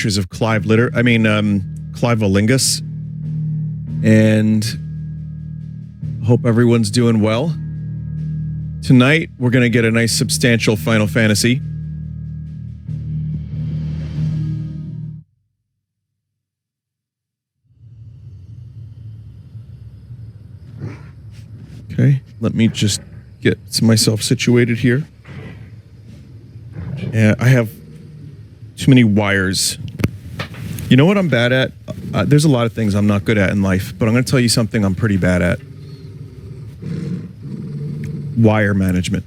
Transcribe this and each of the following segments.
of Clive Clive-Olingus, and hope everyone's doing well. Tonight we're gonna get a nice substantial Final Fantasy. Okay, let me just get myself situated here. Yeah, I have too many wires. You know what I'm bad at? There's a lot of things I'm not good at in life, but I'm going to tell you something I'm pretty bad at. Wire management.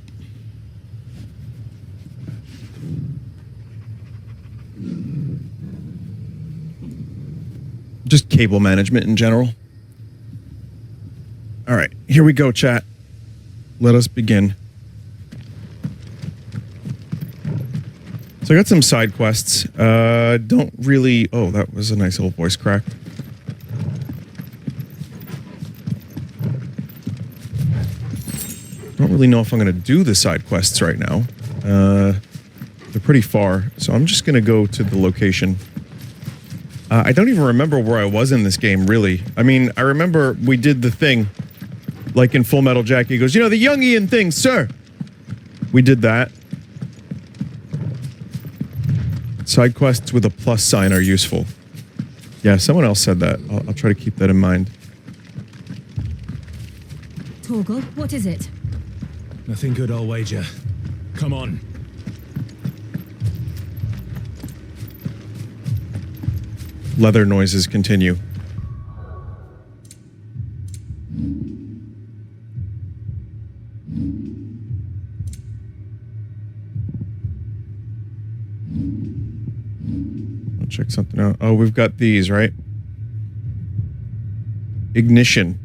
Just cable management in general. All right, here we go, chat. Let us begin. So I got some side quests. Don't really... Oh, that was a nice little voice crack. Don't really know if I'm going to do the side quests right now. They're pretty far, so I'm just going to go to the location. I don't even remember where I was in this game, really. I mean, I remember we did the thing, like in Full Metal Jacket. He goes, you know, the young Ian thing, sir. We did that. Side quests with a plus sign are useful. Yeah, someone else said that. I'll try to keep that in mind. Torgal, what is it? Nothing good, I'll wager. Come on. Leather noises continue. Check something out. Oh, we've got these, right? Ignition.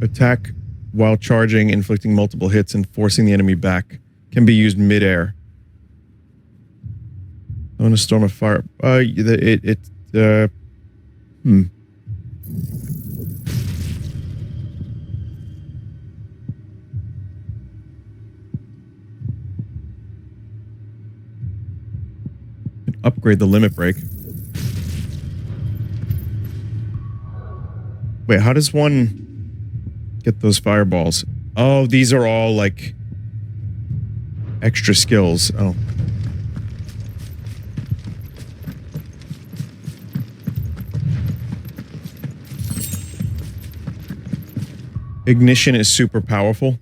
Attack while charging, inflicting multiple hits and forcing the enemy back. Can be used mid-air. On a storm of fire. Upgrade the limit break. Wait, how does one get those fireballs? Oh, these are all like extra skills. Oh. Ignition is super powerful.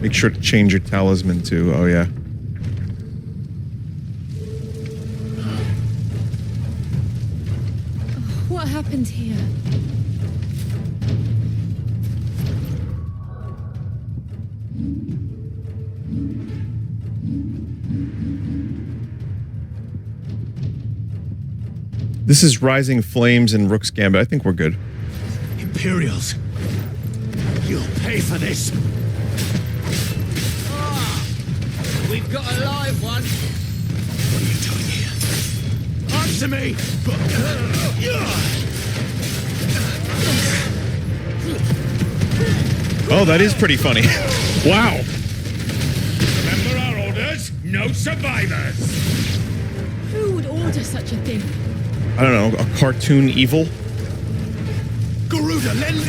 Make sure to change your talisman too. Oh, yeah. What happened here? This is Rising Flames and Rook's Gambit. I think we're good. Imperials. You'll pay for this. We've got a live one. What are you doing here? Answer me! Oh, that is pretty funny. Wow. Remember our orders? No survivors! Who would order such a thing? I don't know, a cartoon evil? Garuda, lend...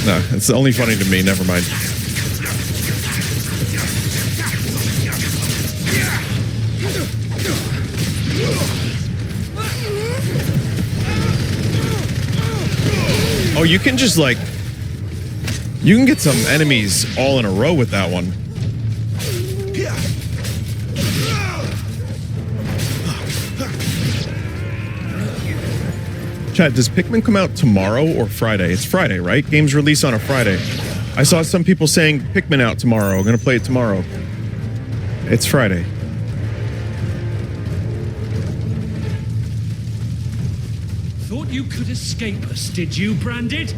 No, it's only funny to me, never mind. Oh, you can just like... You can get some enemies all in a row with that one. Chat, does Pikmin come out tomorrow or Friday? It's Friday, right? Games release on a Friday. I saw some people saying Pikmin out tomorrow. I'm gonna play it tomorrow. It's Friday. Thought you could escape us, did you, Branded?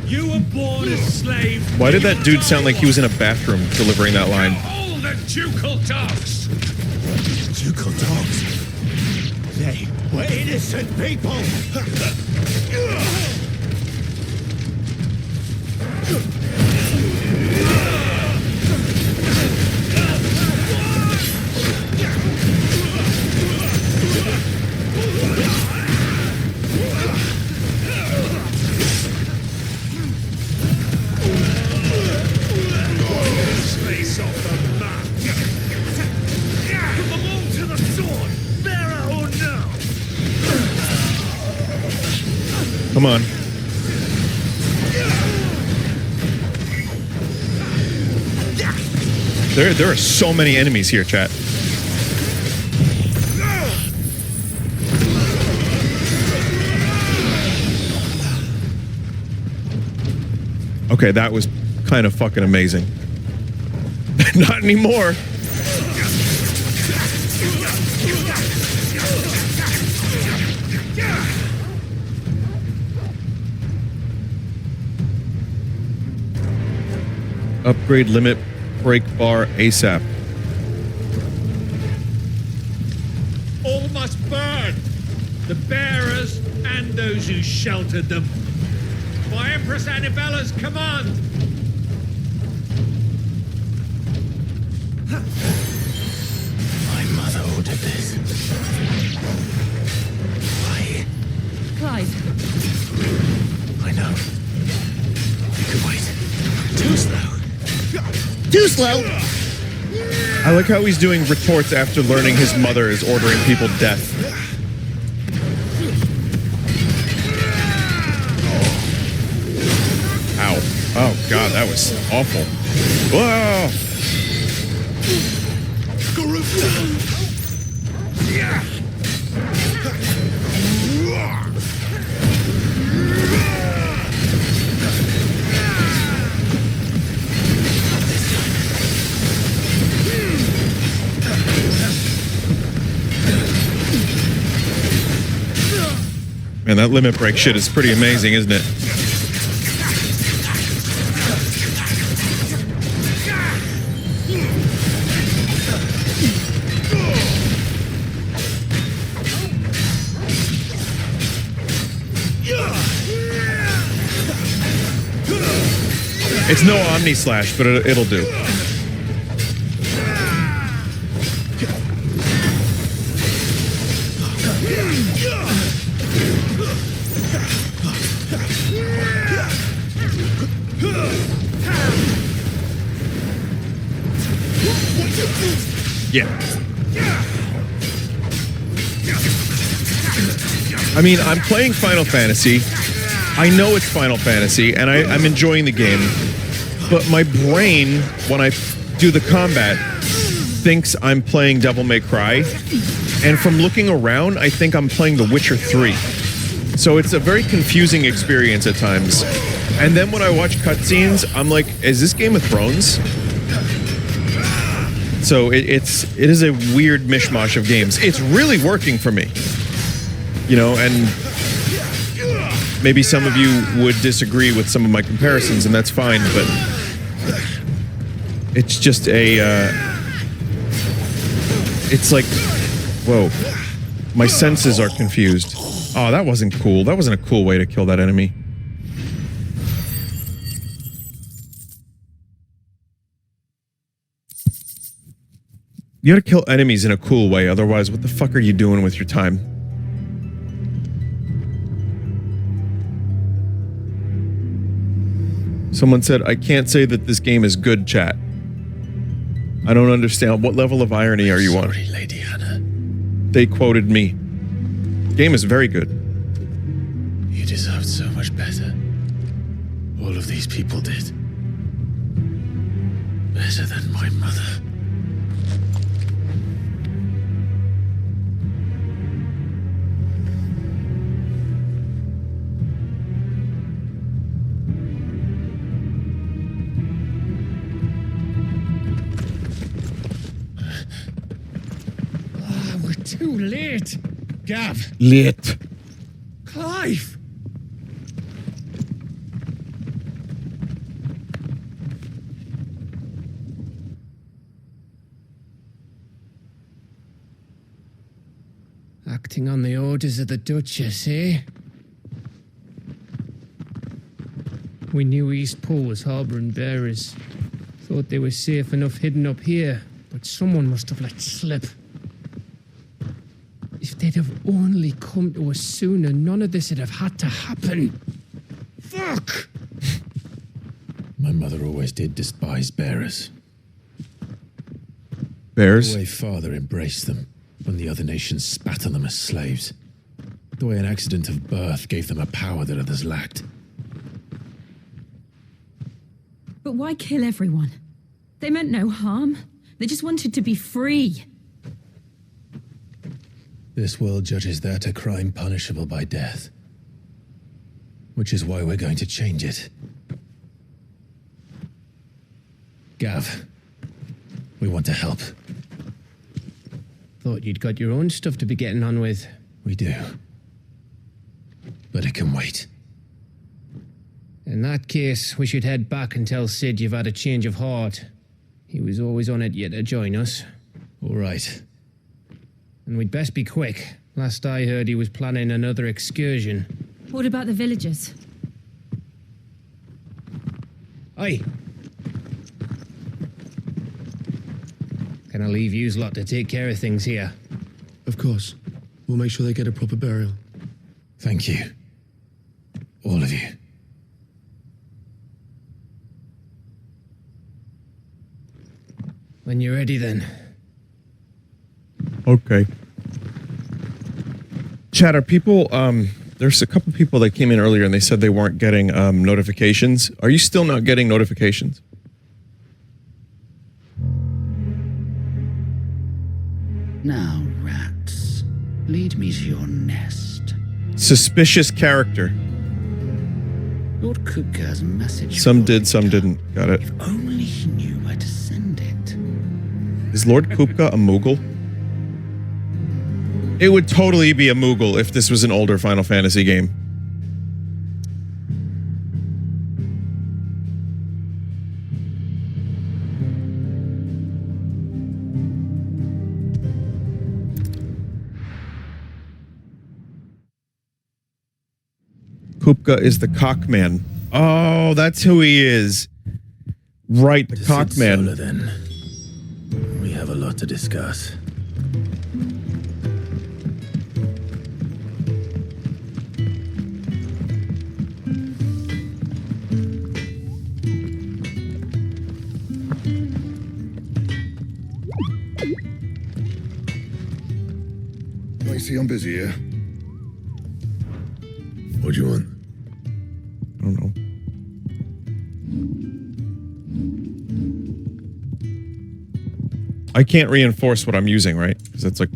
You were born a slave. Why did that dude sound like he was in a bathroom delivering that line? All the ducal dogs. Ducal dogs? They were innocent people! Face off the map. Put them all to the sword, bearer or no. Come on. There are so many enemies here, chat. Okay, that was kind of fucking amazing. Not anymore. Upgrade limit break bar ASAP. All must burn. The bearers and those who sheltered them. By Empress Annibella's command. My mother ordered this. Why? Clive, I know. You could wait. Too slow. Too slow. I like how he's doing retorts after learning his mother is ordering people death. Ow. Oh god, that was awful. Whoa! Man, that limit break shit is pretty amazing, isn't it? It's no Omni Slash, but it'll do. Yeah. I mean, I'm playing Final Fantasy. I know it's Final Fantasy, and I'm enjoying the game. But my brain, when I do the combat, thinks I'm playing Devil May Cry. And from looking around, I think I'm playing The Witcher 3. So it's a very confusing experience at times. And then when I watch cutscenes, I'm like, is this Game of Thrones? So it is a weird mishmash of games. It's really working for me. You know, and maybe some of you would disagree with some of my comparisons, and that's fine, but it's just it's like, whoa, my senses are confused. Oh, that wasn't cool. That wasn't a cool way to kill that enemy. You gotta kill enemies in a cool way, otherwise what the fuck are you doing with your time? Someone said, I can't say that this game is good, chat. I don't understand. What level of irony are you on? Sorry, Lady Hannah. They quoted me. The game is very good. You deserved so much better. All of these people did. Better than my mother. Too late. Gav. Lit. Clive. Acting on the orders of the Duchess, eh? We knew Eastpool was harbouring bearers. Thought they were safe enough hidden up here, but someone must have let slip. If they'd have only come to us sooner, none of this would have had to happen. Fuck! My mother always did despise bearers. Bears? The way father embraced them when the other nations spat on them as slaves. The way an accident of birth gave them a power that others lacked. But why kill everyone? They meant no harm. They just wanted to be free. This world judges that a crime punishable by death. Which is why we're going to change it. Gav, we want to help. Thought you'd got your own stuff to be getting on with. We do. But it can wait. In that case, we should head back and tell Sid you've had a change of heart. He was always on it yet to join us. All right. And we'd best be quick. Last I heard, he was planning another excursion. What about the villagers? Aye. Can I leave yous lot to take care of things here? Of course. We'll make sure they get a proper burial. Thank you. All of you. When you're ready, then. Okay. Chat, are people, there's a couple people that came in earlier and they said they weren't getting notifications. Are you still not getting notifications? Now, rats, lead me to your nest. Suspicious character. Lord Kupka's message. Some did, some didn't. Got it. If only he knew where to send it. Is Lord Kupka a Moogle? It would totally be a Moogle if this was an older Final Fantasy game. Kupka is the Cockman. Oh, that's who he is. Right, the Cockman. Then. We have a lot to discuss. I see I'm busy here. What do you want? I don't know. I can't reinforce what I'm using, right? Because that's like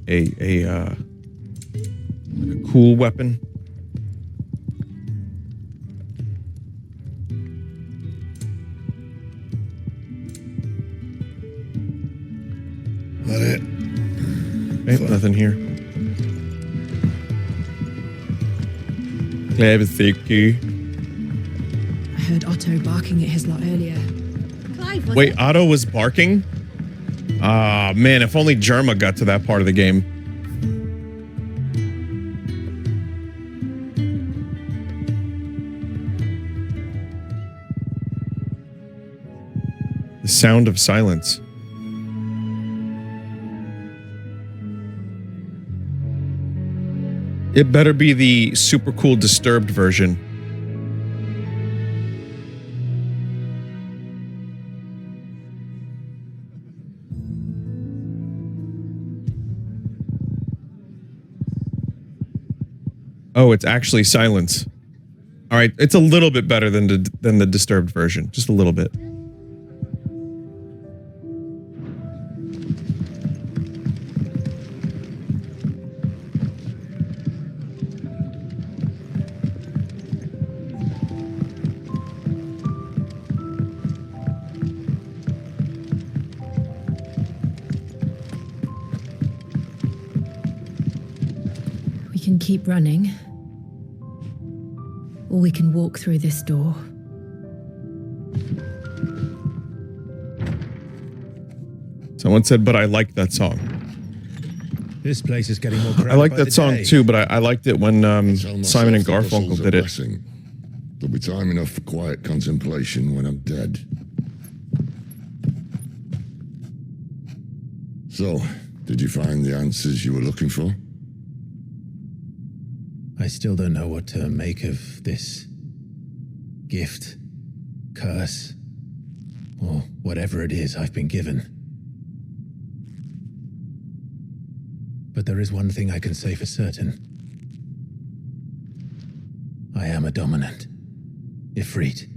a cool weapon. That it? Okay, nothing here. Clive is safety. I heard Otto barking at his lot earlier. Clive, was Wait, it? Otto was barking? Ah, man, if only Germa got to that part of the game. The sound of silence. It better be the super cool Disturbed version. Oh, it's actually silence. All right, it's a little bit better than the Disturbed version, just a little bit. We can keep running. Or we can walk through this door. Someone said, but I like that song. This place is getting more crowded. I like by that the song day. too, but I liked it when Tell myself Simon and the Garfunkel bustle's a did it. blessing. There'll be time enough for quiet contemplation when I'm dead. So, did you find the answers you were looking for? I still don't know what to make of this gift, curse, or whatever it is I've been given. But there is one thing I can say for certain. I am a dominant, Ifrit,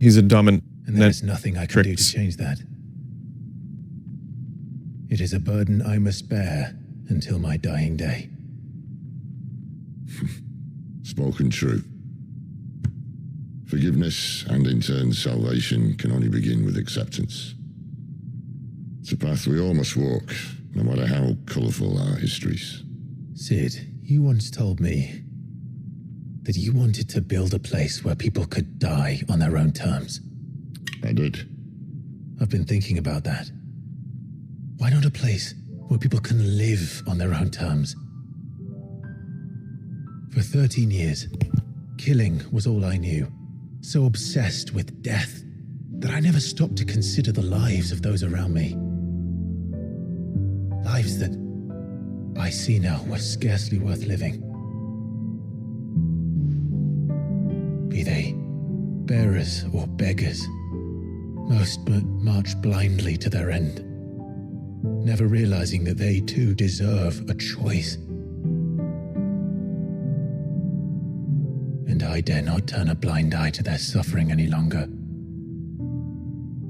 He's a dominant. and there is nothing I can do to tricks. change that. It is a burden I must bear until my dying day. Spoken true. Forgiveness and in turn salvation can only begin with acceptance. It's a path we all must walk, no matter how colourful our histories. Sid, you once told me that you wanted to build a place where people could die on their own terms. I did. I've been thinking about that. Why not a place where people can live on their own terms? For 13 years, killing was all I knew. So obsessed with death that I never stopped to consider the lives of those around me. Lives that I see now were scarcely worth living. Be they bearers or beggars, most but march blindly to their end, never realizing that they too deserve a choice. And I dare not turn a blind eye to their suffering any longer.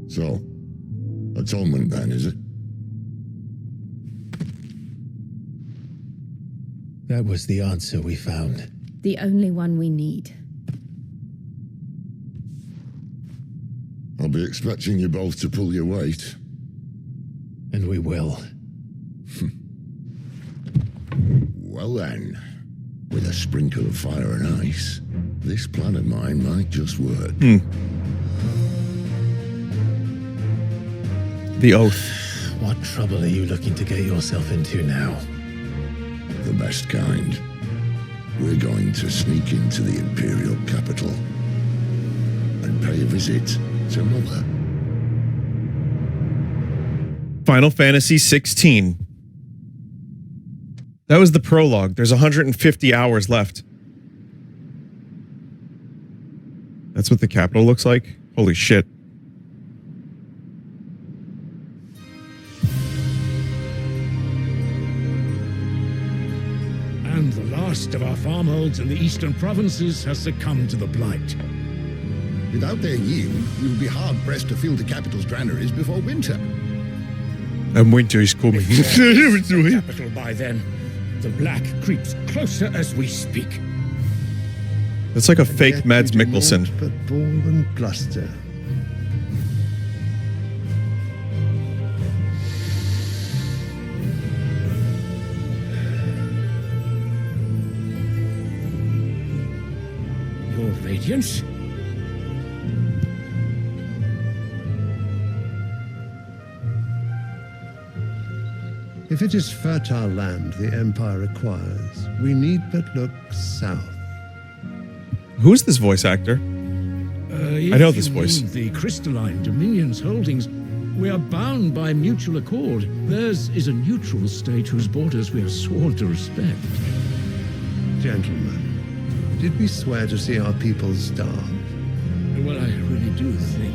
So, atonement then, is it? That was the answer we found. The only one we need. I'll be expecting you both to pull your weight. And we will. Well then, with a sprinkle of fire and ice, this plan of mine might just work. The oath. What trouble are you looking to get yourself into now? The best kind. We're going to sneak into the Imperial capital and pay a visit to Mother. Final Fantasy 16. That was the prologue. There's 150 hours left. That's what the capital looks like? Holy shit. And the last of our farmholds in the eastern provinces has succumbed to the blight. Without their yield, we will be hard-pressed to fill the capital's granaries before winter. And winter is coming. Capital by then. The black creeps closer as we speak. That's like a fake Mads Mikkelsen. But ball and bluster. Your Radiance? If it is fertile land the Empire acquires, we need but look south. Who's this voice actor? I know this voice. The crystalline Dominion's holdings, we are bound by mutual accord. Theirs is a neutral state whose borders we are sworn to respect. Gentlemen, did we swear to see our people starve? Well, I really do think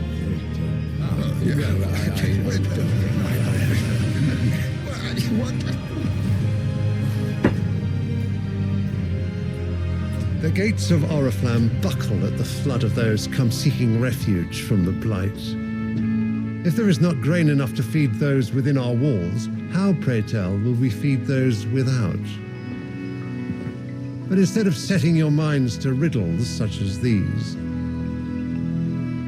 The gates of Oriflamme buckle at the flood of those come seeking refuge from the blight. If there is not grain enough to feed those within our walls, how, pray tell, will we feed those without? But instead of setting your minds to riddles such as these,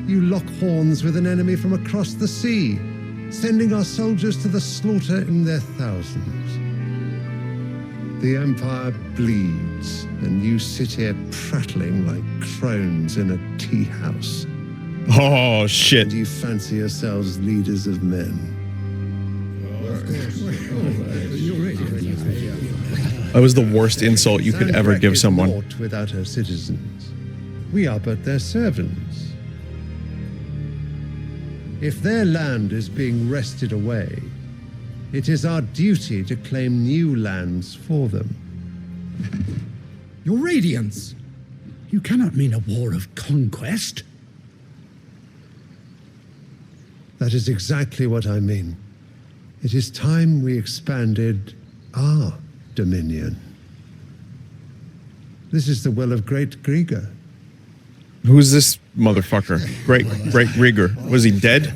you lock horns with an enemy from across the sea, sending our soldiers to the slaughter in their thousands. The Empire bleeds, and you sit here prattling like crones in a tea house. Oh, shit. And you fancy yourselves leaders of men. That was the worst insult you could ever give someone. Naught without her citizens. We are but their servants. If their land is being wrested away, it is our duty to claim new lands for them. Your Radiance! You cannot mean a war of conquest. That is exactly what I mean. It is time we expanded our dominion. This is the will of Great Grieger. Who's this motherfucker? Great Grieger. Was he dead?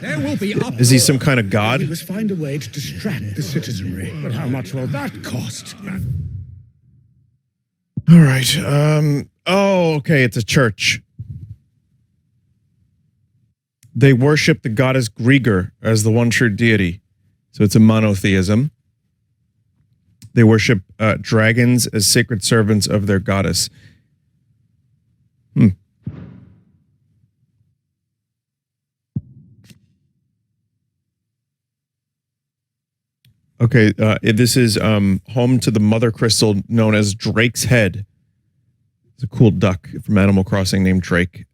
There will be Is he some kind of god? We must find a way to distract the citizenry. But how much will that cost? All right. Oh, okay. It's a church. They worship the goddess Grieger as the one true deity. So it's a monotheism. They worship dragons as sacred servants of their goddess. Okay, this is home to the mother crystal known as Drake's Head. It's a cool duck from Animal Crossing named Drake.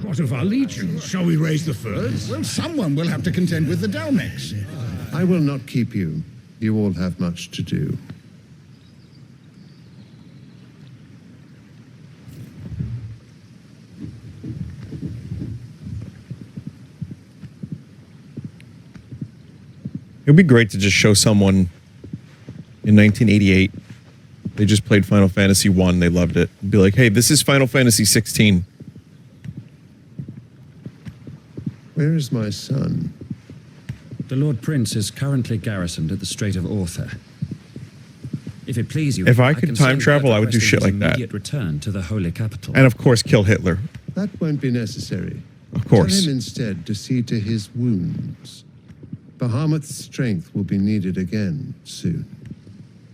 What of our legions? Shall we raise the furs? Well, someone will have to contend with the Dalmex. I will not keep you. You all have much to do. It would be great to just show someone in 1988. They just played Final Fantasy 1. They loved it. Be like, hey, this is Final Fantasy 16. Where is my son? The Lord Prince is currently garrisoned at the Strait of Orther. If it please you, If I could time travel, I would do shit like that. Immediate return to the holy capital. And of course, kill Hitler. That won't be necessary. Of course. Tell him instead to see to his wounds. Bahamut's strength will be needed again soon.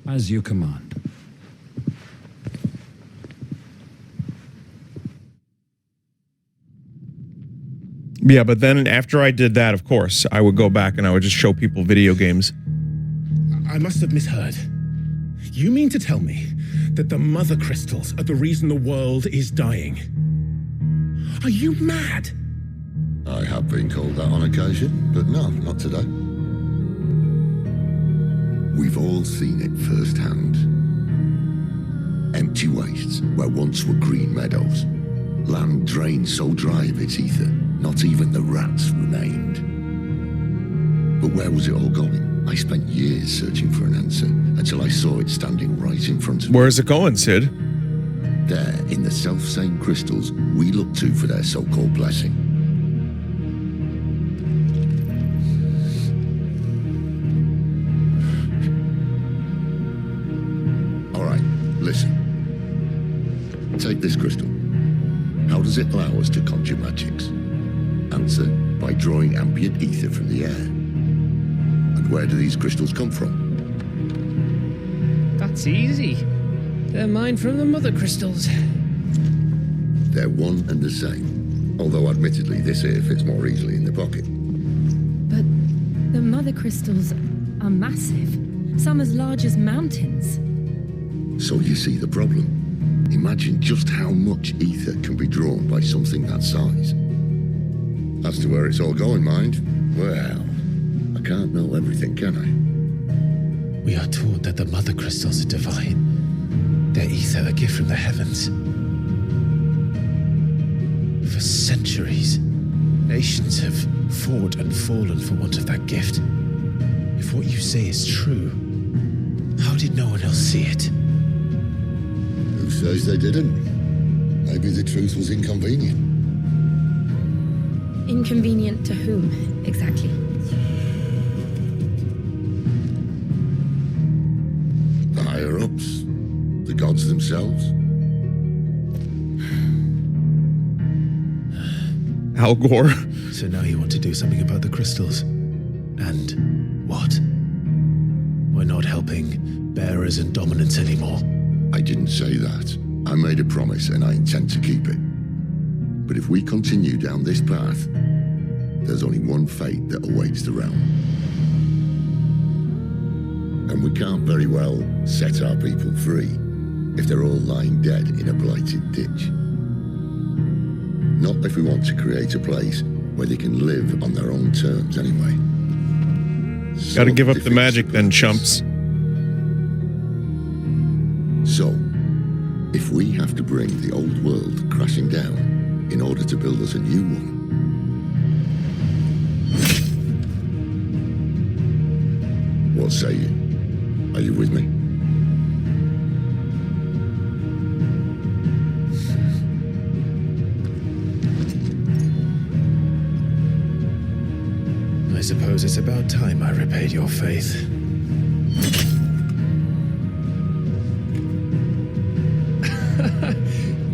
As you command. Yeah, but then after I did that, of course, I would go back and I would just show people video games. I must have misheard. You mean to tell me that the mother crystals are the reason the world is dying? Are you mad? I have been called that on occasion, but no, not today. We've all seen it firsthand. Empty wastes where once were green meadows. Land drained so dry of its ether, not even the rats remained. But where was it all going? I spent years searching for an answer until I saw it standing right in front of me. Where's it going, Sid? There, in the self-same crystals we look to for their so-called blessing. Listen. Take this crystal. How does it allow us to conjure magics? Answer, by drawing ambient ether from the air. And where do these crystals come from? That's easy. They're mined from the mother crystals. They're one and the same. Although admittedly this here fits more easily in the pocket. But the mother crystals are massive. Some as large as mountains. So you see the problem. Imagine just how much ether can be drawn by something that size. As to where it's all going, mind, well, I can't know everything, can I? We are taught that the mother crystals are divine. Their ether a gift from the heavens. For centuries, nations have fought and fallen for want of that gift. If what you say is true, how did no one else see it? Who says they didn't? Maybe the truth was inconvenient. Inconvenient to whom, exactly? The higher-ups, the gods themselves. Al Gore. So now you want to do something about the crystals. And what? We're not helping bearers and dominants anymore. I didn't say that. I made a promise and I intend to keep it. But if we continue down this path, there's only one fate that awaits the realm. And we can't very well set our people free if they're all lying dead in a blighted ditch. Not if we want to create a place where they can live on their own terms anyway. Gotta give up the magic then, chumps. So, if we have to bring the old world crashing down in order to build us a new one, what say you? Are you with me? I suppose it's about time I repaid your faith.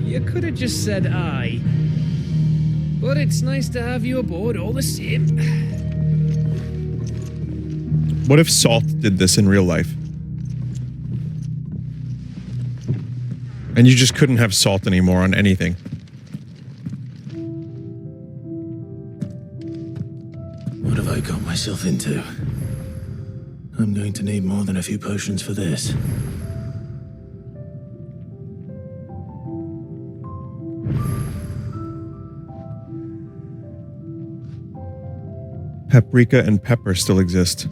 You could have just said aye. But it's nice to have you aboard all the same. What if Salt did this in real life? And you just couldn't have Salt anymore on anything. What have I got myself into? I'm going to need more than a few potions for this. Paprika and Pepper still exist.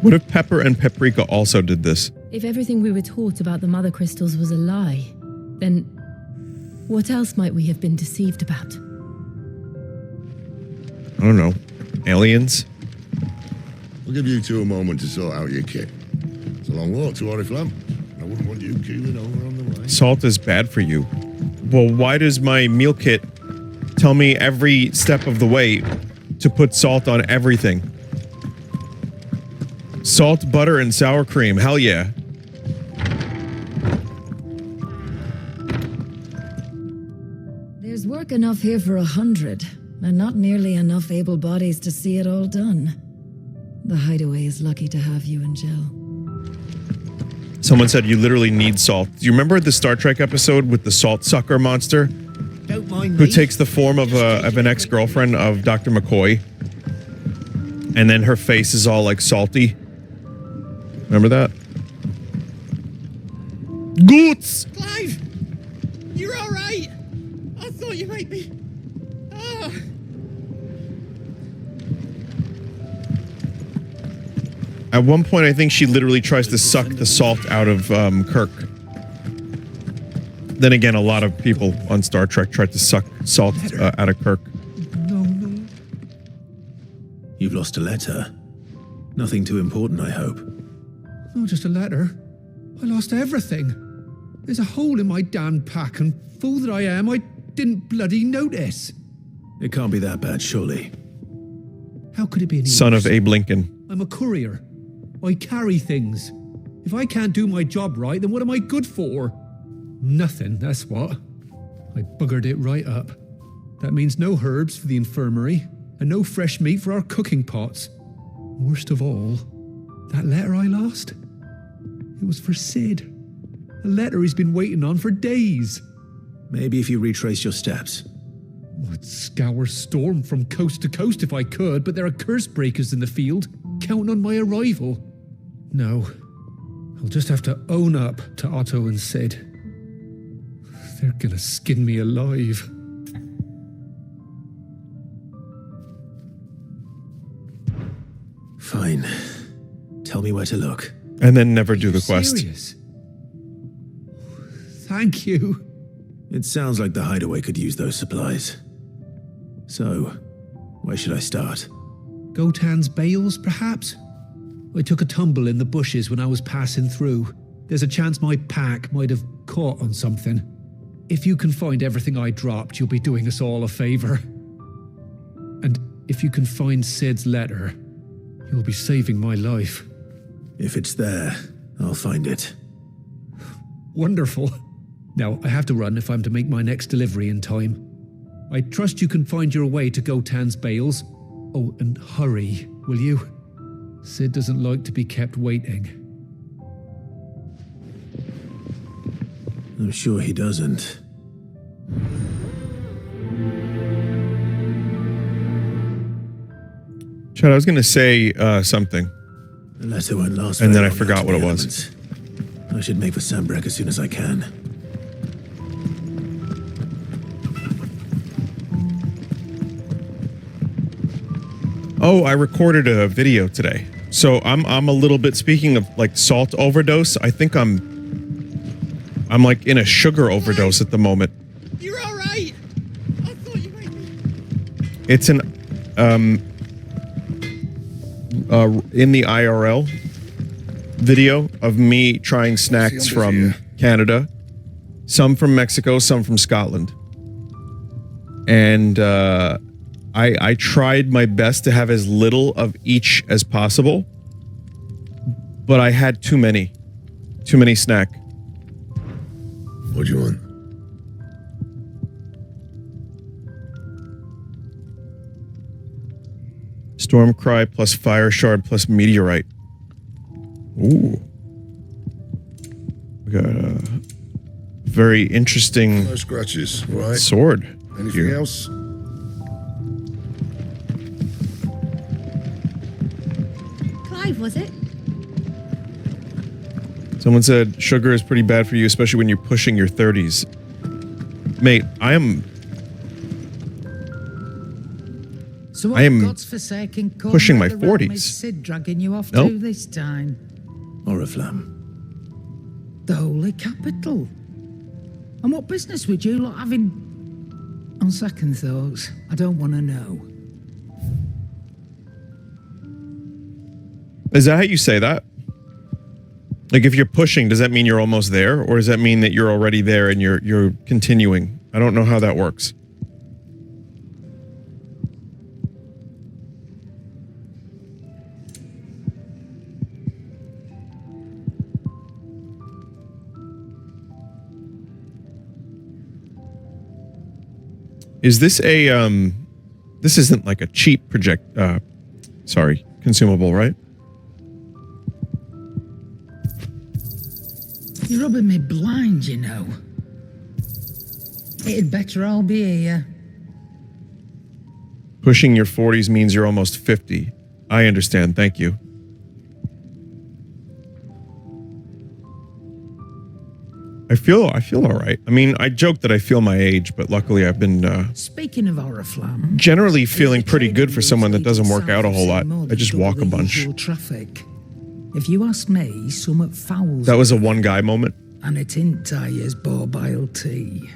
What if Pepper and Paprika also did this? If everything we were taught about the mother crystals was a lie, then what else might we have been deceived about? I don't know. Aliens? I'll give you two a moment to sort out your kit. It's a long walk to Oriflamme. I wouldn't want you keeling over on the way. Salt is bad for you. Well, why does my meal kit tell me every step of the way to put salt on everything? Salt, butter, and sour cream. Hell yeah. There's work enough here for 100, and not nearly enough able bodies to see it all done. The Hideaway is lucky to have you and Jill. Someone said you literally need salt. Do you remember the Star Trek episode with the salt sucker monster? Don't mind Who me. takes the form of an ex-girlfriend of Dr. McCoy. And then her face is all like salty. Remember that? Goots! Clive! You're alright! I thought you might be... Ah. At one point, I think she literally tries to suck the salt out of Kirk. Then again, a lot of people on Star Trek tried to suck salt out of Kirk. No. You've lost a letter. Nothing too important, I hope. Not just a letter. I lost everything. There's a hole in my damn pack, and fool that I am, I didn't bloody notice. It can't be that bad, surely. How could it be any Son worse? of Abe Lincoln. I'm a courier. I carry things. If I can't do my job right, then what am I good for? Nothing, that's what. I buggered it right up. That means no herbs for the infirmary, and no fresh meat for our cooking pots. Worst of all, that letter I lost? It was for Sid. A letter he's been waiting on for days. Maybe if you retrace your steps. I'd scour Storm from coast to coast if I could, but there are curse breakers in the field, counting on my arrival. No, I'll just have to own up to Otto and Sid. They're gonna skin me alive. Fine. Tell me where to look. And then never do the quest. Serious? Thank you. It sounds like the Hideaway could use those supplies. So, where should I start? Gotan's bales, perhaps? I took a tumble in the bushes when I was passing through. There's a chance my pack might have caught on something. If you can find everything I dropped, you'll be doing us all a favor. And if you can find Sid's letter, you'll be saving my life. If it's there, I'll find it. Wonderful. Now, I have to run if I'm to make my next delivery in time. I trust you can find your way to Gotan's bales. Oh, and hurry, will you? Sid doesn't like to be kept waiting. I'm sure he doesn't. Chad, I was going to say something. The letter won't last. And then I very long forgot out what in it the was. elements. I should make for Sambrek as soon as I can. Oh, I recorded a video today. So I'm a little bit, speaking of like salt overdose, I think I'm like in a sugar overdose at the moment. You're all right. I thought you might be. It's an in the IRL video of me trying snacks from Canada, some from Mexico, some from Scotland. And I tried my best to have as little of each as possible, but I had too many snack. What do you want? Stormcry plus Fire Shard plus Meteorite. Ooh. We got a very interesting No scratches, right? sword. Anything here. else? Clive, was it? Someone said sugar is pretty bad for you, especially when you're pushing your 30s. Mate, I am So I am God's forsaken corner pushing my of the realm 40s. is Sid dragging you off Nope. to this time? Oriflamme. The holy capital. And what business would you lot having? On second thoughts, I don't want to know. Is that how you say that? Like if you're pushing, does that mean you're almost there? Or does that mean that you're already there and you're continuing? I don't know how that works. Is this a this isn't like a cheap consumable, right? You're rubbing me blind, you know. It'd better all be here. Pushing your 40s means you're almost 50. I understand. Thank you. I feel all right. I mean, I joke that I feel my age, but luckily I've been Speaking of Oriflamme, generally feeling pretty good for someone that doesn't work out a whole lot. I just walk a bunch. Traffic. If you ask me, some fouls. That was a one guy moment. And it ain't tires bile tea.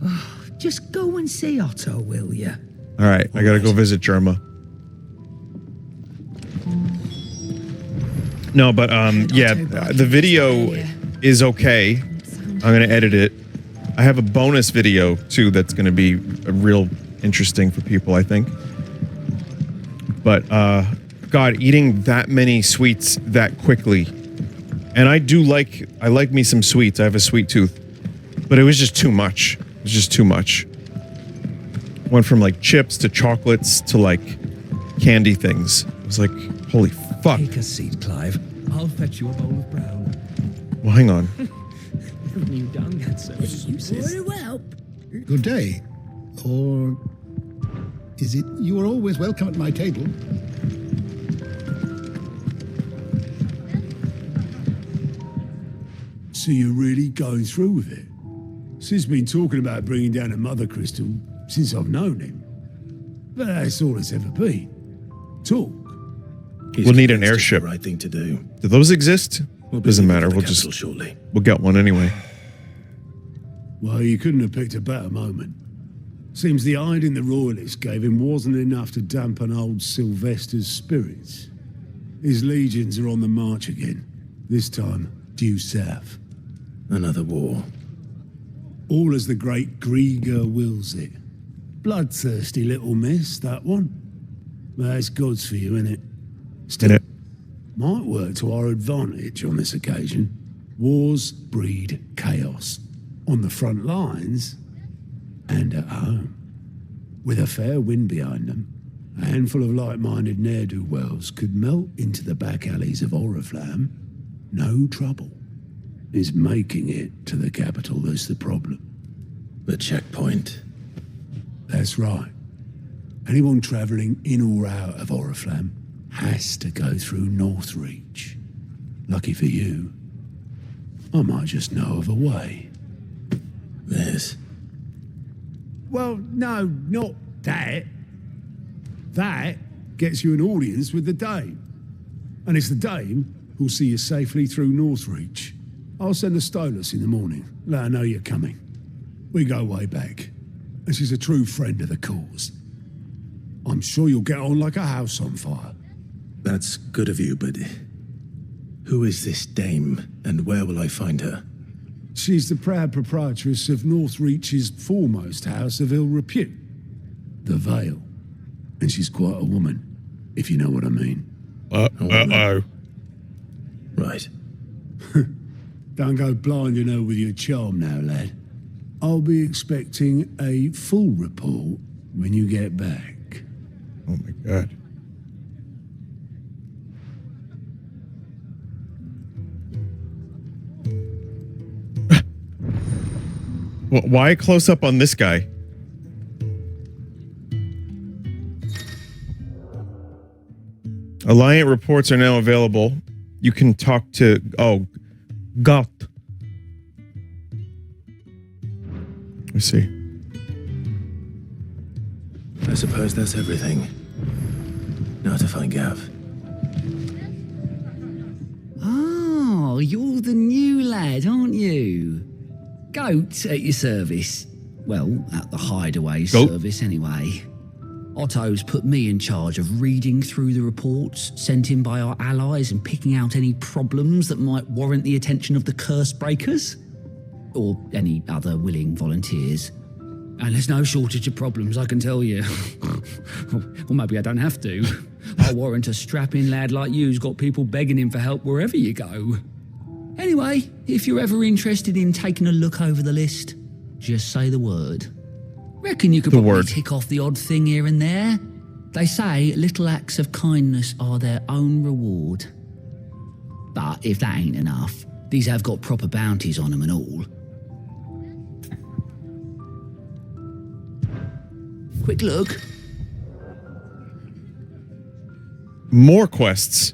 Oh, just go and see Otto, will you? All right, I gotta go visit Germa. No, but yeah, the video is okay. I'm gonna edit it. I have a bonus video too that's gonna be real interesting for people, I think. But God, eating that many sweets that quickly, and I like me some sweets. I have a sweet tooth, but it was just too much. It was just too much. Went from like chips to chocolates to like candy things. It was like, holy fuck. Take a seat, Clive. I'll fetch you a bowl of brown. Well, hang on. Who knew dung had so much uses? Good day. Or is it you are always welcome at my table? So you're really going through with it? Sid's been talking about bringing down a mother crystal since I've known him. But that's all it's ever been. Talk. We'll need an airship. Right thing to do. Do those exist? Doesn't matter. the We'll capital just shortly. we'll get one anyway. Well, you couldn't have picked a better moment. Seems the hiding the royalists gave him wasn't enough to dampen old Sylvester's spirits. His legions are on the march again. This time, due south. Another war. All as the great Grieger wills it. Bloodthirsty little miss, that one. That's God's for you, innit? Still, might work to our advantage on this occasion. Wars breed chaos. On the front lines and at home. With a fair wind behind them, a handful of like-minded ne'er-do-wells could melt into the back alleys of Oriflamme. No trouble. It's making it to the capital that's the problem. The checkpoint. That's right. Anyone travelling in or out of Oriflamme has to go through Northreach. Lucky for you, I might just know of a way. There's... Well, no, not that. That gets you an audience with the Dame. And it's the Dame who'll see you safely through Northreach. I'll send a Stolas in the morning. Let her know you're coming. We go way back. And she's a true friend of the cause. I'm sure you'll get on like a house on fire. That's good of you, but... who is this dame, and where will I find her? She's the proud proprietress of Northreach's foremost house of ill repute, the Vale. And she's quite a woman, if you know what I mean. Uh-oh. Right. Don't go blinding her with your charm now, lad. I'll be expecting a full report when you get back. Oh my god. Why close up on this guy? Alliant reports are now available. You can talk to... oh, Got. Let's see. I suppose that's everything. Now to find Gav. Oh, you're the new lad, aren't you? Goat at your service. Well, at the Hideaway service anyway. Otto's put me in charge of reading through the reports sent in by our allies and picking out any problems that might warrant the attention of the curse breakers. Or any other willing volunteers. And there's no shortage of problems, I can tell you. Or maybe I don't have to. I warrant a strapping lad like you's got people begging him for help wherever you go. Anyway, if you're ever interested in taking a look over the list, just say the word. Reckon you could probably tick off the odd thing here and there. They say little acts of kindness are their own reward. But if that ain't enough, these have got proper bounties on them and all. Quick look. More quests.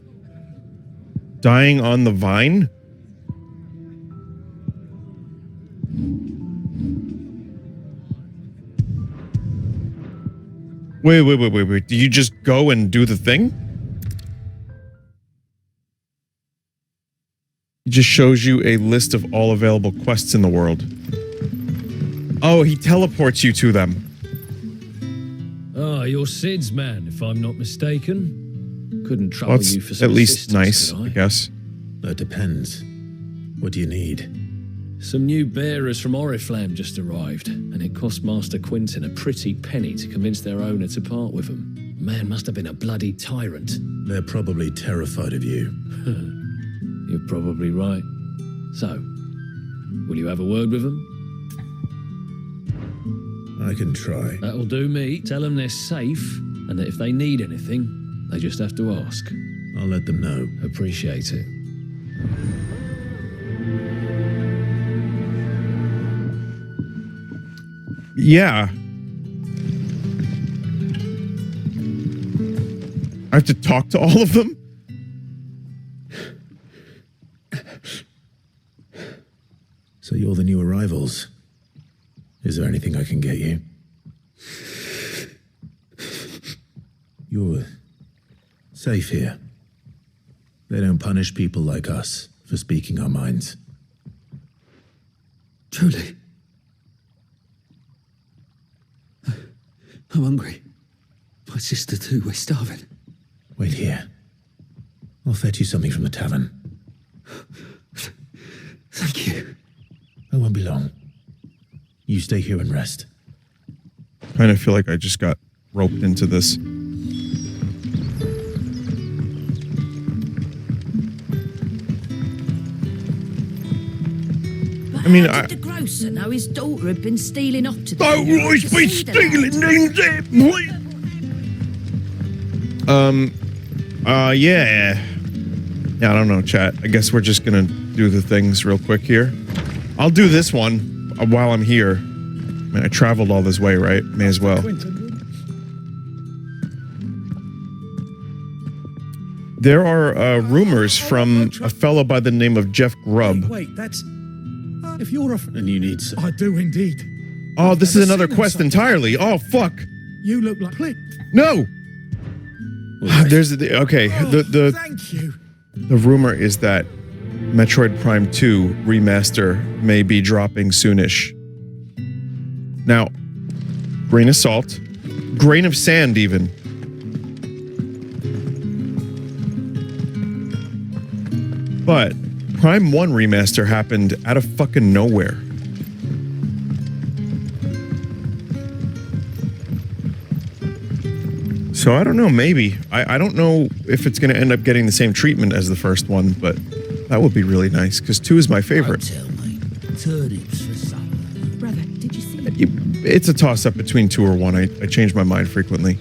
Dying on the vine? Wait. Do you just go and do the thing? It just shows you a list of all available quests in the world. Oh, he teleports you to them. Ah, you're Sid's man, if I'm not mistaken. Couldn't trouble you for some at least assistance, nice, could I guess. That depends. What do you need? Some new bearers from Oriflamme just arrived, and it cost Master Quinton a pretty penny to convince their owner to part with them. Man must have been a bloody tyrant. They're probably terrified of you. You're probably right. So, will you have a word with them? I can try. That'll do me. Tell them they're safe, and that if they need anything, they just have to ask. I'll let them know. Appreciate it. Yeah. I have to talk to all of them? So you're the new arrivals. Is there anything I can get you? You're safe here. They don't punish people like us for speaking our minds. Truly. I'm hungry. My sister too, we're starving. Wait here. I'll fetch you something from the tavern. Thank you. I won't be long. You stay here and rest. Kind of feel like I just got roped into this. I mean, how did the grocer know his daughter had been stealing off to the... Oh, he's been stealing things. Yeah. Yeah, I don't know, chat. I guess we're just gonna do the things real quick here. I'll do this one while I'm here. I mean, I traveled all this way, right? May as well. There are rumors from a fellow by the name of Jeff Grubb. Wait, that's... If you're a... And you need... I do indeed. Oh, this is another quest entirely. Oh, fuck. You look like... Click. No! There's... Okay, Thank you. The rumor is that Metroid Prime 2 remaster may be dropping soonish. Now, grain of salt, grain of sand even. But Prime 1 remaster happened out of fucking nowhere. So I don't know, maybe. I don't know if it's going to end up getting the same treatment as the first one, but that would be really nice, because 2 is my favorite. Turnips for supper. Brother, did you see? It's a toss-up between 2 or 1. I change my mind frequently.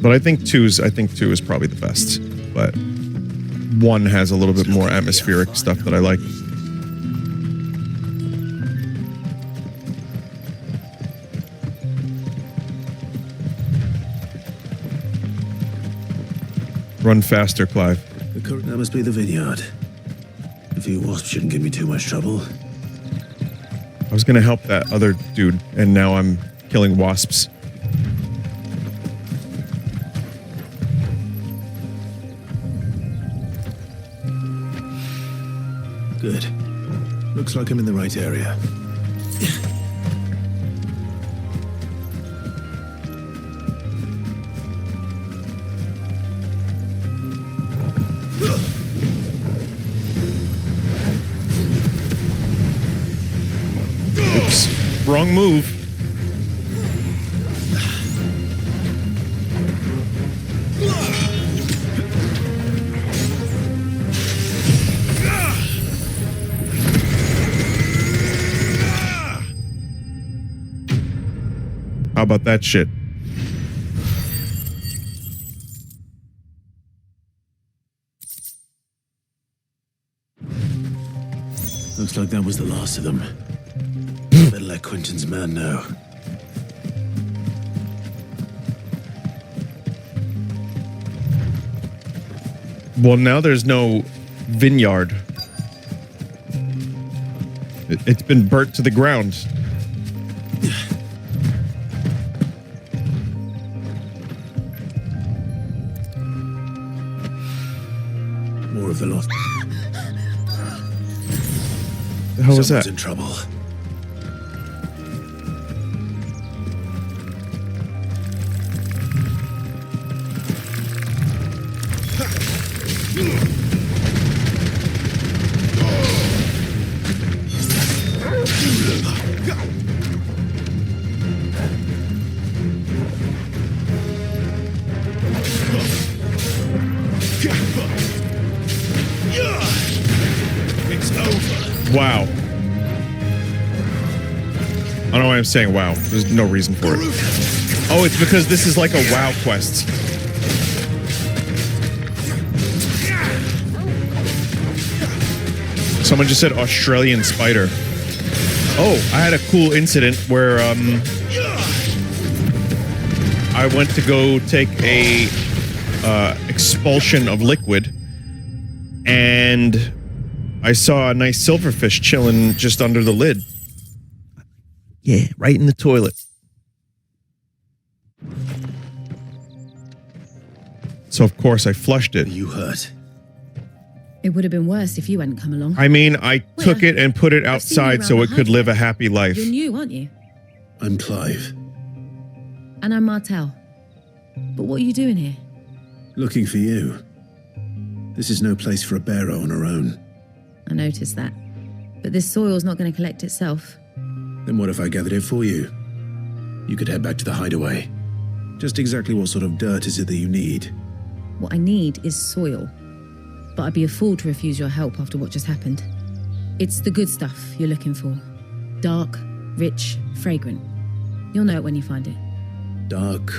But I think 2 is probably the best. But 1 has a little bit more atmospheric stuff that I like. Run faster, Clive. That must be the vineyard. A few wasps shouldn't give me too much trouble. I was gonna help that other dude, and now I'm killing wasps. Good. Looks like I'm in the right area. Oops. Wrong move. How about that shit? Looks like that was the last of them. Better let Quentin's man know. Well, now there's no vineyard. It's been burnt to the ground. More of the lost. The hell was that? Someone's in trouble. Wow. I don't know why I'm saying wow. There's no reason for it. Oh, it's because this is like a WoW quest. Someone just said Australian spider. Oh, I had a cool incident where I went to go take a expulsion of liquid, and I saw a nice silverfish chilling just under the lid. Yeah, right in the toilet. So of course I flushed it. Are you hurt? It would have been worse if you hadn't come along. I mean, I took it and put it outside so it could live a happy life. You're new, aren't you? I'm Clive. And I'm Martel. But what are you doing here? Looking for you. This is no place for a bearer on her own. I noticed that. But this soil's not going to collect itself. Then what if I gathered it for you? You could head back to the Hideaway. Just exactly what sort of dirt is it that you need? What I need is soil. But I'd be a fool to refuse your help after what just happened. It's the good stuff you're looking for. Dark, rich, fragrant. You'll know it when you find it. Dark,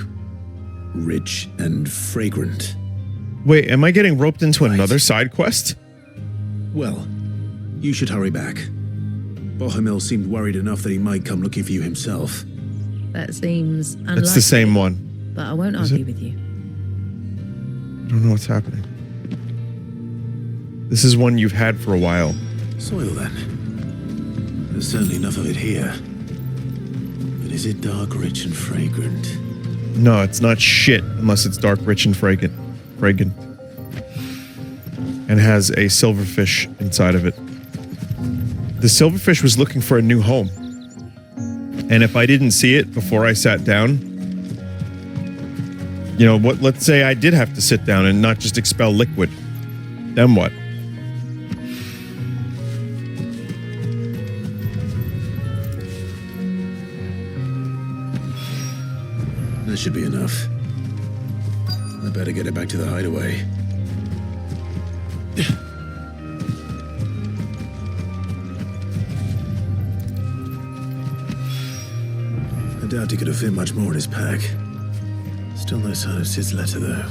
rich, and fragrant. Wait, am I getting roped into another side quest? Well, you should hurry back. Bohemil seemed worried enough that he might come looking for you himself. That seems unlikely. It's the same one. But I won't Is argue it? with you. I don't know what's happening. This is one you've had for a while. Soil, then. There's certainly enough of it here. But is it dark, rich, and fragrant? No, it's not shit unless it's dark, rich, and fragrant. And has a silverfish inside of it. The silverfish was looking for a new home. And if I didn't see it before I sat down, you know, let's say I did have to sit down and not just expel liquid. Then what? That should be enough. I better get it back to the hideaway. I doubt he could have fit much more in his pack. Still no sign of Sid's letter, though.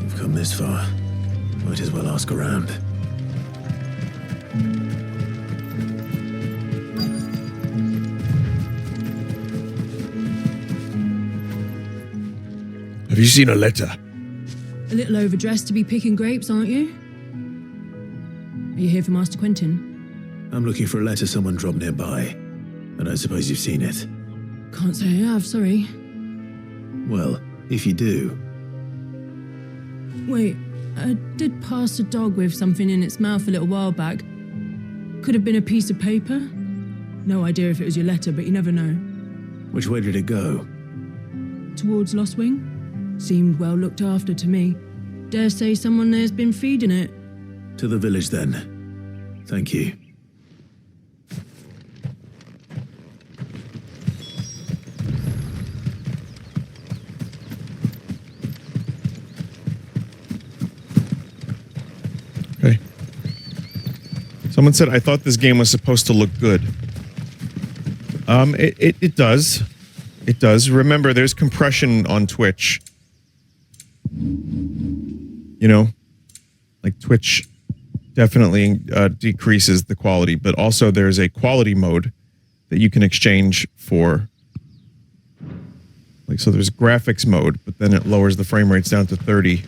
We've come this far. Might as well ask around. Have you seen a letter? A little overdressed to be picking grapes, aren't you? Are you here for Master Quentin? I'm looking for a letter someone dropped nearby. And I suppose you've seen it. Can't say I have, sorry. Well, if you do, Wait, I did pass a dog with something in its mouth a little while back. Could have been a piece of paper. No idea if it was your letter, but you never know. which way did it go? Towards Lost Wing? Seemed well looked after to me. Dare say someone there's been feeding it. To the village, then. Thank you. Okay. Someone said, I thought this game was supposed to look good. It does. It does. Remember, there's compression on Twitch. You know? Like, Twitch definitely decreases the quality, but also there's a quality mode that you can exchange for. Like, so there's graphics mode, but then it lowers the frame rates down to 30.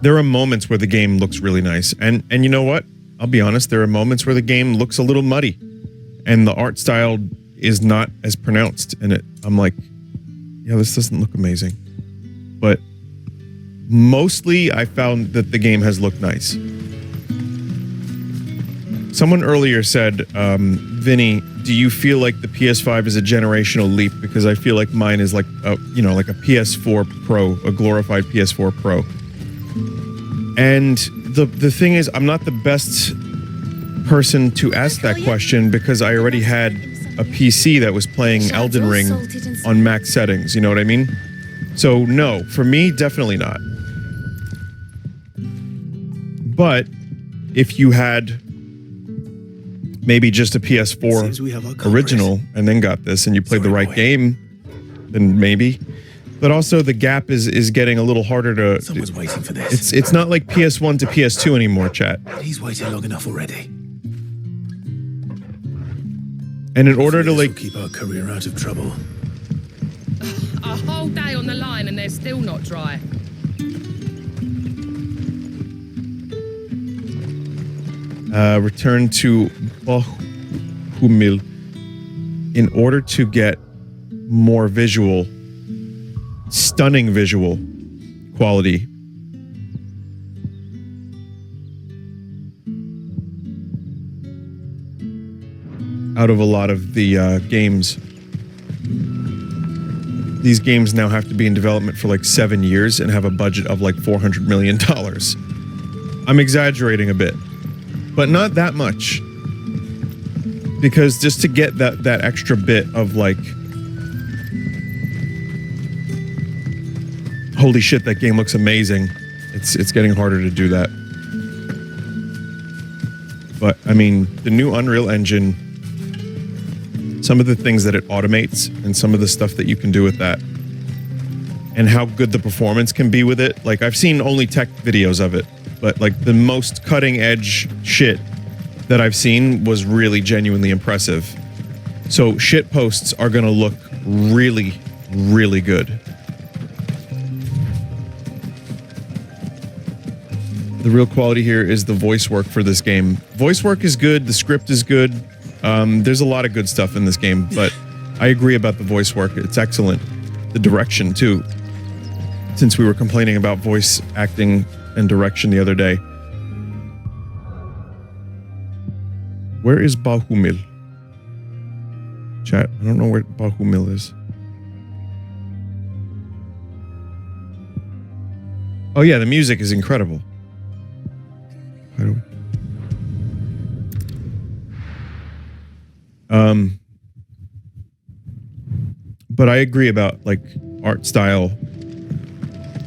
There are moments where the game looks really nice. And you know what? I'll be honest, there are moments where the game looks a little muddy. And the art style is not as pronounced in it. I'm like, yeah, this doesn't look amazing. But mostly I found that the game has looked nice. Someone earlier said, Vinny, do you feel like the PS5 is a generational leap? Because I feel like mine is like a, you know, like a PS4 Pro, a glorified PS4 Pro. And the thing is, I'm not the best person to ask that question because I already had a PC that was playing Elden Ring on max settings, you know what I mean? So no, for me, definitely not. But if you had maybe just a PS4 original and then got this and you played the right game, then maybe. But also the gap is getting a little harder to... Someone's waiting for this. It's not like PS1 to PS2 anymore, chat. He's waited long enough already. And in order to like... keep our career out of trouble. A whole day on the line and they're still not dry. Return to Bohumil in order to get more visual, stunning visual quality. Out of a lot of the games. These games now have to be in development for like 7 years and have a budget of like $400 million. I'm exaggerating a bit, but not that much. Because just to get that extra bit of like, holy shit, that game looks amazing, it's getting harder to do that. But I mean, the new Unreal Engine, some of the things that it automates and some of the stuff that you can do with that and how good the performance can be with it. Like, I've seen only tech videos of it, but like the most cutting edge shit that I've seen was really genuinely impressive. So shit posts are gonna look really, really good. The real quality here is the voice work for this game. Voice work is good, the script is good. There's a lot of good stuff in this game, but I agree about the voice work. It's excellent. The direction too. Since we were complaining about voice acting and direction the other day. Where is Bahumil? Chat, I don't know where Bahumil is. Oh yeah, the music is incredible. How do we... But I agree about like art style,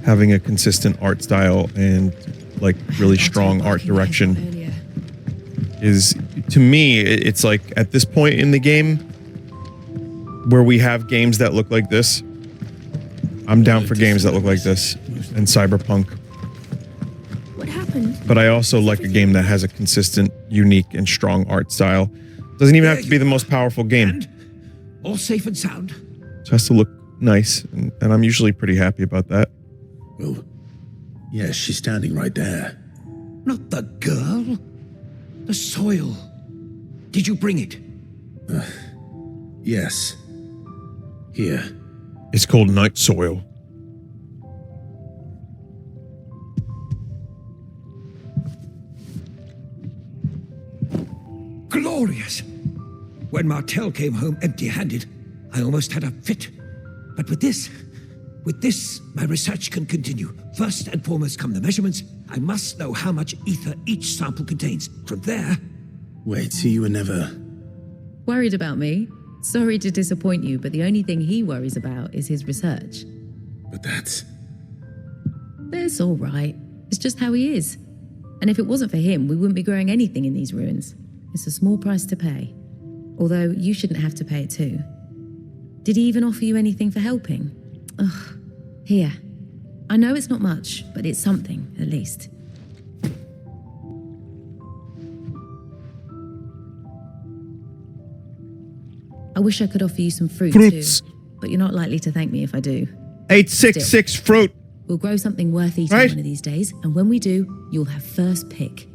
having a consistent art style and like really strong art direction is, to me, it's like at this point in the game where we have games that look like this, I'm down for games that look like this and Cyberpunk. What happened? But I also like a game that has a consistent, unique, and strong art style. Doesn't even have to be the most powerful game. All safe and sound. It has to look nice, and I'm usually pretty happy about that. Well, yes, she's standing right there. Not the girl. The soil. Did you bring it? Yes. Here. It's called night soil. Glorious! When Martel came home empty-handed, I almost had a fit. But with this, my research can continue. First and foremost come the measurements. I must know how much ether each sample contains. From there... Wait, so you were never... Worried about me? Sorry to disappoint you, but the only thing he worries about is his research. But that's... That's all right. It's just how he is. And if it wasn't for him, we wouldn't be growing anything in these ruins. It's a small price to pay. Although you shouldn't have to pay it too. Did he even offer you anything for helping? Ugh. Here. I know it's not much, but it's something, at least. I wish I could offer you some fruit Fruits. too, but you're not likely to thank me if I do. 866 Still, fruit. We'll grow something worth eating Right. one of these days, and when we do, you'll have first pick.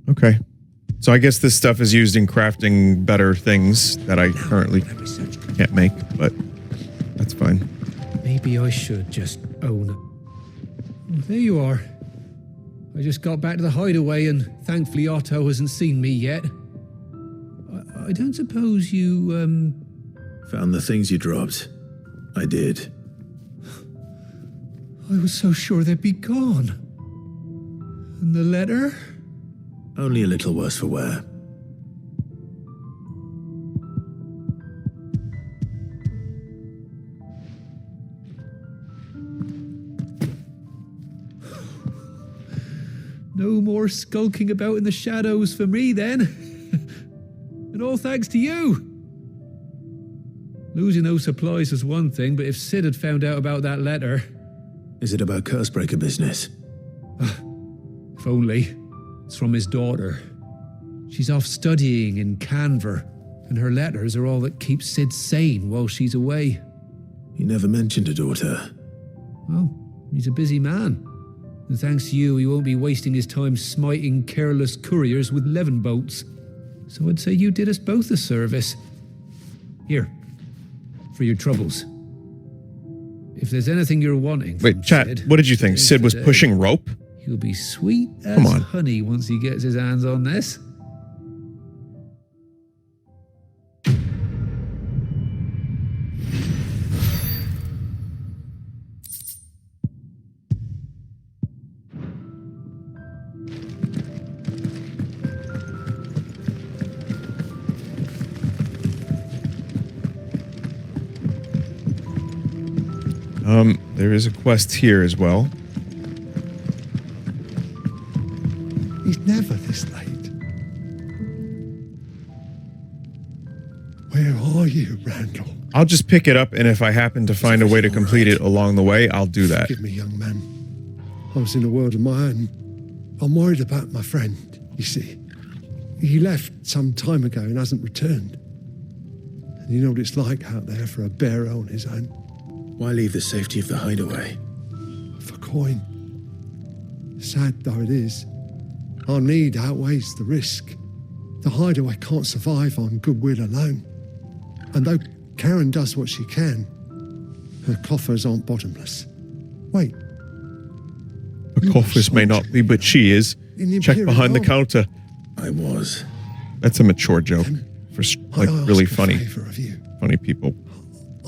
Okay. So I guess this stuff is used in crafting better things that I currently can't make, but that's fine. Maybe I should just own it. Well, there you are. I just got back to the hideaway and thankfully Otto hasn't seen me yet. I don't suppose you, Found the things you dropped. I did. I was so sure they'd be gone. And the letter? Only a little worse for wear. No more skulking about in the shadows for me then. And all thanks to you. Losing those supplies was one thing, but if Sid had found out about that letter... Is it about Cursebreaker business? If only. It's from his daughter. She's off studying in Canver, and her letters are all that keeps Sid sane while she's away. He never mentioned a daughter. Well, he's a busy man. And thanks to you, he won't be wasting his time smiting careless couriers with levin bolts. So I'd say you did us both a service. Here, for your troubles. If there's anything you're wanting... Wait, chat, Sid, what did you think? Sid was today. pushing rope? He'll be sweet as Come on. honey once he gets his hands on this. There is a quest here as well. Where are you, Randall? I'll just pick it up, and if I happen to find a way to complete it along the way, I'll do that. Forgive me, young man. I was in a world of my own. I'm worried about my friend, you see. He left some time ago and hasn't returned. And you know what it's like out there for a bearer on his own. Why leave the safety of the hideaway? For coin. Sad though it is, our need outweighs the risk. The hideaway can't survive on goodwill alone. And though Karen does what she can, her coffers aren't bottomless. Wait. Her coffers may not be, but she is. Check behind the counter. I was. That's a mature joke for like really funny people.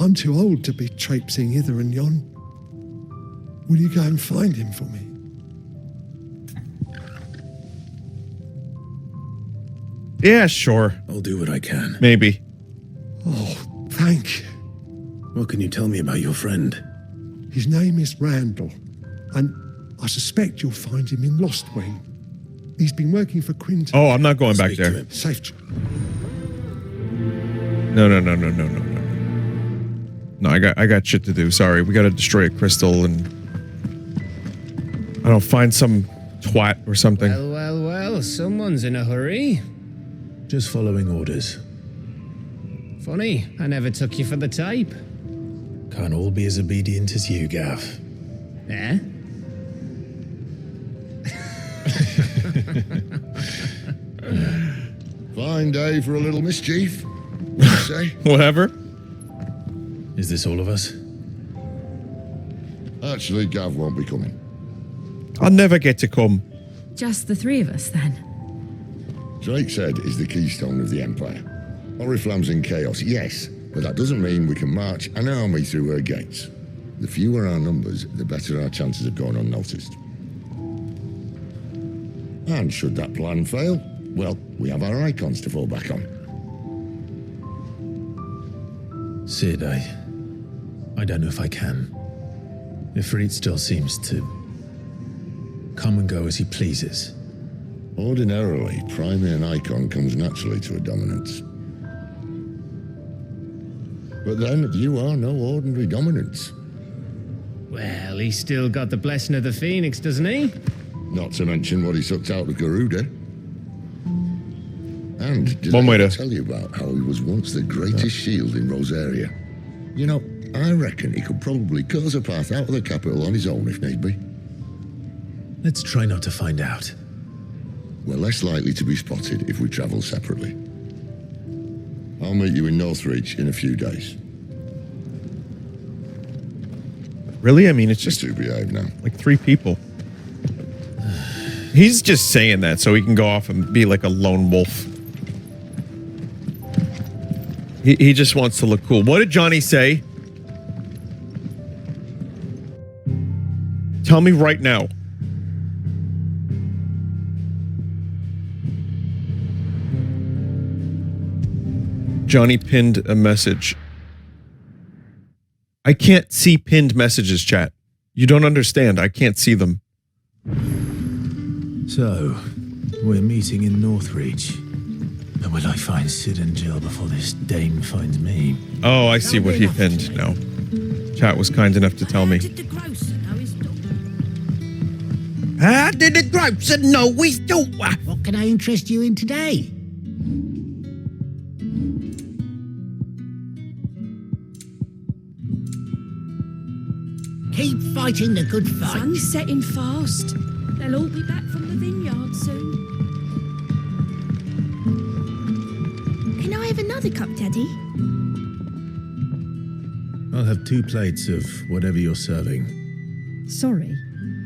I'm too old to be traipsing hither and yon. Will you go and find him for me? Yeah, sure. I'll do what I can. Maybe. Oh, thank you. What can you tell me about your friend? His name is Randall, and I suspect you'll find him in Lost Wing. He's been working for Quinton. Oh, I'm not going back there. Safe. No. No, I got shit to do. Sorry, we gotta destroy a crystal and I don't find some twat or something. Well, someone's in a hurry. Just following orders. Funny, I never took you for the type. Can't all be as obedient as you, Gav. Eh? Fine day for a little mischief, you say? Whatever. Is this all of us? Actually, Gav won't be coming. I'll never get to come. Just the three of us, then? Drake's Head is the keystone of the Empire. Oriflamme's in chaos, yes, but that doesn't mean we can march an army through her gates. The fewer our numbers, the better our chances of going unnoticed. And should that plan fail, well, we have our icons to fall back on. Sid, I don't know if I can. Ifrit still seems to come and go as he pleases. Ordinarily, priming an icon comes naturally to a dominance. But then, you are no ordinary dominance. Well, he's still got the blessing of the Phoenix, doesn't he? Not to mention what he sucked out of Garuda. And did One way I to tell you about how he was once the greatest shield in Rosaria? You know, I reckon he could probably cause a path out of the capital on his own if need be. Let's try not to find out. We're less likely to be spotted if we travel separately. I'll meet you in Northreach in a few days. Really? I mean, it's just to behave now. Like 3 people. He's just saying that so he can go off and be like a lone wolf. He just wants to look cool. What did Johnny say? Tell me right now. Johnny pinned a message. I can't see pinned messages, chat. You don't understand. I can't see them. So, we're meeting in Northreach. And will I find Sid and Jill before this dame finds me? Oh, I see what he pinned now. Chat was kind enough to tell me. How did the grocer know his daughter? What can I interest you in today? Keep fighting the good fight. Sun's setting fast. They'll all be back from the vineyard soon. Can I have another cup, Daddy? I'll have 2 plates of whatever you're serving. Sorry.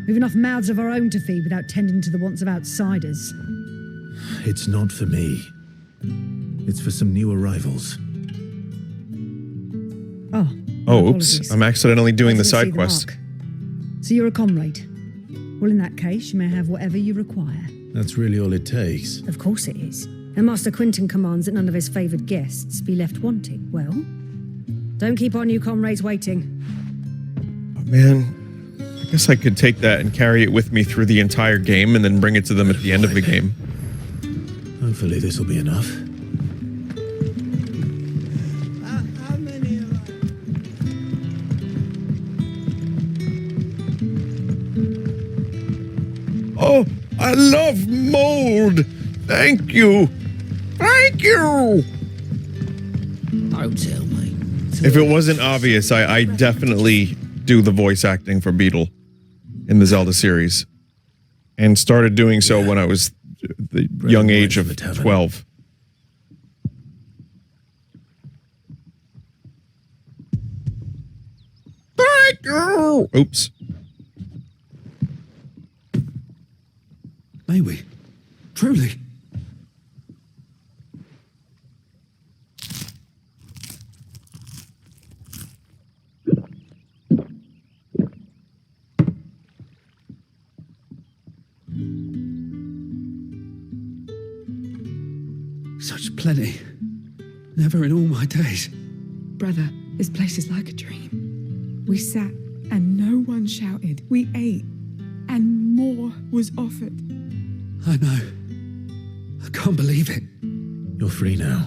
We've enough mouths of our own to feed without tending to the wants of outsiders. It's not for me. It's for some new arrivals. Oh, oops. I'm accidentally doing the side quest. So you're a comrade. Well, in that case, you may have whatever you require. That's really all it takes. Of course it is. And Master Quinton commands that none of his favoured guests be left wanting. Well, don't keep our new comrades waiting. Oh, man, I guess I could take that and carry it with me through the entire game and then bring it to them at the end of the game. Hopefully this will be enough. Oh, I love mold. Thank you. Thank you. Don't tell me. If it wasn't obvious, I definitely do the voice acting for Beetle in the Zelda series, and started doing so when I was the young age of 12. Thank you. Oops. May we? Truly? Such plenty. Never in all my days. Brother, this place is like a dream. We sat and no one shouted. We ate and more was offered. I know. I can't believe it. You're free now.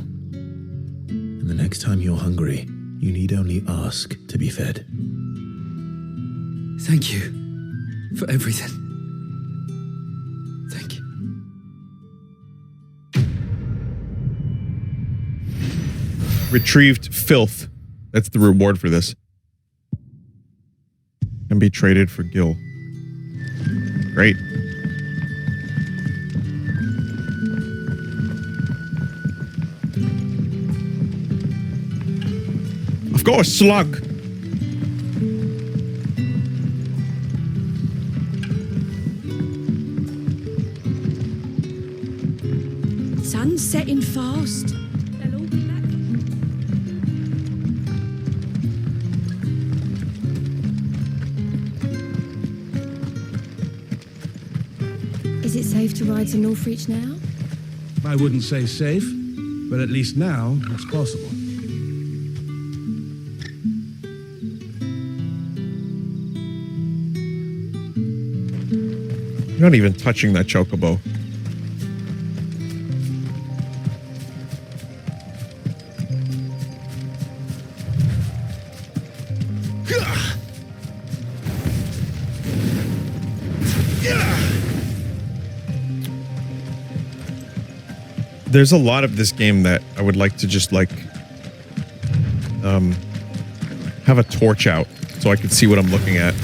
And the next time you're hungry, you need only ask to be fed. Thank you for everything. Thank you. Retrieved filth. That's the reward for this. Can be traded for gil. Great. I've got a slug. Sun's setting fast. They'll all be back. Is it safe to ride to Northreach now? I wouldn't say safe, but at least now it's possible. You're not even touching that chocobo. There's a lot of this game that I would like to just like have a torch out so I could see what I'm looking at.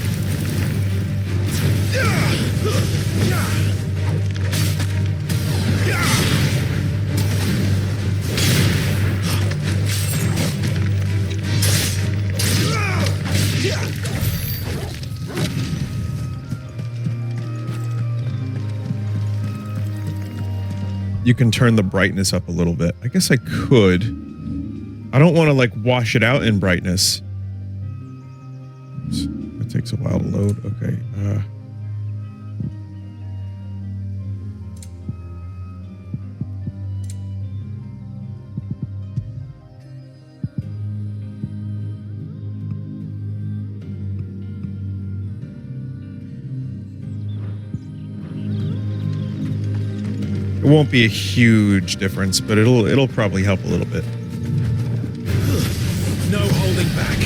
You can turn the brightness up a little bit. I guess I could. I don't want to like wash it out in brightness. It takes a while to load. Okay. It won't be a huge difference, but it'll probably help a little bit. No holding back.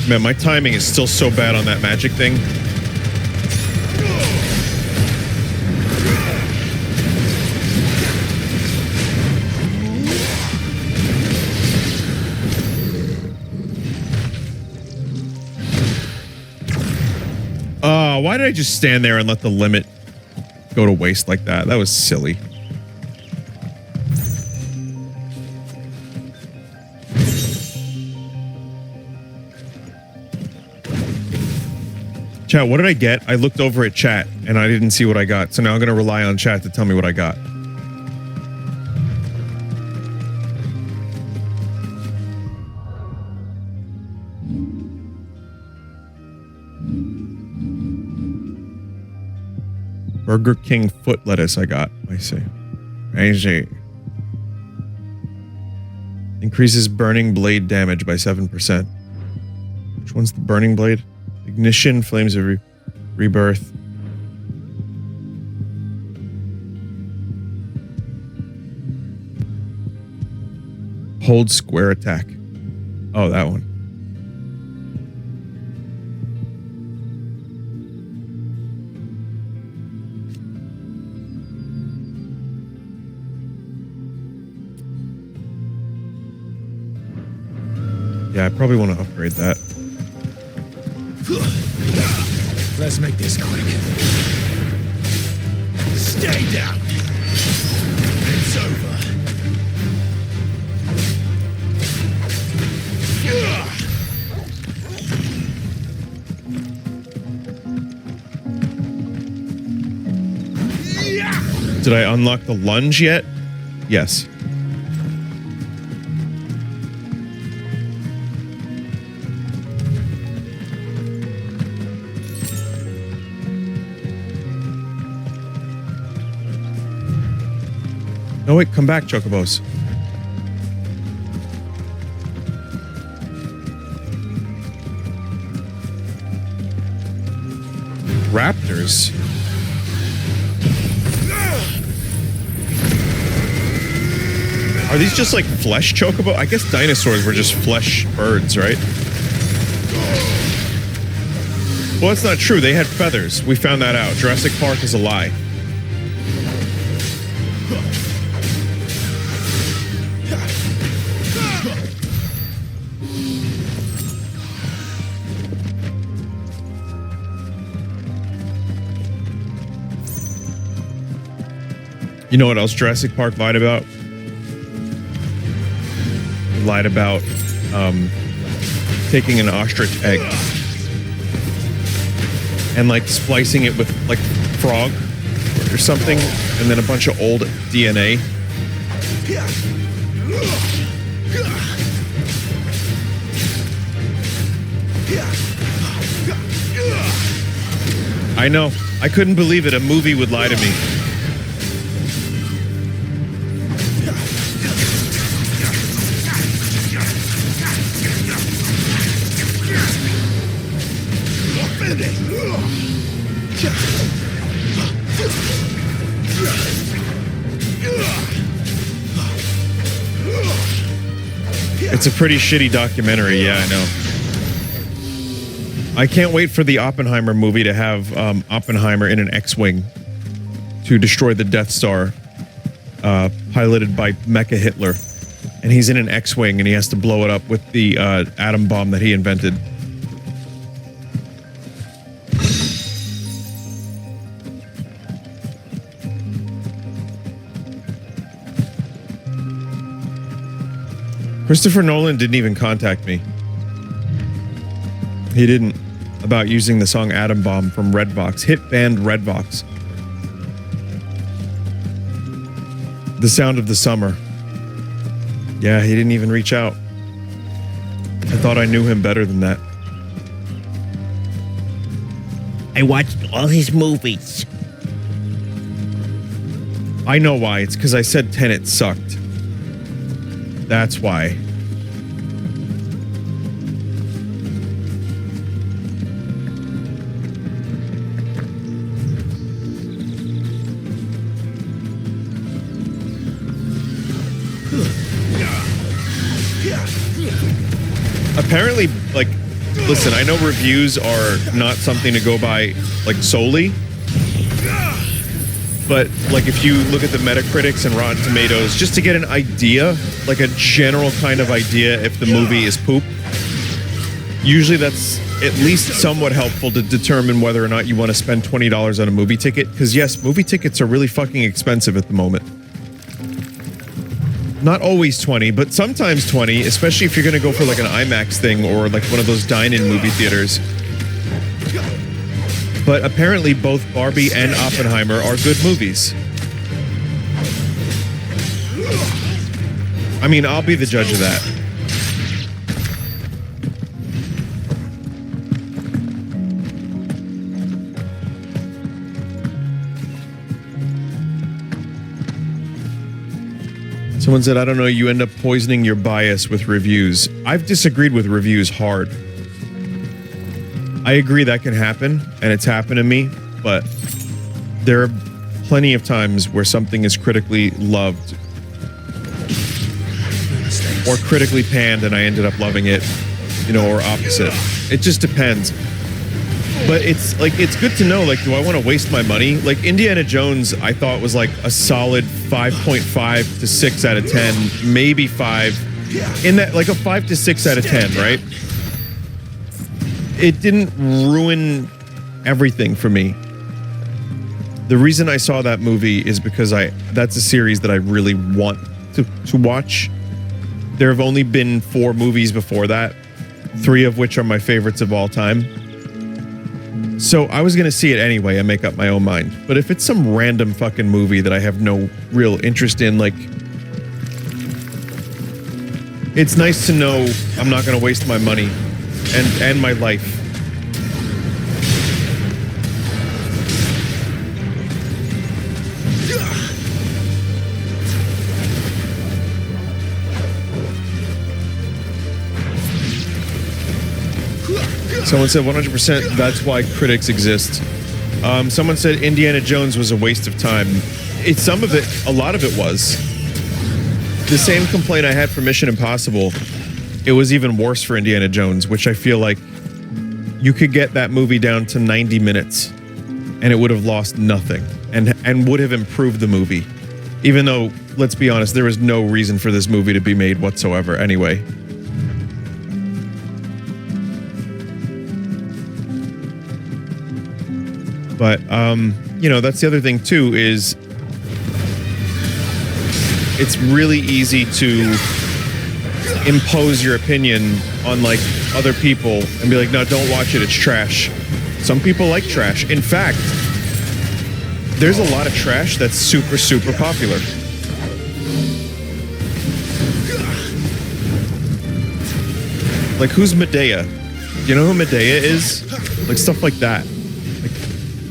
Man, my timing is still so bad on that magic thing. Why did I just stand there and let the limit go to waste like that? That was silly. Chat, what did I get? I looked over at chat and I didn't see what I got. So now I'm going to rely on chat to tell me what I got. Burger King foot lettuce I got. I see. Increases burning blade damage by 7%. Which one's the burning blade? Ignition, flames of rebirth. Hold square attack. Oh, that one. Yeah, I probably want to upgrade that. Let's make this quick. Stay down. It's over. Did I unlock the lunge yet? Yes. No, wait, come back, Chocobos. Raptors? Are these just like flesh chocobo? I guess dinosaurs were just flesh birds, right? Well, that's not true. They had feathers. We found that out. Jurassic Park is a lie. You know what else Jurassic Park lied about? It lied about taking an ostrich egg and like splicing it with like frog or something, and then a bunch of old DNA. I know. I couldn't believe it. A movie would lie to me. It's a pretty shitty documentary, yeah, I know. I can't wait for the Oppenheimer movie to have Oppenheimer in an X-Wing to destroy the Death Star, piloted by Mecha Hitler. And he's in an X-Wing and he has to blow it up with the atom bomb that he invented. Christopher Nolan didn't even contact me. He didn't. About using the song Atom Bomb from Redvox. Hit band Redvox. The Sound of the Summer. Yeah, he didn't even reach out. I thought I knew him better than that. I watched all his movies. I know why. It's because I said Tenet sucked. That's why. Apparently, like, listen, I know reviews are not something to go by, like, solely. But, like, if you look at the Metacritics and Rotten Tomatoes, just to get an idea, like a general kind of idea if the movie is poop, usually that's at least somewhat helpful to determine whether or not you want to spend $20 on a movie ticket. Because, yes, movie tickets are really fucking expensive at the moment. Not always 20, but sometimes 20, especially if you're going to go for, like, an IMAX thing or, like, one of those dine-in movie theaters. But apparently both Barbie and Oppenheimer are good movies. I mean, I'll be the judge of that. Someone said, I don't know, you end up poisoning your bias with reviews. I've disagreed with reviews hard. I agree that can happen, and it's happened to me, but there are plenty of times where something is critically loved or critically panned and I ended up loving it, you know, or opposite. It just depends. But it's like, it's good to know, like, do I want to waste my money? Like, Indiana Jones, I thought was like a solid 5.5 to 6 out of 10, maybe 5. In that, like a 5 to 6 out of 10, right? It didn't ruin everything for me. The reason I saw that movie is because that's a series that I really want to watch. There have only been 4 movies before that, 3 of which are my favorites of all time. So I was going to see it anyway and make up my own mind. But if it's some random fucking movie that I have no real interest in, like, it's nice to know I'm not going to waste my money and my life. Someone said 100% that's why critics exist. Someone said Indiana Jones was a waste of time. It's some of it, a lot of it was. The same complaint I had for Mission Impossible, it was even worse for Indiana Jones, which I feel like you could get that movie down to 90 minutes and it would have lost nothing and would have improved the movie. Even though, let's be honest, there was no reason for this movie to be made whatsoever anyway. But, you know, that's the other thing, too, is it's really easy to impose your opinion on, like, other people and be like, no, don't watch it, it's trash. Some people like trash. In fact, there's a lot of trash that's super, super popular. Like, who's Medea? You know who Medea is? Like, stuff like that.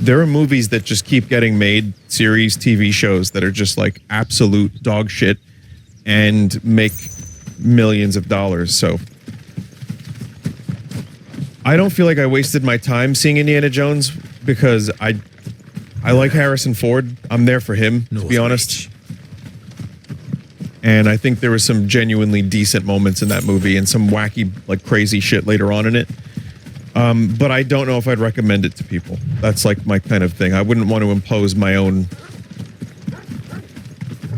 There are movies that just keep getting made, series, TV shows that are just like absolute dog shit and make millions of dollars. So I don't feel like I wasted my time seeing Indiana Jones because I like Harrison Ford. I'm there for him, to be honest. And I think there were some genuinely decent moments in that movie and some wacky, like, crazy shit later on in it. But I don't know if I'd recommend it to people. That's like my kind of thing. I wouldn't want to impose my own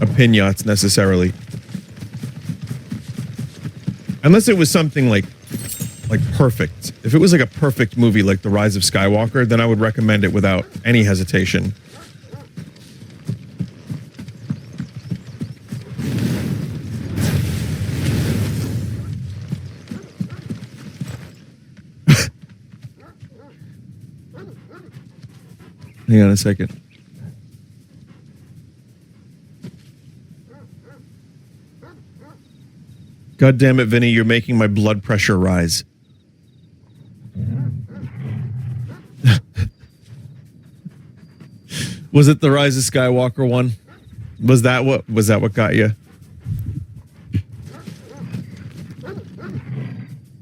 opinions necessarily. Unless it was something like perfect. If it was like a perfect movie like The Rise of Skywalker, then I would recommend it without any hesitation. Hang on a second. God damn it, Vinny, you're making my blood pressure rise. Was it the Rise of Skywalker one? Was that what got you?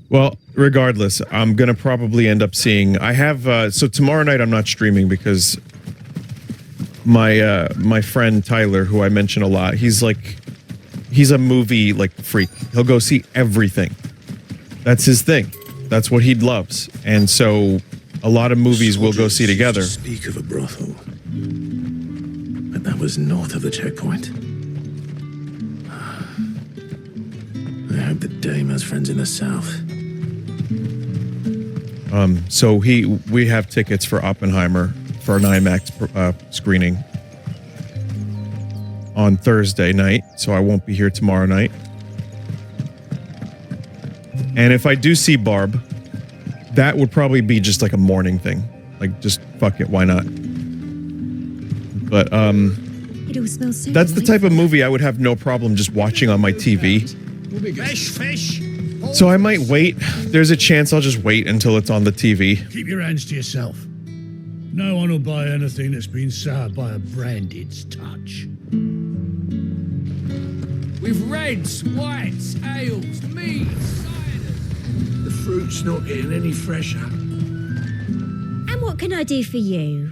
Well, regardless, I'm going to probably end up seeing... I have... so tomorrow night I'm not streaming because my friend Tyler, who I mention a lot, he's a movie, like, freak. He'll go see everything. That's his thing. That's what he loves. And so a lot of movies we'll go see together. Speak of a brothel. But that was north of the checkpoint. I hope the dame has friends in the south. So we have tickets for Oppenheimer for an IMAX screening on Thursday night, so I won't be here tomorrow night. And if I do see Barb, that would probably be just like a morning thing. Like, just fuck it, why not? But It all smells so that's the type of movie I would have no problem just watching on my TV. Fish! So I might wait. There's a chance I'll just wait until it's on the TV. Keep your hands to yourself. No one will buy anything that's been soured by a branded's touch. With reds, whites, ales, meads, ciders. The fruit's not getting any fresher. And what can I do for you?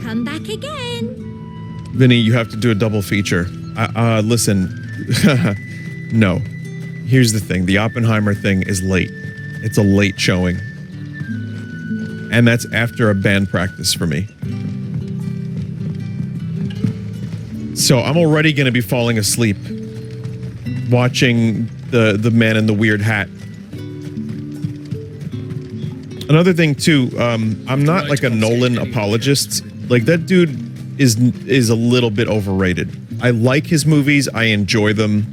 Come back again. Vinny, you have to do a double feature. Listen, no. Here's the thing. The Oppenheimer thing is late. It's a late showing. And that's after a band practice for me. So I'm already going to be falling asleep watching the man in the weird hat. Another thing too, I'm not like a Nolan apologist. Like, that dude is a little bit overrated. I like his movies. I enjoy them.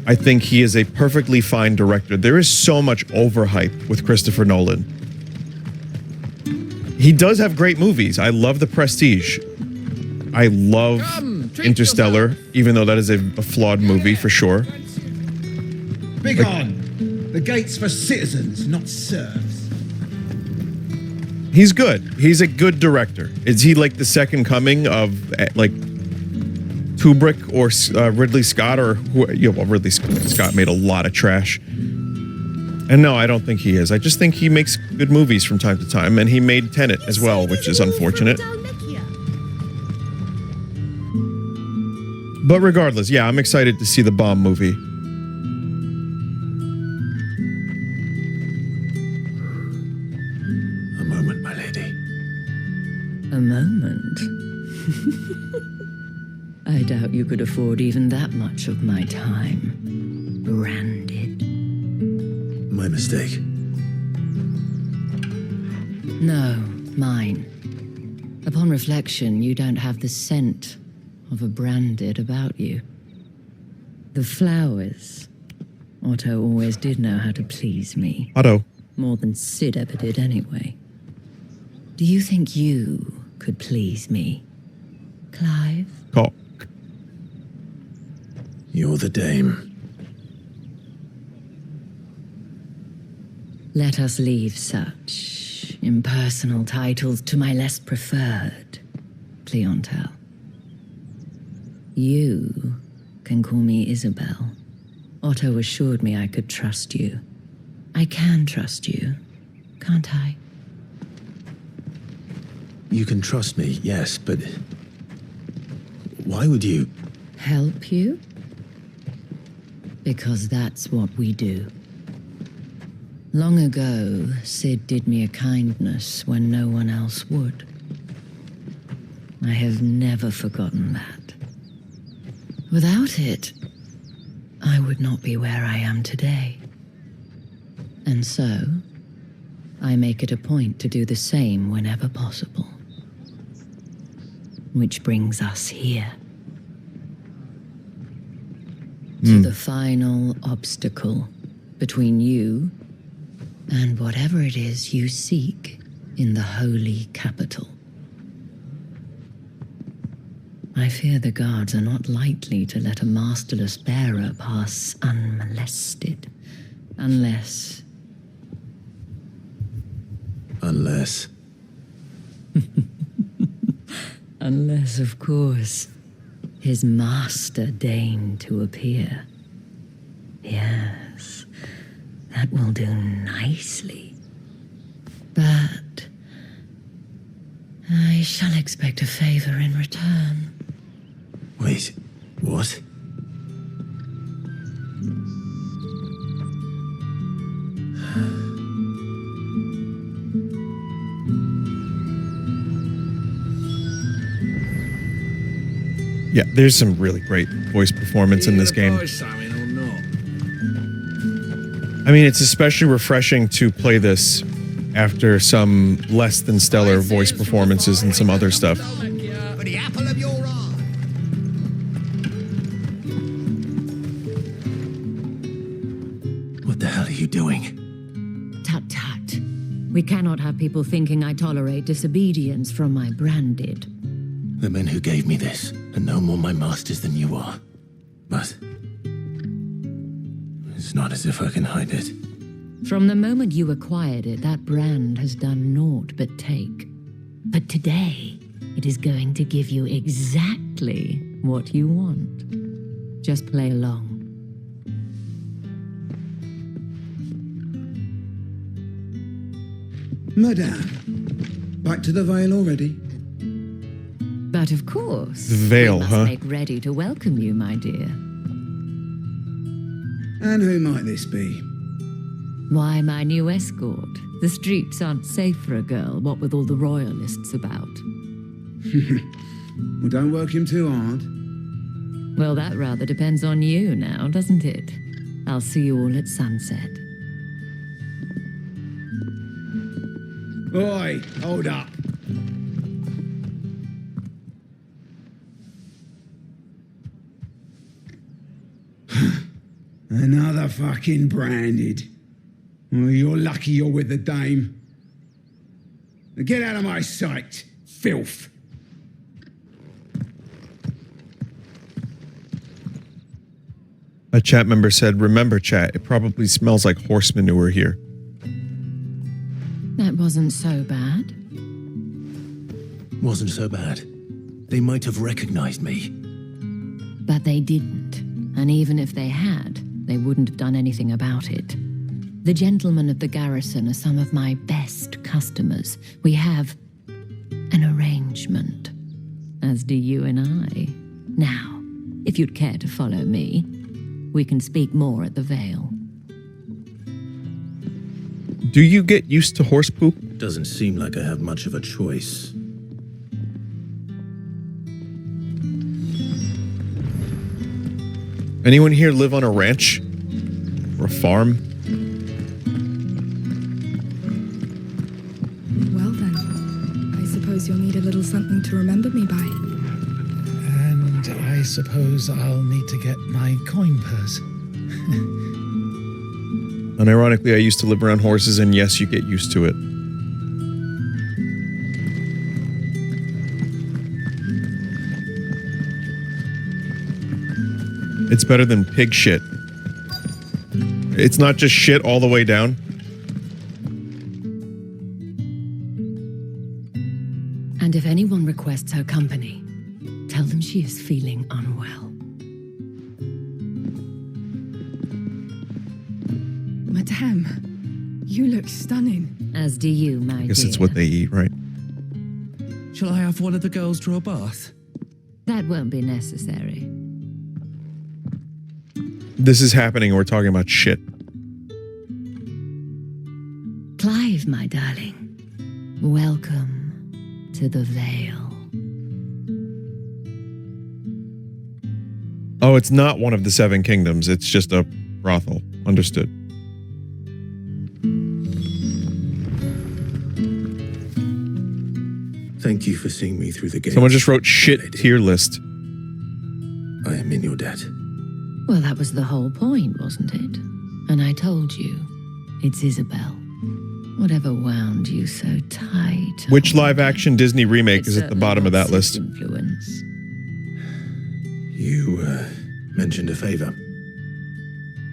I think he is a perfectly fine director. There is so much overhype with Christopher Nolan. He does have great movies. I love The Prestige. I love Interstellar, even though that is a flawed movie for sure. Big on. The gate's for citizens, not serfs. He's good. He's a good director. Is he like the second coming of like Kubrick or Ridley Scott, or well, Ridley Scott made a lot of trash. And no, I don't think he is. I just think he makes good movies from time to time, and he made Tenet as well, which is unfortunate. But regardless, yeah, I'm excited to see the Bomb movie. A moment, my lady. A moment? I doubt you could afford even that much of my time. Branded. My mistake. No, mine. Upon reflection, you don't have the scent of a branded about you. The flowers. Otto always did know how to please me. Otto. More than Sid ever did anyway. Do you think you could please me, Clive? Cock. You're the dame. Let us leave such impersonal titles to my less preferred clientele. You can call me Isabel. Otto assured me I could trust you. I can trust you, can't I? You can trust me, yes, but why would you? Help you? Because that's what we do. Long ago, Sid did me a kindness when no one else would. I have never forgotten that. Without it, I would not be where I am today. And so, I make it a point to do the same whenever possible. Which brings us here. To the final obstacle between you and whatever it is you seek in the holy capital. I fear the guards are not likely to let a masterless bearer pass unmolested, unless... Unless, of course, his master deigned to appear. Yes, that will do nicely. But I shall expect a favor in return. wait, what? Yeah, there's some really great voice performance in this game. I mean, it's especially refreshing to play this after some less than stellar voice performances and some other stuff. For the apple of your eye. What the hell are you doing? Tut tut. We cannot have people thinking I tolerate disobedience from my branded. The men who gave me this are no more my masters than you are. But it's not as if I can hide it. From the moment you acquired it, that brand has done naught but take. But today, it is going to give you exactly what you want. Just play along. Madame, back to the Vale already? But of course, The Vale, we must huh? make ready to welcome you, my dear. And who might this be? Why, my new escort. The streets aren't safe for a girl, what with all the royalists about. Well, don't work him too hard. Well, that rather depends on you now, doesn't it? I'll see you all at sunset. Oi, hold up. Another fucking branded. Well, you're lucky you're with the dame. Now get out of my sight, filth. A chat member said, remember chat, it probably smells like horse manure here. That wasn't so bad. Wasn't so bad. They might have recognized me. But they didn't. And even if they had, they wouldn't have done anything about it. The gentlemen of the garrison are some of my best customers. We have an arrangement, as do you and I. Now, if you'd care to follow me, we can speak more at the Vale. Do you get used to horse poop? Doesn't seem like I have much of a choice. Anyone here live on a ranch? Or a farm? Well then, I suppose you'll need a little something to remember me by. And I suppose I'll need to get my coin purse. Unironically, I used to live around horses, and yes, you get used to it. It's better than pig shit. It's not just shit all the way down. And if anyone requests her company, tell them she is feeling unwell. Madame, you look stunning. As do you, my I guess dear. it's what they eat, right? Shall I have one of the girls draw a bath? That won't be necessary. This is happening, and we're talking about shit. Clive, my darling, welcome to the Vale. Oh, it's not one of the 7 kingdoms. It's just a brothel. Understood. Thank you for seeing me through the gate. Someone just wrote shit tier list. I am in your debt. Well, that was the whole point, wasn't it? And I told you, it's Isabel. Whatever wound you so tight. Which live-action Disney remake is at the bottom of that list? Influence. You mentioned a favor.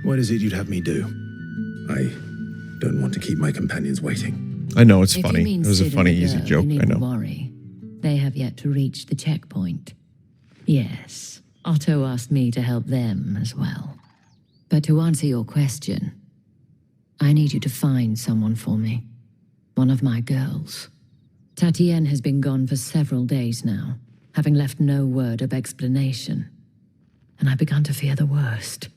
What is it you'd have me do? I don't want to keep my companions waiting. I know, it's If you funny. mean It was a Sid funny, and the easy girl, joke. you I needn't know. worry. They have yet to reach the checkpoint. Yes, Otto asked me to help them as well. But to answer your question, I need you to find someone for me. One of my girls. Tatienne has been gone for several days now, having left no word of explanation. And I've begun to fear the worst.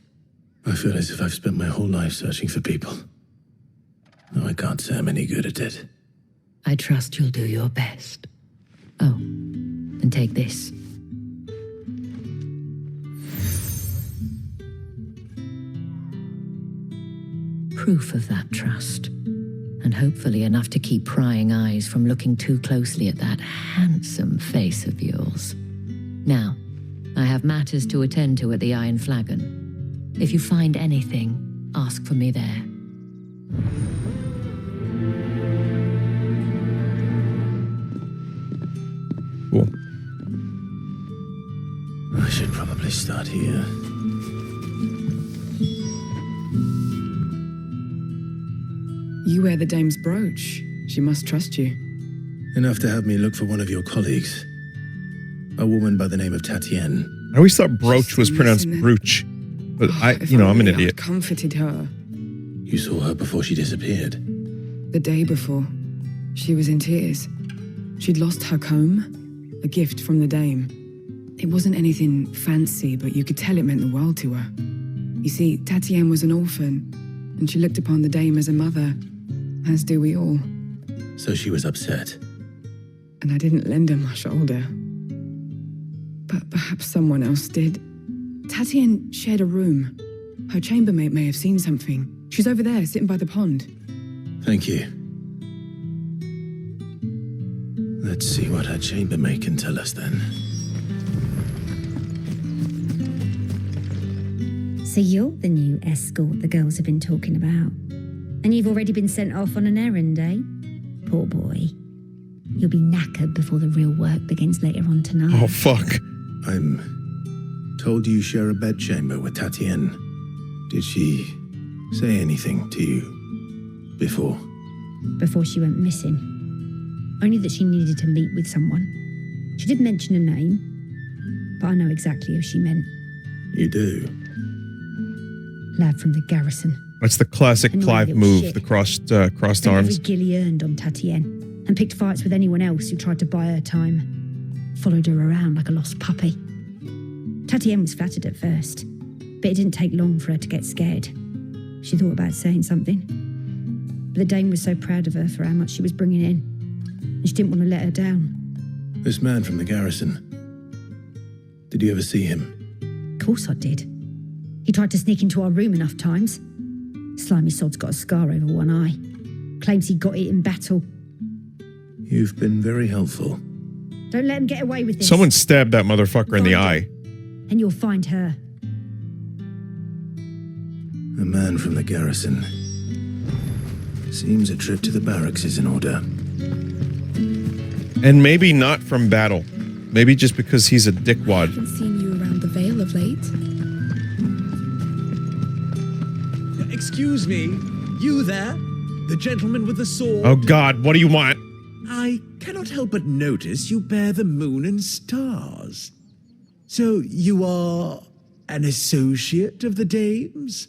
I feel as if I've spent my whole life searching for people. No, I can't say I'm any good at it. I trust you'll do your best. Oh, and take this. proof of that trust. And hopefully enough to keep prying eyes from looking too closely at that handsome face of yours. Now, I have matters to attend to at the Iron Flagon. If you find anything, ask for me there. Cool. I should probably start here. You wear the dame's brooch. She must trust you. Enough to have me look for one of your colleagues. A woman by the name of Tatienne. I always thought brooch was pronounced brooch. But I'm an idiot. I comforted her. You saw her before she disappeared? The day before. She was in tears. She'd lost her comb, a gift from the dame. It wasn't anything fancy, but you could tell it meant the world to her. You see, Tatienne was an orphan, and she looked upon the dame as a mother, as do we all. So she was upset. And I didn't lend her my shoulder. But perhaps someone else did. Tatienne shared a room. Her chambermaid may have seen something. She's over there, sitting by the pond. Thank you. Let's see what her chambermaid can tell us then. So you're the new escort the girls have been talking about. And you've already been sent off on an errand, eh? Poor boy. You'll be knackered before the real work begins later on tonight. Oh, fuck. I'm told you share a bedchamber with Tatienne. Did she say anything to you before? Before she went missing. Only that she needed to meet with someone. She did mention a name, but I know exactly who she meant. You do? Lad from the garrison. That's the classic Annoying Clive little move, shit. the crossed Spent arms. every guil he earned on Tatienne, and picked fights with anyone else who tried to buy her time. Followed her around like a lost puppy. Tatienne was flattered at first, but it didn't take long for her to get scared. She thought about saying something. But the dame was so proud of her for how much she was bringing in, and she didn't want to let her down. This man from the garrison. Did you ever see him? Of course I did. He tried to sneak into our room enough times. Slimy sod's got a scar over one eye. Claims he got it in battle. You've been very helpful. Don't let him get away with this. Someone stabbed that motherfucker in the eye. And you'll find her. A man from the garrison. Seems a trip to the barracks is in order. And maybe not from battle. Maybe just because he's a dickwad. Haven't seen you around the Vale of late. Excuse me, you there? The gentleman with the sword? Oh God, what do you want? I cannot help but notice you bear the moon and stars. So you are an associate of the dame's?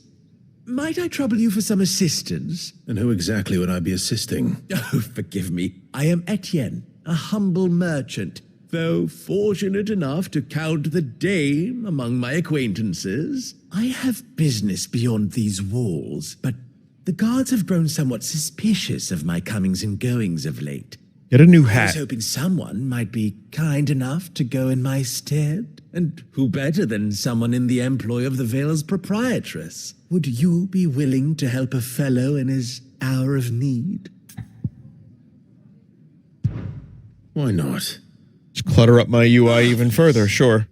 Might I trouble you for some assistance? And who exactly would I be assisting? Oh, forgive me. I am Etienne, a humble merchant, though fortunate enough to count the dame among my acquaintances. I have business beyond these walls, but the guards have grown somewhat suspicious of my comings and goings of late. Get a new I hat. was hoping someone might be kind enough to go in my stead. And who better than someone in the employ of the Vale's proprietress? Would you be willing to help a fellow in his hour of need? Why not? Just clutter up my UI even further, sure.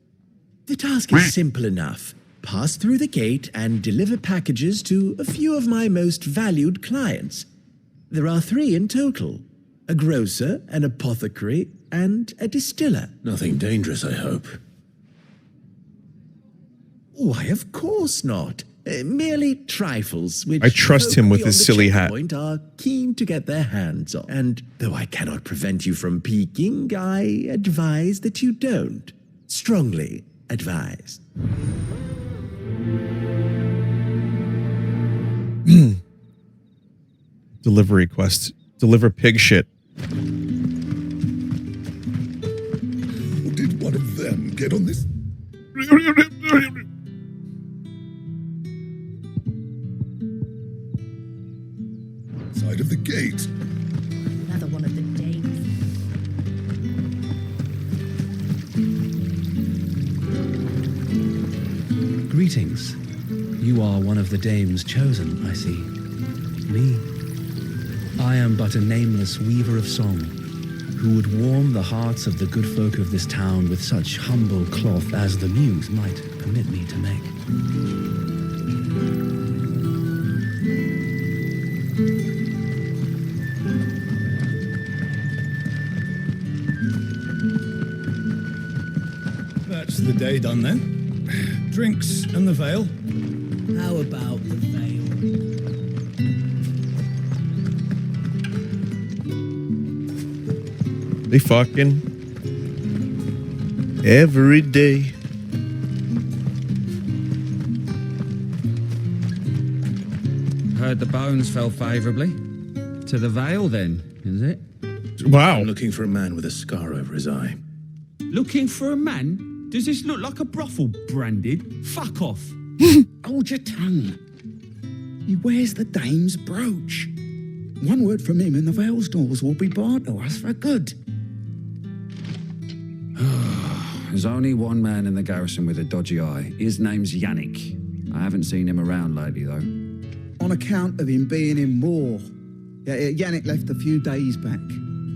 The task is simple enough. Pass through the gate and deliver packages to a few of my most valued clients. There are 3 in total. A grocer, an apothecary, and a distiller. Nothing dangerous, I hope. Why, of course not. Merely trifles, which I trust folk him with beyond his the silly hat. checkpoint are keen to get their hands on. And though I cannot prevent you from peeking, I advise that you don't. Strongly advise. Delivery quest. Deliver pig shit. How did one of them get on this? Side of the gate. Another one of the dames. Greetings. You are one of the dames chosen, I see. me. I am but a nameless weaver of song, who would warm the hearts of the good folk of this town with such humble cloth as the muse might permit me to make. That's the day done then. Drinks and the veil. How about the veil? They fucking every day. Heard the bones fell favourably. To the veil then, is it? Wow. I'm looking for a man with a scar over his eye. Looking for a man? Does this look like a brothel, Branded? Fuck off. Hold your tongue. He wears the dame's brooch. One word from him and the Vale's doors will be barred to us for good. There's only one man in the garrison with a dodgy eye. His name's Yannick. I haven't seen him around lately, though. On account of him being in war. Yannick left a few days back.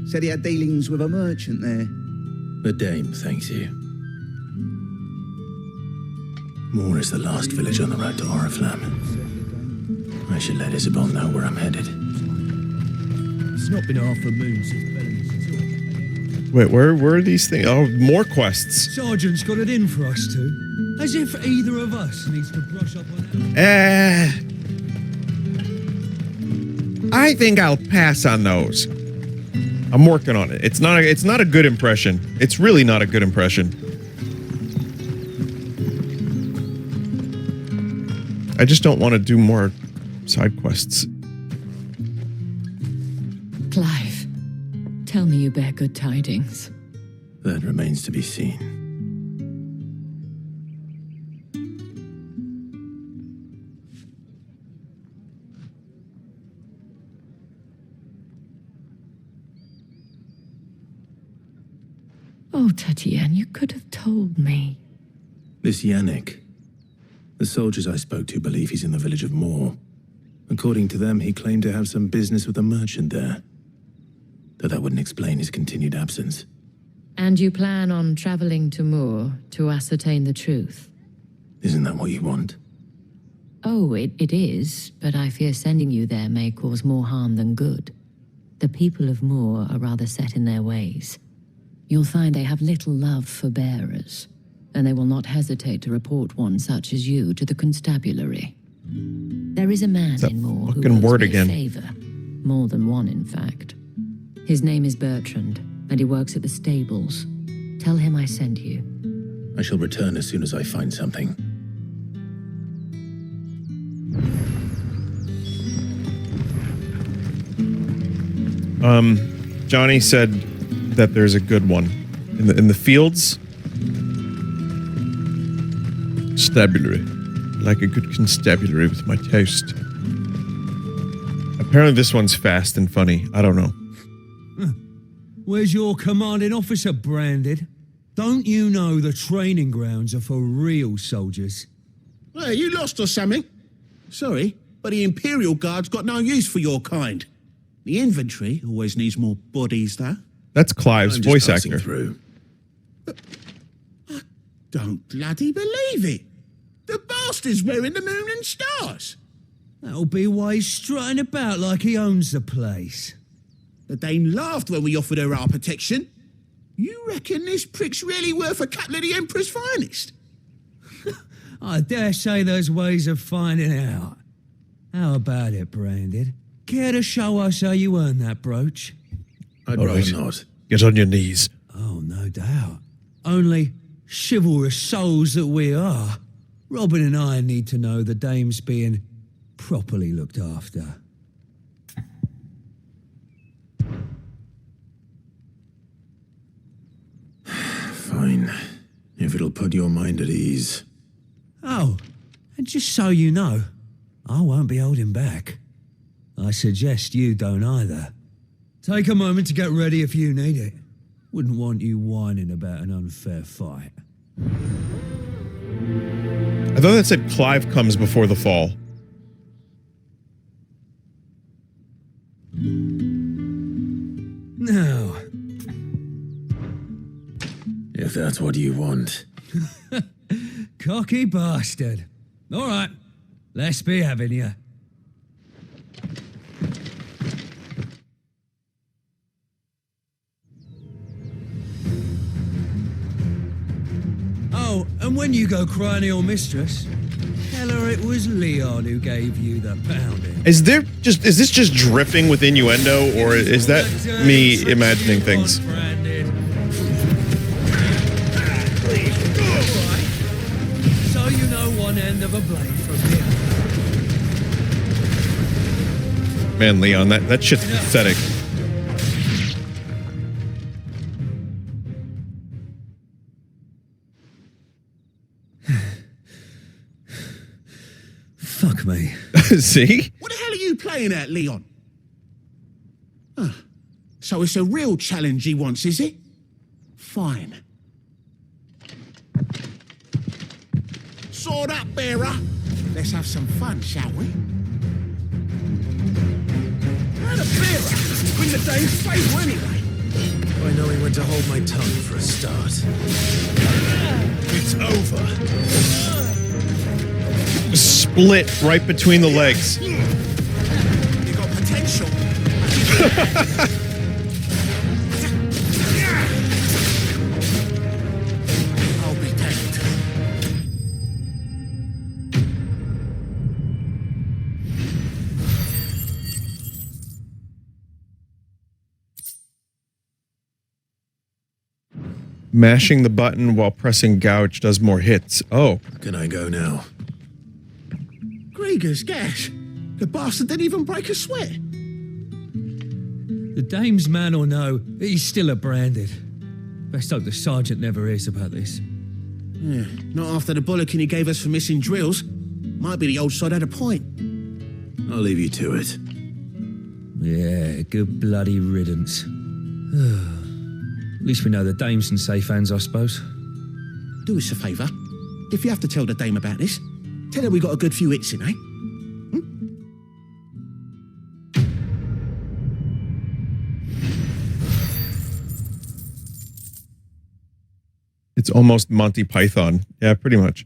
Said he had dealings with a merchant there. The dame thanks you. Moor is the last village on the road to Oriflamme. I should let Isabel know where I'm headed. It's not been half a moon since Bellamy's. Wait, where are these things? Oh, more quests. Sergeant's got it in for us two. As if either of us needs to brush up on I think I'll pass on those. I'm working on it. It's not a good impression. It's really not a good impression. I just don't want to do more side quests. Clive, tell me you bear good tidings. That remains to be seen. Oh, Tatienne, you could have told me. This Yannick. The soldiers I spoke to believe he's in the village of Moor. According to them, he claimed to have some business with a merchant there. Though that wouldn't explain his continued absence. And you plan on traveling to Moor to ascertain the truth? Isn't that what you want? Oh, it is, but I fear sending you there may cause more harm than good. The people of Moor are rather set in their ways. You'll find they have little love for bearers, and they will not hesitate to report one such as you to the constabulary. There is a man in Moor who owes me a favor. More than one, in fact. His name is Bertrand, and he works at the stables. Tell him I sent you. I shall return as soon as I find something. Johnny said that there's a good one in the fields. Constabulary, like a good constabulary with my toast. Apparently, this one's fast and funny. I don't know. Where's your commanding officer, Branded? Don't you know the training grounds are for real soldiers? Hey, you lost or something? Sorry, but the Imperial Guard's got no use for your kind. The infantry always needs more bodies, though. That's Clive's voice actor. Through. I don't bloody believe it. The bastard's wearing the moon and stars. That'll be why he's strutting about like he owns the place. The Dane laughed when we offered her our protection. You reckon this prick's really worth a couple of the Emperor's finest? I dare say there's ways of finding out. How about it, Branded? Care to show us how you earned that brooch? I'd rather not. Get on your knees. Oh, no doubt. Only chivalrous souls that we are. Robin and I need to know the dame's being properly looked after. Fine. If it'll put your mind at ease. Oh, and just so you know, I won't be holding back. I suggest you don't either. Take a moment to get ready if you need it. Wouldn't want you whining about an unfair fight. I thought that said Clive comes before the fall. Now, if that's what you want. Cocky bastard. All right, let's be having you. Oh, and when you go crying to your mistress, tell her it was Leon who gave you the pounding. Is this just dripping with innuendo, or is that me imagining things? So you know one end of a blade from the other. Man, Leon, that shit's pathetic. Fuck me. See? What the hell are you playing at, Leon? So it's a real challenge he wants, is it? Fine. Sword up, bearer. Let's have some fun, shall we? And a bearer. Bring the dame's favour anyway. I know he went to hold my tongue for a start. It's over. Split right between the legs. You got potential. I'll be damned. Mashing the button while pressing gouge does more hits. Oh. Can I go now? Gregor's gash. The bastard didn't even break a sweat. The dame's man or no, he's still a branded. Best hope the sergeant never hears about this. Yeah, not after the bollocking he gave us for missing drills. Might be the old sod had a point. I'll leave you to it. Yeah, good bloody riddance. At least we know the dame's in safe hands, I suppose. Do us a favour. If you have to tell the dame about this, tell her we got a good few hits in, eh? It's almost Monty Python. Yeah, pretty much.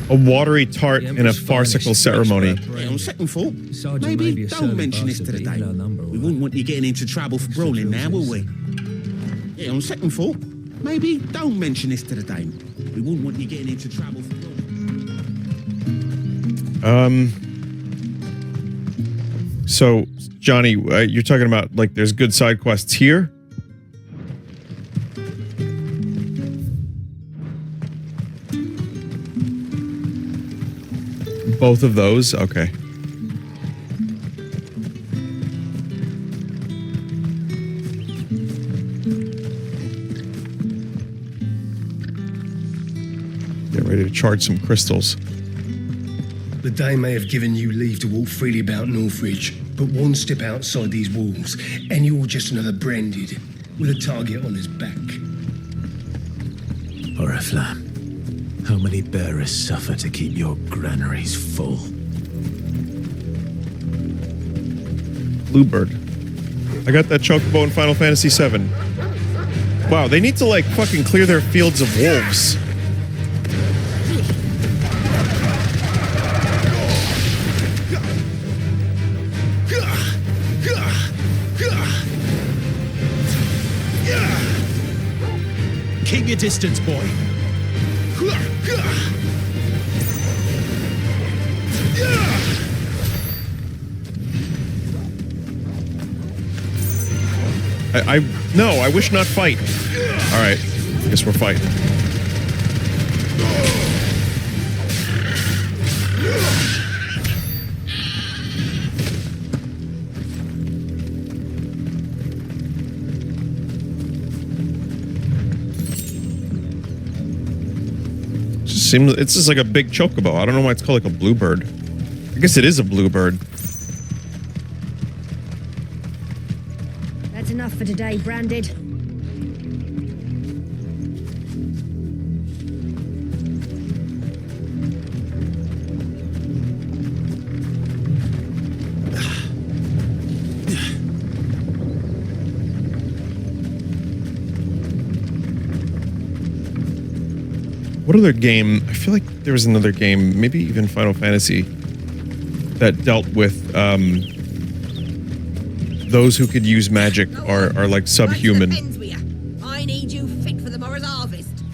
A watery tart in a farcical ceremony. Yeah, on second thought, maybe don't mention this to the dame. We wouldn't want you getting into trouble for brawling now, will we? Yeah, on second thought, maybe don't mention this to the dame. We wouldn't want you getting into trouble for brawling. So, Johnny, you're talking about, like, there's good side quests here? Both of those? Okay. Get ready to charge some crystals. The Dame may have given you leave to walk freely about Northreach, but one step outside these walls, and you're just another branded, with a target on his back. Oriflamme. How many bearers suffer to keep your granaries full? Bluebird. I got that chocobo in Final Fantasy VII. Wow, they need to, like, fucking clear their fields of wolves. Keep your distance, boy. No, I wish not fight. All right, guess we're fighting. It's just like a big chocobo. I don't know why it's called like a bluebird. I guess it is a bluebird. That's enough for today, Branded. What other game? I feel like there was another game, maybe even Final Fantasy, that dealt with those who could use magic are like subhuman. I need you fit for the morrow's harvest.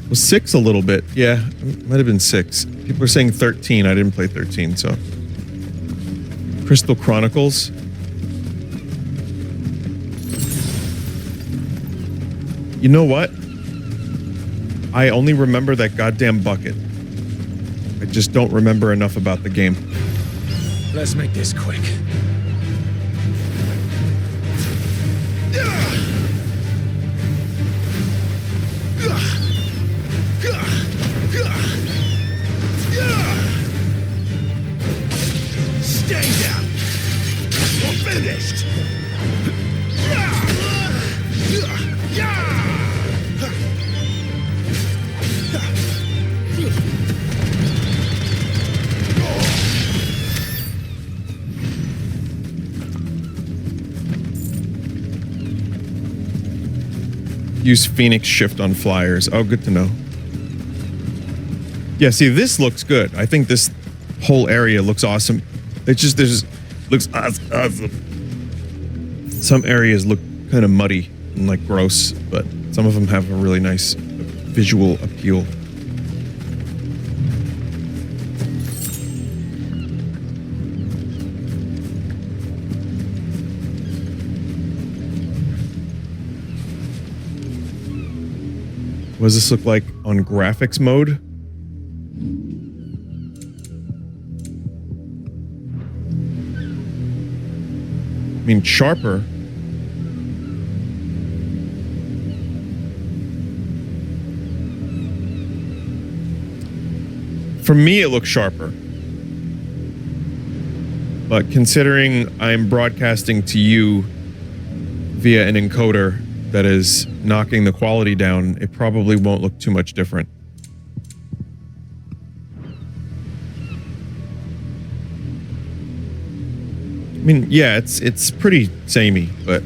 Was 6 a little bit? Yeah, it might have been 6. People are saying 13. I didn't play 13, so. Crystal Chronicles. You know what? I only remember that goddamn bucket. I just don't remember enough about the game. Let's make this quick. Stay down. You're finished. Use Phoenix Shift on flyers. Oh, good to know. Yeah, see, this looks good. I think this whole area looks awesome. It's just, looks awesome. Some areas look kind of muddy and like gross, but some of them have a really nice visual appeal. What does this look like on graphics mode? I mean, sharper. For me, it looks sharper. But considering I'm broadcasting to you via an encoder that is knocking the quality down, it probably won't look too much different. I mean, yeah, it's pretty samey, but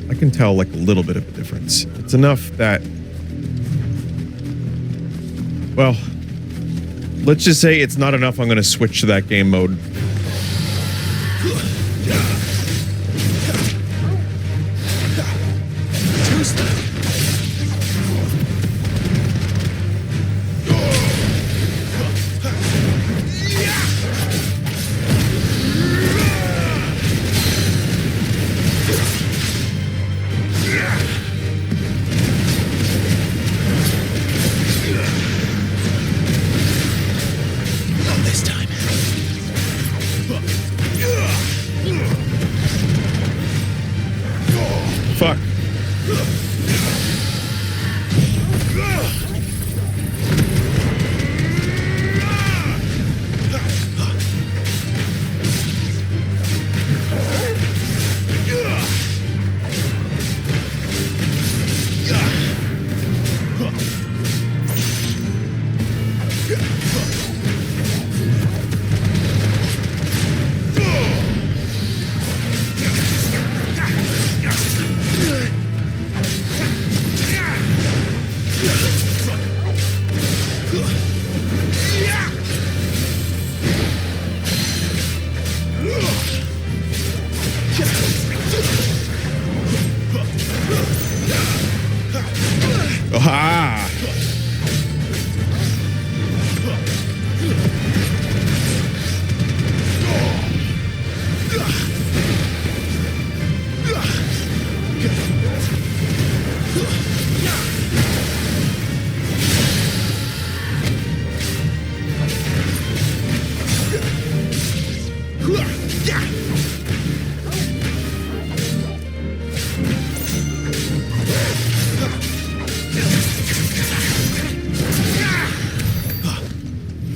I can tell like a little bit of a difference. It's enough that, well, let's just say it's not enough I'm going to switch to that game mode.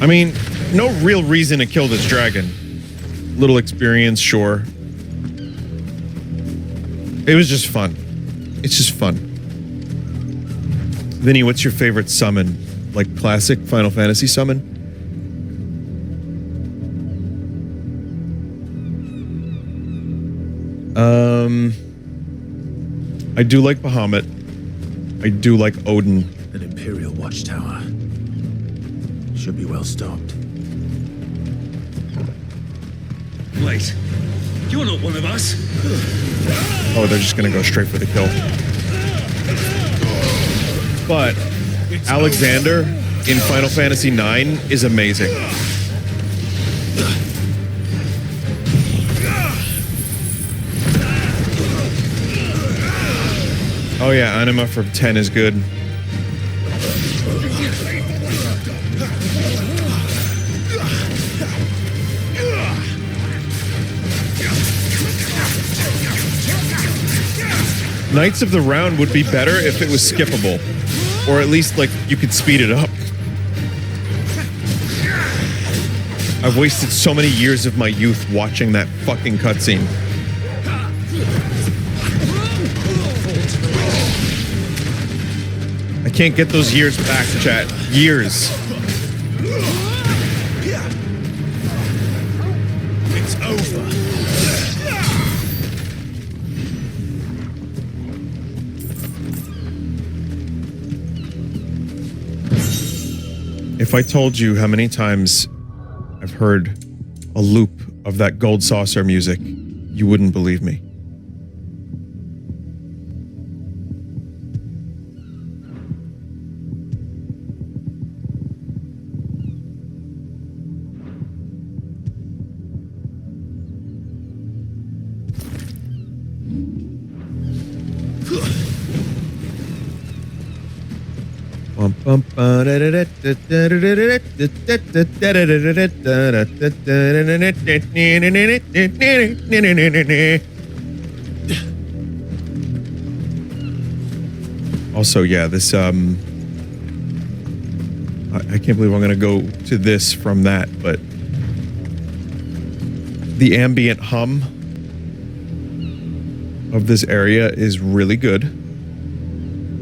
I mean, no real reason to kill this dragon. Little experience, sure. It was just fun. It's just fun. Vinny, what's your favorite summon? Like classic Final Fantasy summon? I do like Bahamut. I do like Odin. An Imperial watchtower. Should be well stocked. Wait, you're not one of us. Oh, they're just gonna go straight for the kill. But Alexander in Final Fantasy IX is amazing. Oh yeah, Anima for 10 is good. Knights of the Round would be better if it was skippable. Or at least, like, you could speed it up. I've wasted so many years of my youth watching that fucking cutscene. I can't get those years back, chat. Years. It's over. If I told you how many times I've heard a loop of that Gold Saucer music, you wouldn't believe me. Also, yeah, this I can't believe I'm gonna go to this from that, but the ambient hum of this area is really good.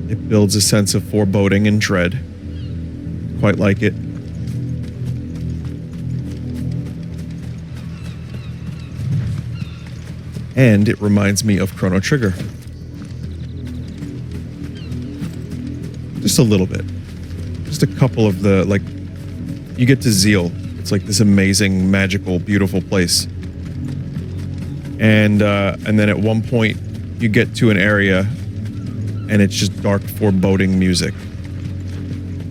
It builds a sense of foreboding and dread. Quite like it. And it reminds me of Chrono Trigger. Just a little bit. Just a couple of the, like, you get to Zeal. It's like this amazing, magical, beautiful place. And then at one point you get to an area and it's just dark, foreboding music.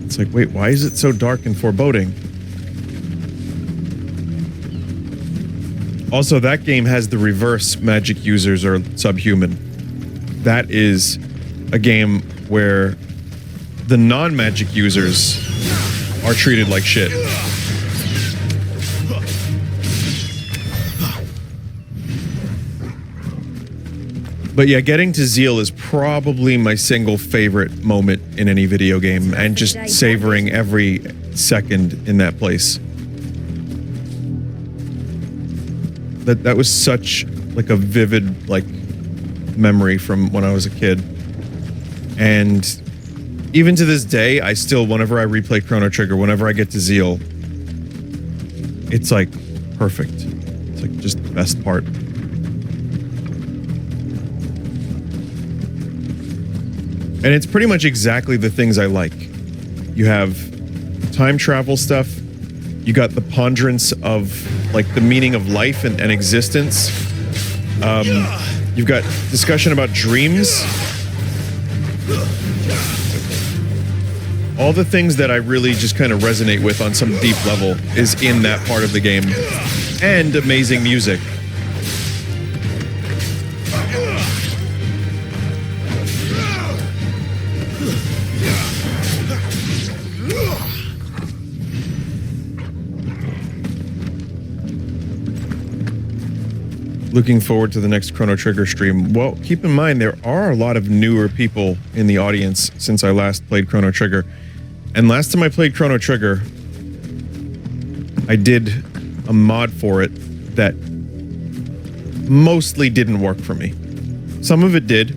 It's like, wait, why is it so dark and foreboding? Also, that game has the reverse magic users are subhuman. That is a game where the non-magic users are treated like shit. But yeah, getting to Zeal is probably my single favorite moment in any video game, and just savoring every second in that place. That was such like a vivid like memory from when I was a kid. And even to this day, I still, whenever I replay Chrono Trigger, whenever I get to Zeal, it's like perfect. It's like just the best part. And it's pretty much exactly the things I like. You have time travel stuff. You got the ponderance of like the meaning of life and existence. You've got discussion about dreams. All the things that I really just kind of resonate with on some deep level is in that part of the game. And amazing music. Looking forward to the next Chrono Trigger stream. Well, keep in mind, there are a lot of newer people in the audience since I last played Chrono Trigger. And last time I played Chrono Trigger, I did a mod for it that mostly didn't work for me. Some of it did.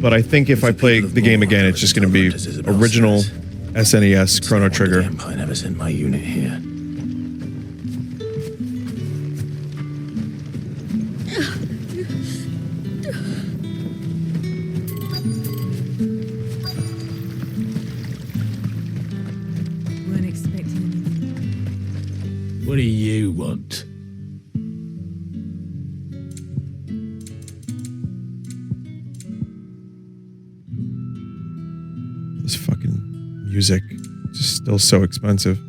But I think if I play the game again, it's just going to be original SNES Chrono Trigger. The Empire never sent my unit here. you want? This fucking music is still so expensive.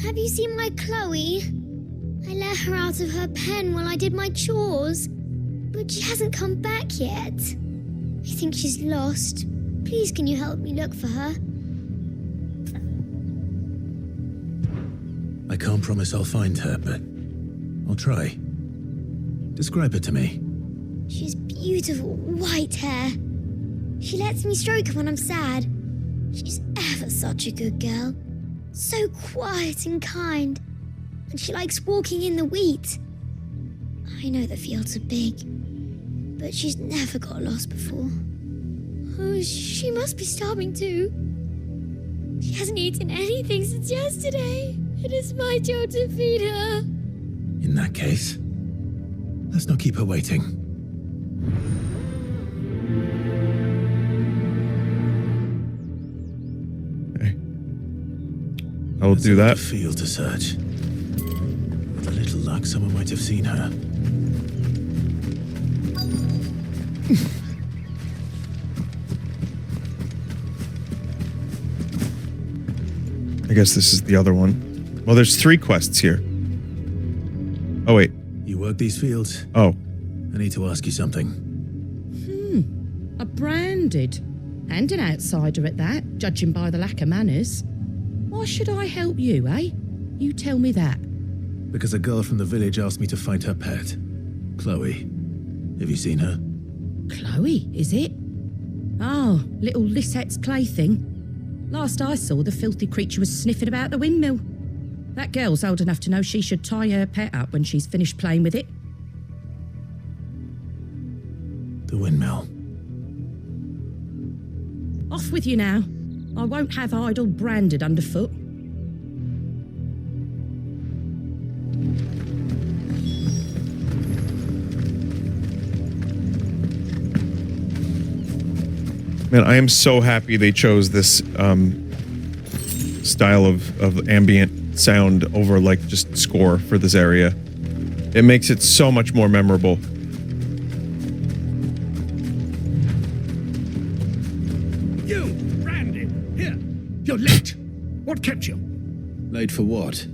Have you seen my Chloe? I let her out of her pen while I did my chores, but she hasn't come back yet. I think she's lost. Please, can you help me look for her? I can't promise I'll find her, but I'll try. Describe her to me. She's beautiful white hair. She lets me stroke her when I'm sad. She's ever such a good girl. So quiet and kind. And she likes walking in the wheat. I know the fields are big, but she's never got lost before. Oh, she must be starving too. She hasn't eaten anything since yesterday. It is my job to feed her. In that case, let's not keep her waiting. Okay. I will do that. Field to search. With a little luck, someone might have seen her. I guess this is the other one. Well, there's 3 quests here. Oh, wait. You work these fields? Oh. I need to ask you something. A branded. And an outsider at that, judging by the lack of manners. Why should I help you, eh? You tell me that. Because a girl from the village asked me to find her pet. Chloe. Have you seen her? Chloe, is it? Oh, little Lisette's plaything. Last I saw, the filthy creature was sniffing about the windmill. That girl's old enough to know she should tie her pet up when she's finished playing with it. The windmill. Off with you now. I won't have idle branded underfoot. Man, I am so happy they chose this style of ambient sound over like just score for this area. It makes it so much more memorable. You, Brandon, here. You're late. What kept you? Late for what?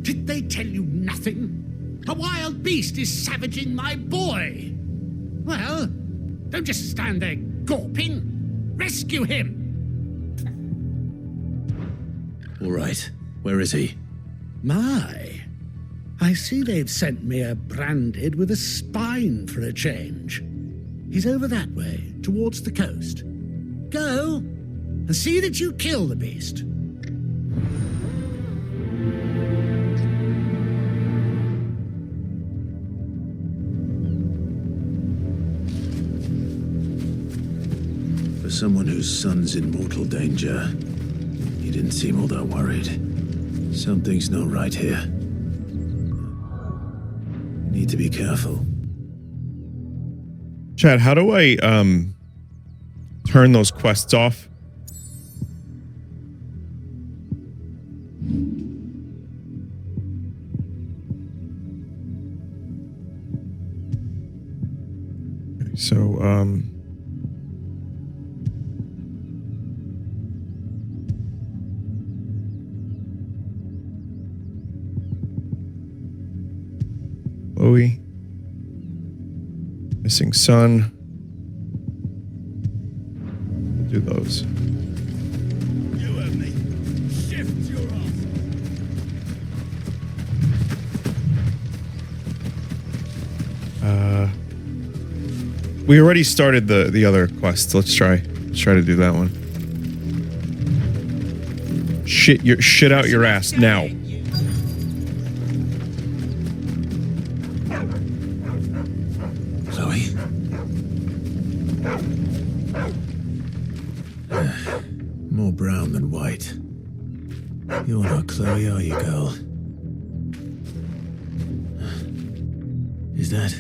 Did they tell you nothing? A wild beast is savaging my boy. Well, don't just stand there gawping. Rescue him. All right. Where is he? My. I see they've sent me a branded with a spine for a change. He's over that way, towards the coast. Go and see that you kill the beast. For someone whose son's in mortal danger, he didn't seem all that worried. Something's not right here. Need to be careful. Chad, how do I turn those quests off? So Chloe, missing son. We'll do those. You and me. Shift your ass. We already started the other quests. Let's try to do that one. Shit out your ass now. More brown than white. You're not Chloe, are you, girl? that?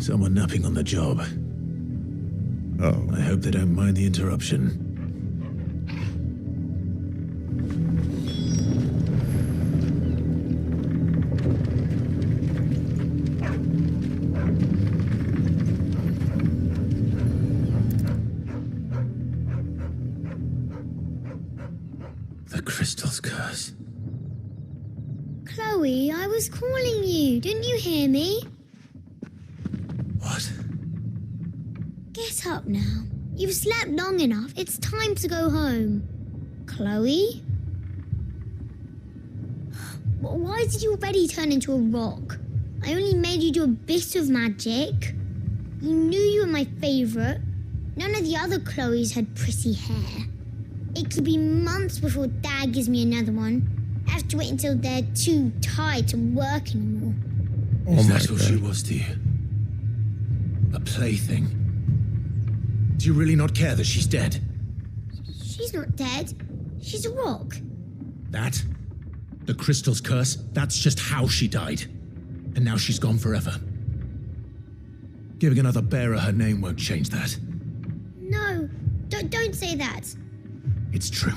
Someone napping on the job. Oh. I hope they don't mind the interruption. The crystal's curse. Chloe, I was calling you. Didn't you hear me? What? Get up now. You've slept long enough. It's time to go home. Chloe? Why did you already turn into a rock? I only made you do a bit of magic. You knew you were my favourite. None of the other Chloes had pretty hair. It could be months before Dad gives me another one. I have to wait until they're too tired to work anymore. Is that all she was to you? A plaything? Do you really not care that she's dead? She's not dead. She's a rock. That? The crystal's curse? That's just how she died. And now she's gone forever. Giving another bearer her name won't change that. No, don't say that. It's true.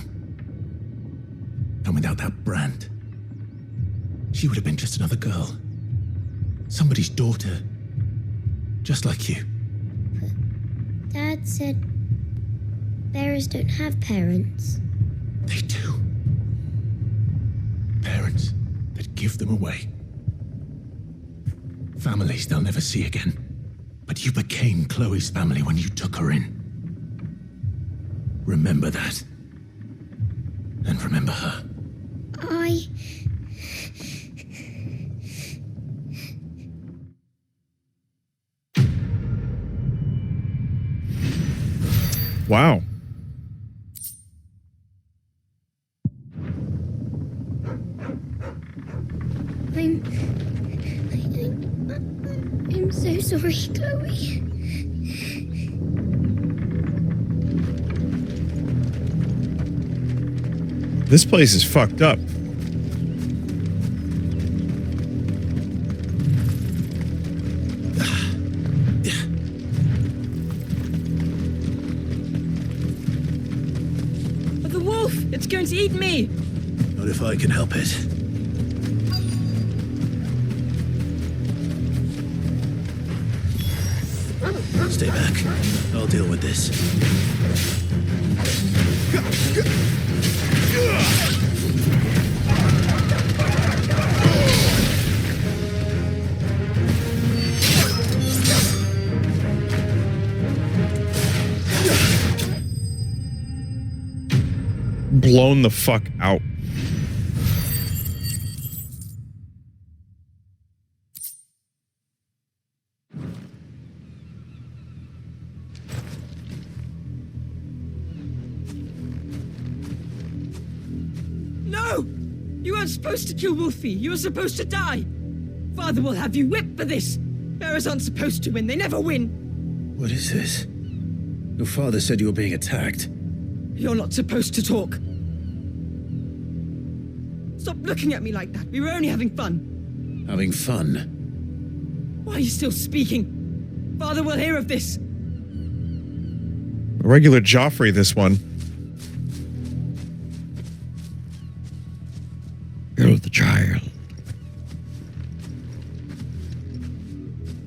And without that brand, she would have been just another girl. Somebody's daughter. Just like you. But Dad said bearers don't have parents. They do. Parents that give them away. Families they'll never see again. But you became Chloe's family when you took her in. Remember that. And remember her. Wow. I'm so sorry, Chloe. This place is fucked up. The wolf! It's going to eat me! Not if I can help it. Stay back. I'll deal with this. Blown the fuck out. No! You weren't supposed to kill Wolfie. You were supposed to die. Father will have you whipped for this. Bearers aren't supposed to win. They never win. What is this? Your father said you were being attacked. You're not supposed to talk. Stop looking at me like that. We were only having fun. Having fun? Why are you still speaking? Father will hear of this. A regular Joffrey, this one. Kill the child.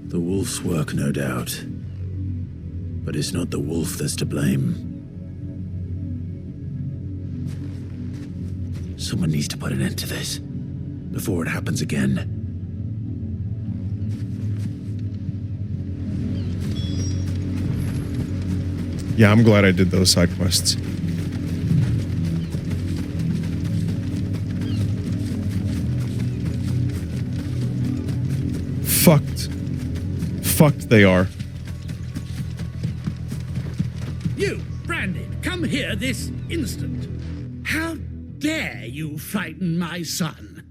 The wolf's work, no doubt. But it's not the wolf that's to blame. Someone needs to put an end to this before it happens again. Yeah, I'm glad I did those side quests. Fucked they are. You, Brandon, come here this instant. How dare you frighten my son?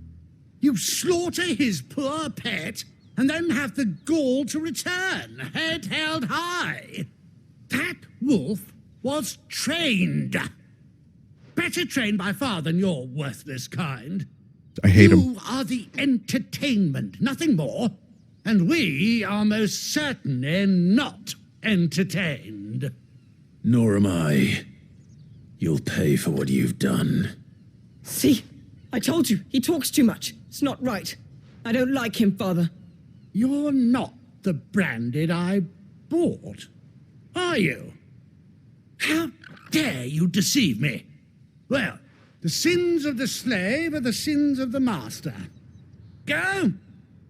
You slaughter his poor pet and then have the gall to return, head held high. That wolf was trained. Better trained by far than your worthless kind. I hate him. You are the entertainment, nothing more. And we are most certainly not entertained. Nor am I. You'll pay for what you've done. See? I told you, he talks too much. It's not right. I don't like him, Father. You're not the branded I bought, are you? How dare you deceive me? Well, the sins of the slave are the sins of the master. Go,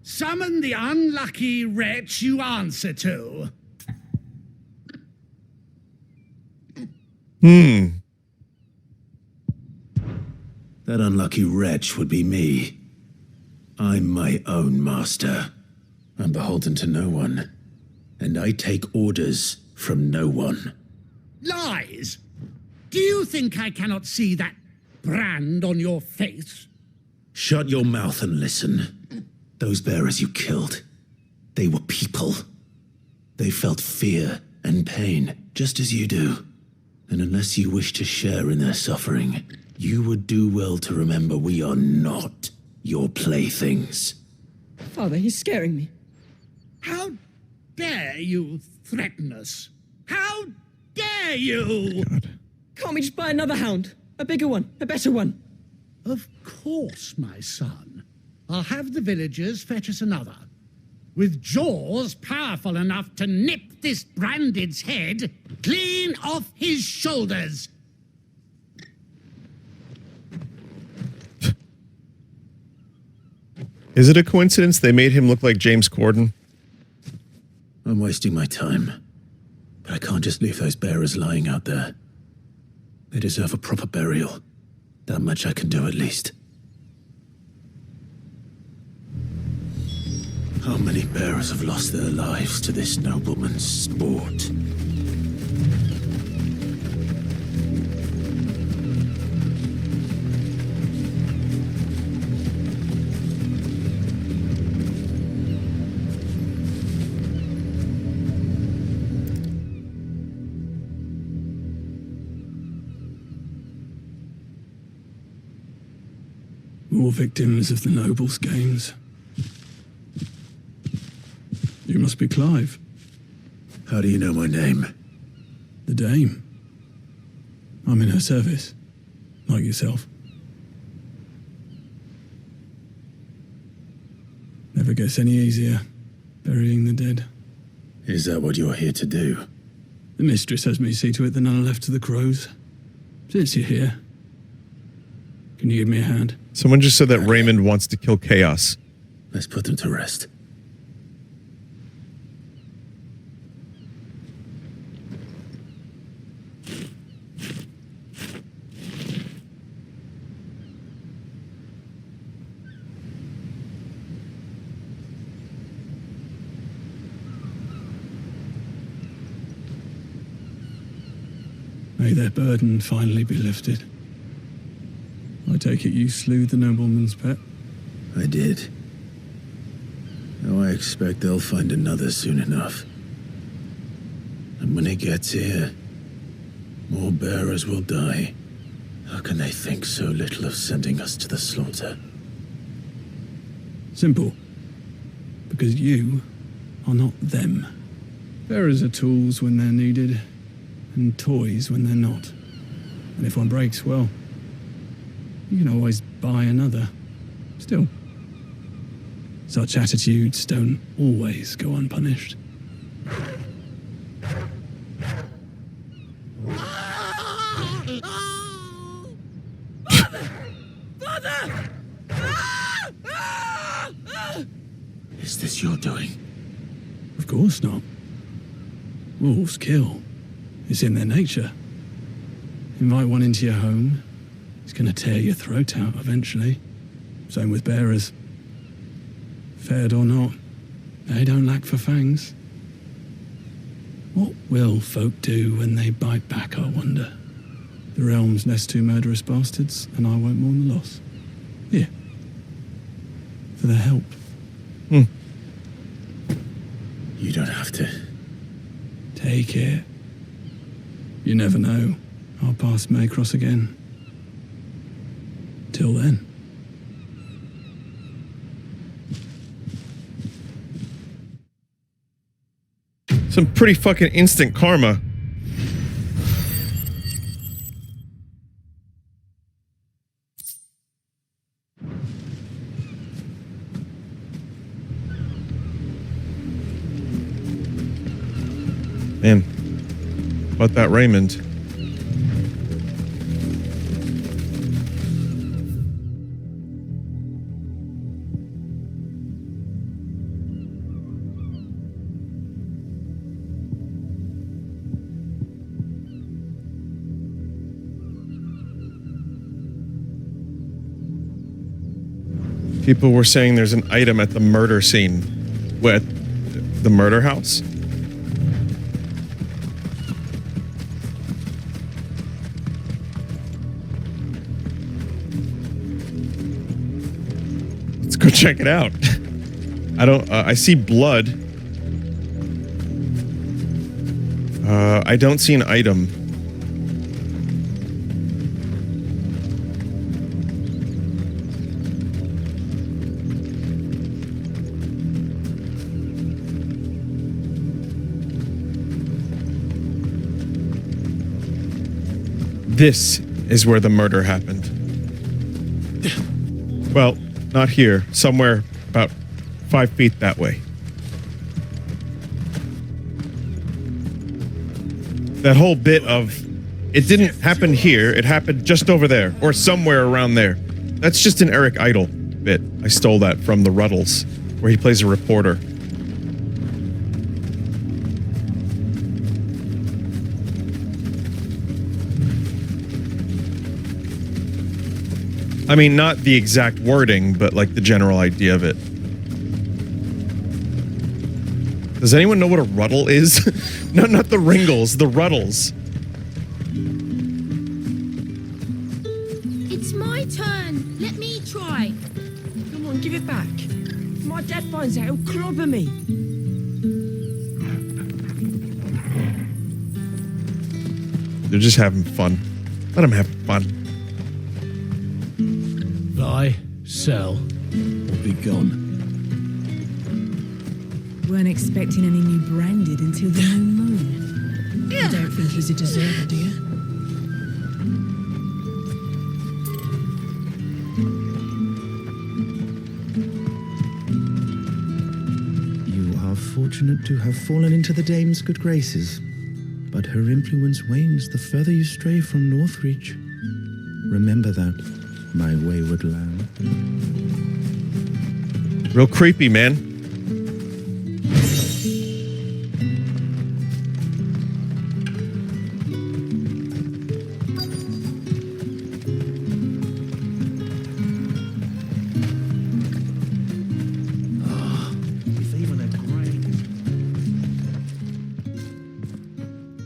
summon the unlucky wretch you answer to. That unlucky wretch would be me. I'm my own master. I'm beholden to no one. And I take orders from no one. Lies! Do you think I cannot see that brand on your face? Shut your mouth and listen. Those bearers you killed, they were people. They felt fear and pain, just as you do. And unless you wish to share in their suffering, you would do well to remember we are not your playthings. Father, he's scaring me. How dare you threaten us? How dare you? Can't we just buy another hound? A bigger one, a better one. Of course, my son. I'll have the villagers fetch us another. With jaws powerful enough to nip this branded's head clean off his shoulders. Is it a coincidence they made him look like James Corden? I'm wasting my time. But I can't just leave those bearers lying out there. They deserve a proper burial. That much I can do at least. How many bearers have lost their lives to this nobleman's sport? More victims of the nobles' games. You must be Clive. How do you know my name? The Dame. I'm in her service, like yourself. Never gets any easier, burying the dead. Is that what you're here to do? The mistress has me see to it that none are left to the crows. Since you're here, can you give me a hand? Someone just said that Raymond wants to kill Chaos. Let's put them to rest. May their burden finally be lifted. I take it you slew the nobleman's pet? I did. Now I expect they'll find another soon enough. And when it gets here, more bearers will die. How can they think so little of sending us to the slaughter? Simple. Because you are not them. Bearers are tools when they're needed, and toys when they're not. And if one breaks, well, you can always buy another. Still, such attitudes don't always go unpunished. Father! Is this your doing? Of course not. Wolves kill. It's in their nature. Invite one into your home, it's gonna tear your throat out eventually. Same with bearers. Fed or not, they don't lack for fangs. What will folk do when they bite back, I wonder? The realm's nest two murderous bastards, and I won't mourn the loss. Here. For their help. You don't have to. Take it. You never know. Our paths may cross again. Till then. Some pretty fucking instant karma. Man, about that Raymond. People were saying there's an item at the murder scene. What? The murder house? Let's go check it out. I don't, I see blood. I don't see an item. This is where the murder happened. Well, not here. Somewhere about 5 feet that way. That whole bit of, it didn't happen here, it happened just over there, or somewhere around there. That's just an Eric Idle bit. I stole that from the Ruddles, where he plays a reporter. I mean, not the exact wording, but like the general idea of it. Does anyone know what a Ruddle is? No, not the Ringles, the Ruddles. It's my turn. Let me try. Come on, give it back. If my dad finds out, he'll clobber me. They're just having fun. Let them have fun. Buy, sell, or be gone. Weren't expecting any new branded until the new moon. You don't think he's a deserter, do you? You are fortunate to have fallen into the dame's good graces, but her influence wanes the further you stray from Northreach. Remember that, my wayward lamb. Real creepy, man.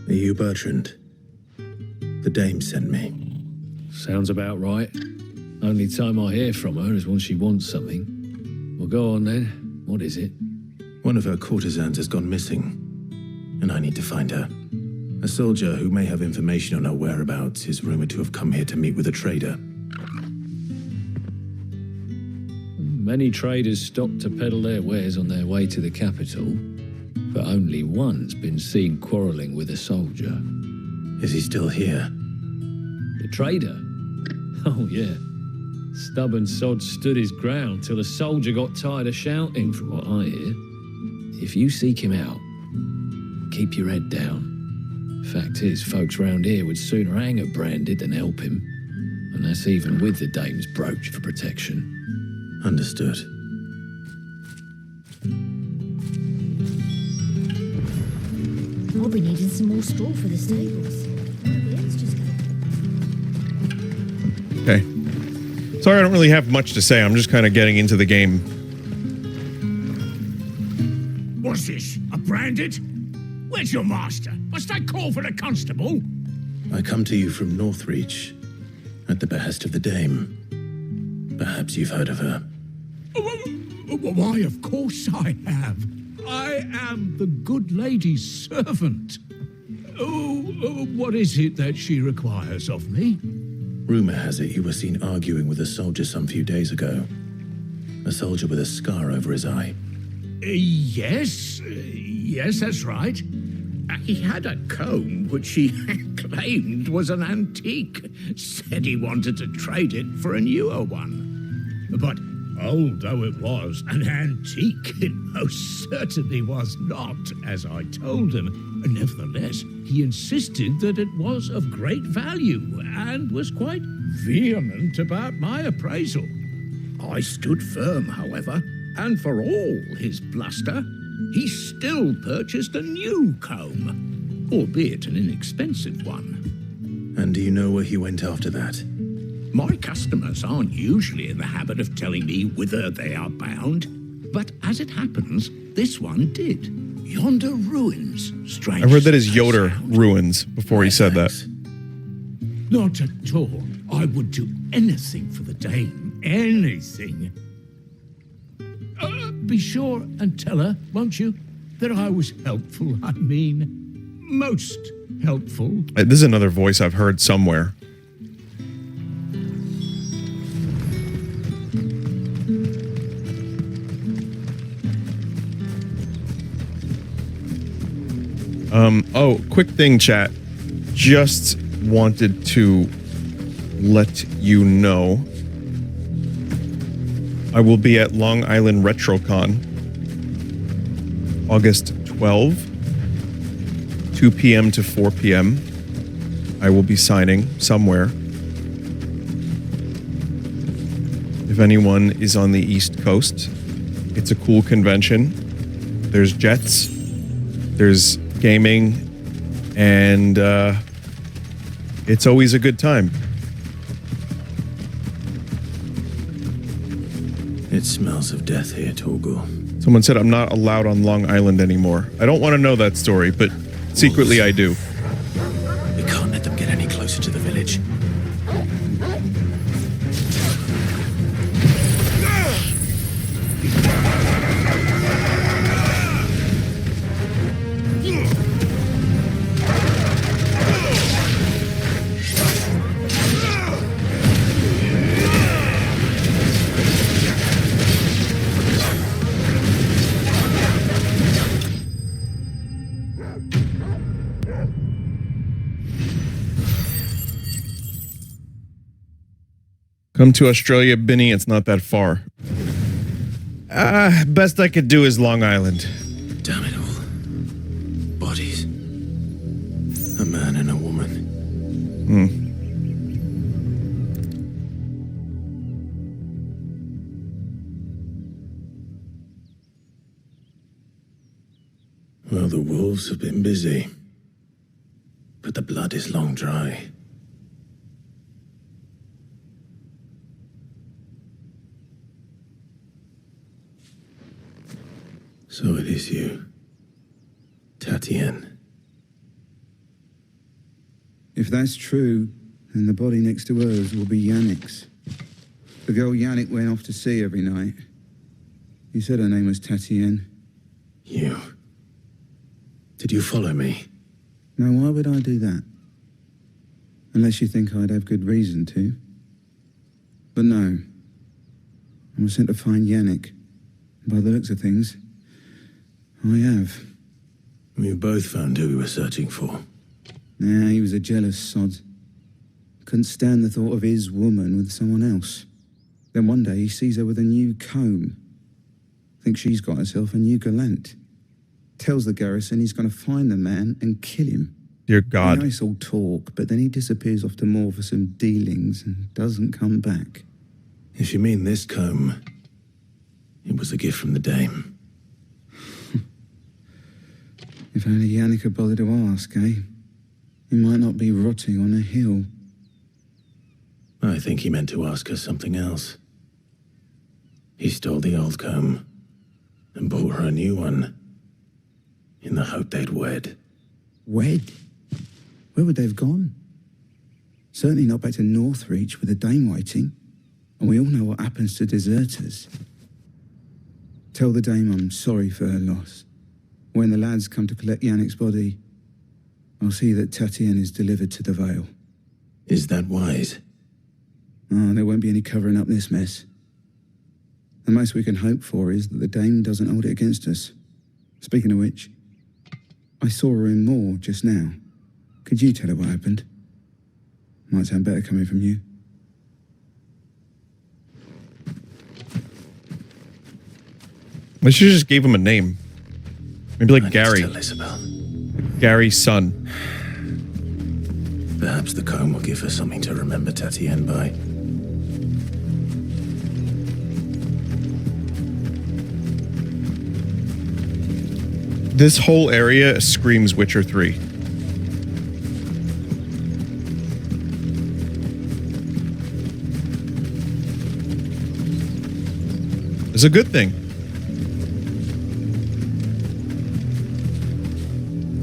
Are you Bertrand? The dame sent me. Sounds about right. Only time I hear from her is when she wants something. Well, go on then. What is it? One of her courtesans has gone missing, and I need to find her. A soldier who may have information on her whereabouts is rumored to have come here to meet with a trader. Many traders stop to peddle their wares on their way to the capital, but only one's been seen quarrelling with a soldier. Is he still here? The trader? Oh, yeah. Stubborn sod stood his ground till the soldier got tired of shouting, from what I hear. If you seek him out, keep your head down. Fact is, folks round here would sooner hang a branded than help him. And that's even with the dame's brooch for protection. Understood. I'll be needing some more straw for the stables. Okay. Sorry, I don't really have much to say. I'm just kind of getting into the game. What's this? A branded? Where's your master? Must I call for the constable? I come to you from Northreach, at the behest of the dame. Perhaps you've heard of her. Why, of course I have. I am the good lady's servant. What is it that she requires of me? Rumor has it you were seen arguing with a soldier some few days ago. A soldier with a scar over his eye. Yes, that's right. He had a comb which he claimed was an antique. Said he wanted to trade it for a newer one. But old though it was, an antique it most certainly was not, as I told him. Nevertheless, he insisted that it was of great value and was quite vehement about my appraisal. I stood firm, however, and for all his bluster, he still purchased a new comb, albeit an inexpensive one. And do you know where he went after that? My customers aren't usually in the habit of telling me whither they are bound, but as it happens, this one did. Yonder ruins, strange. I heard that is Yoder ruins before he said that. Not at all. I would do anything for the dame. Anything. Be sure and tell her, won't you, that I was helpful. I mean, most helpful. This is another voice I've heard somewhere. Oh, quick thing, chat. Just wanted to let you know I will be at Long Island RetroCon August 12, 2 p.m. to 4 p.m. I will be signing somewhere. If anyone is on the East Coast, it's a cool convention. There's jets, there's gaming, and it's always a good time. It smells of death here, Torgal. Someone said I'm not allowed on Long Island anymore. I don't want to know that story, but secretly I do. We can't let them get any closer to the village. Come to Australia, Vinny, it's not that far. Best I could do is Long Island. Damn it all. Bodies. A man and a woman. Well, the wolves have been busy. But the blood is long dry. So it is you, Tatienne. If that's true, then the body next to hers will be Yannick's. The girl Yannick went off to sea every night. You said her name was Tatienne. You. Did you follow me? Now, why would I do that? Unless you think I'd have good reason to. But no. I was sent to find Yannick. By the looks of things, I have. We both found who we were searching for. Nah, he was a jealous sod. Couldn't stand the thought of his woman with someone else. Then one day he sees her with a new comb. Thinks she's got herself a new gallant. Tells the garrison he's going to find the man and kill him. Dear God. Nice all talk, but then he disappears off to more for some dealings and doesn't come back. If you mean this comb, it was a gift from the dame. If only Yannick had bothered to ask, eh? He might not be rotting on a hill. I think he meant to ask her something else. He stole the old comb and bought her a new one in the hope they'd wed. Wed? Where would they have gone? Certainly not back to Northreach with a dame waiting. And we all know what happens to deserters. Tell the dame I'm sorry for her loss. When the lads come to collect Yannick's body, I'll see that Tatienne is delivered to the Vale. Is that wise? Oh, there won't be any covering up this mess. The most we can hope for is that the dame doesn't hold it against us. Speaking of which, I saw her in Moor just now. Could you tell her what happened? Might sound better coming from you. They should have just gave him a name. Maybe like Gary. Isabel. Gary's son. Perhaps the comb will give her something to remember Tatienne by. This whole area screams Witcher 3. It's a good thing.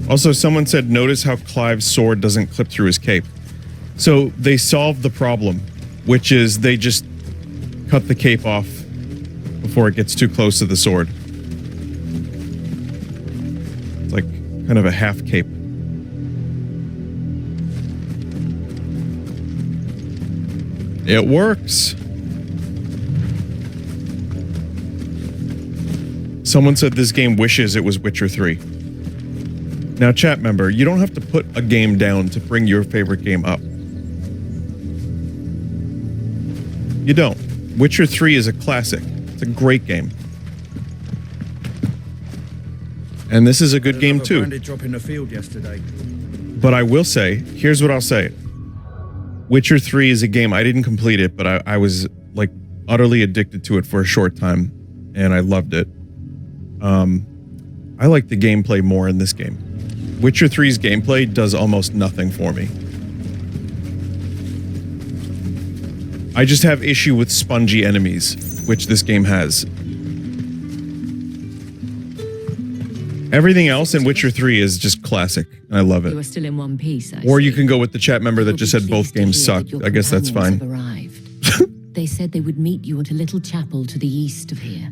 Also, someone said, notice how Clive's sword doesn't clip through his cape. So they solved the problem, which is they just cut the cape off before it gets too close to the sword. It's like kind of a half cape. It works. Someone said this game wishes it was Witcher 3. Now, chat member, you don't have to put a game down to bring your favorite game up. You don't. Witcher 3 is a classic. It's a great game. And this is a good game too. Drop in the field yesterday. But I will say, here's what I'll say. Witcher 3 is a game, I didn't complete it, but I was like utterly addicted to it for a short time, and I loved it. I like the gameplay more in this game. Witcher 3's gameplay does almost nothing for me. I just have issue with spongy enemies, which this game has. Everything else in Witcher 3 is just classic, and I love it. You are still in one piece, I Or you see. can go with the chat member that just said both games suck. I guess that's fine. Have arrived. They said they would meet you at a little chapel to the east of here.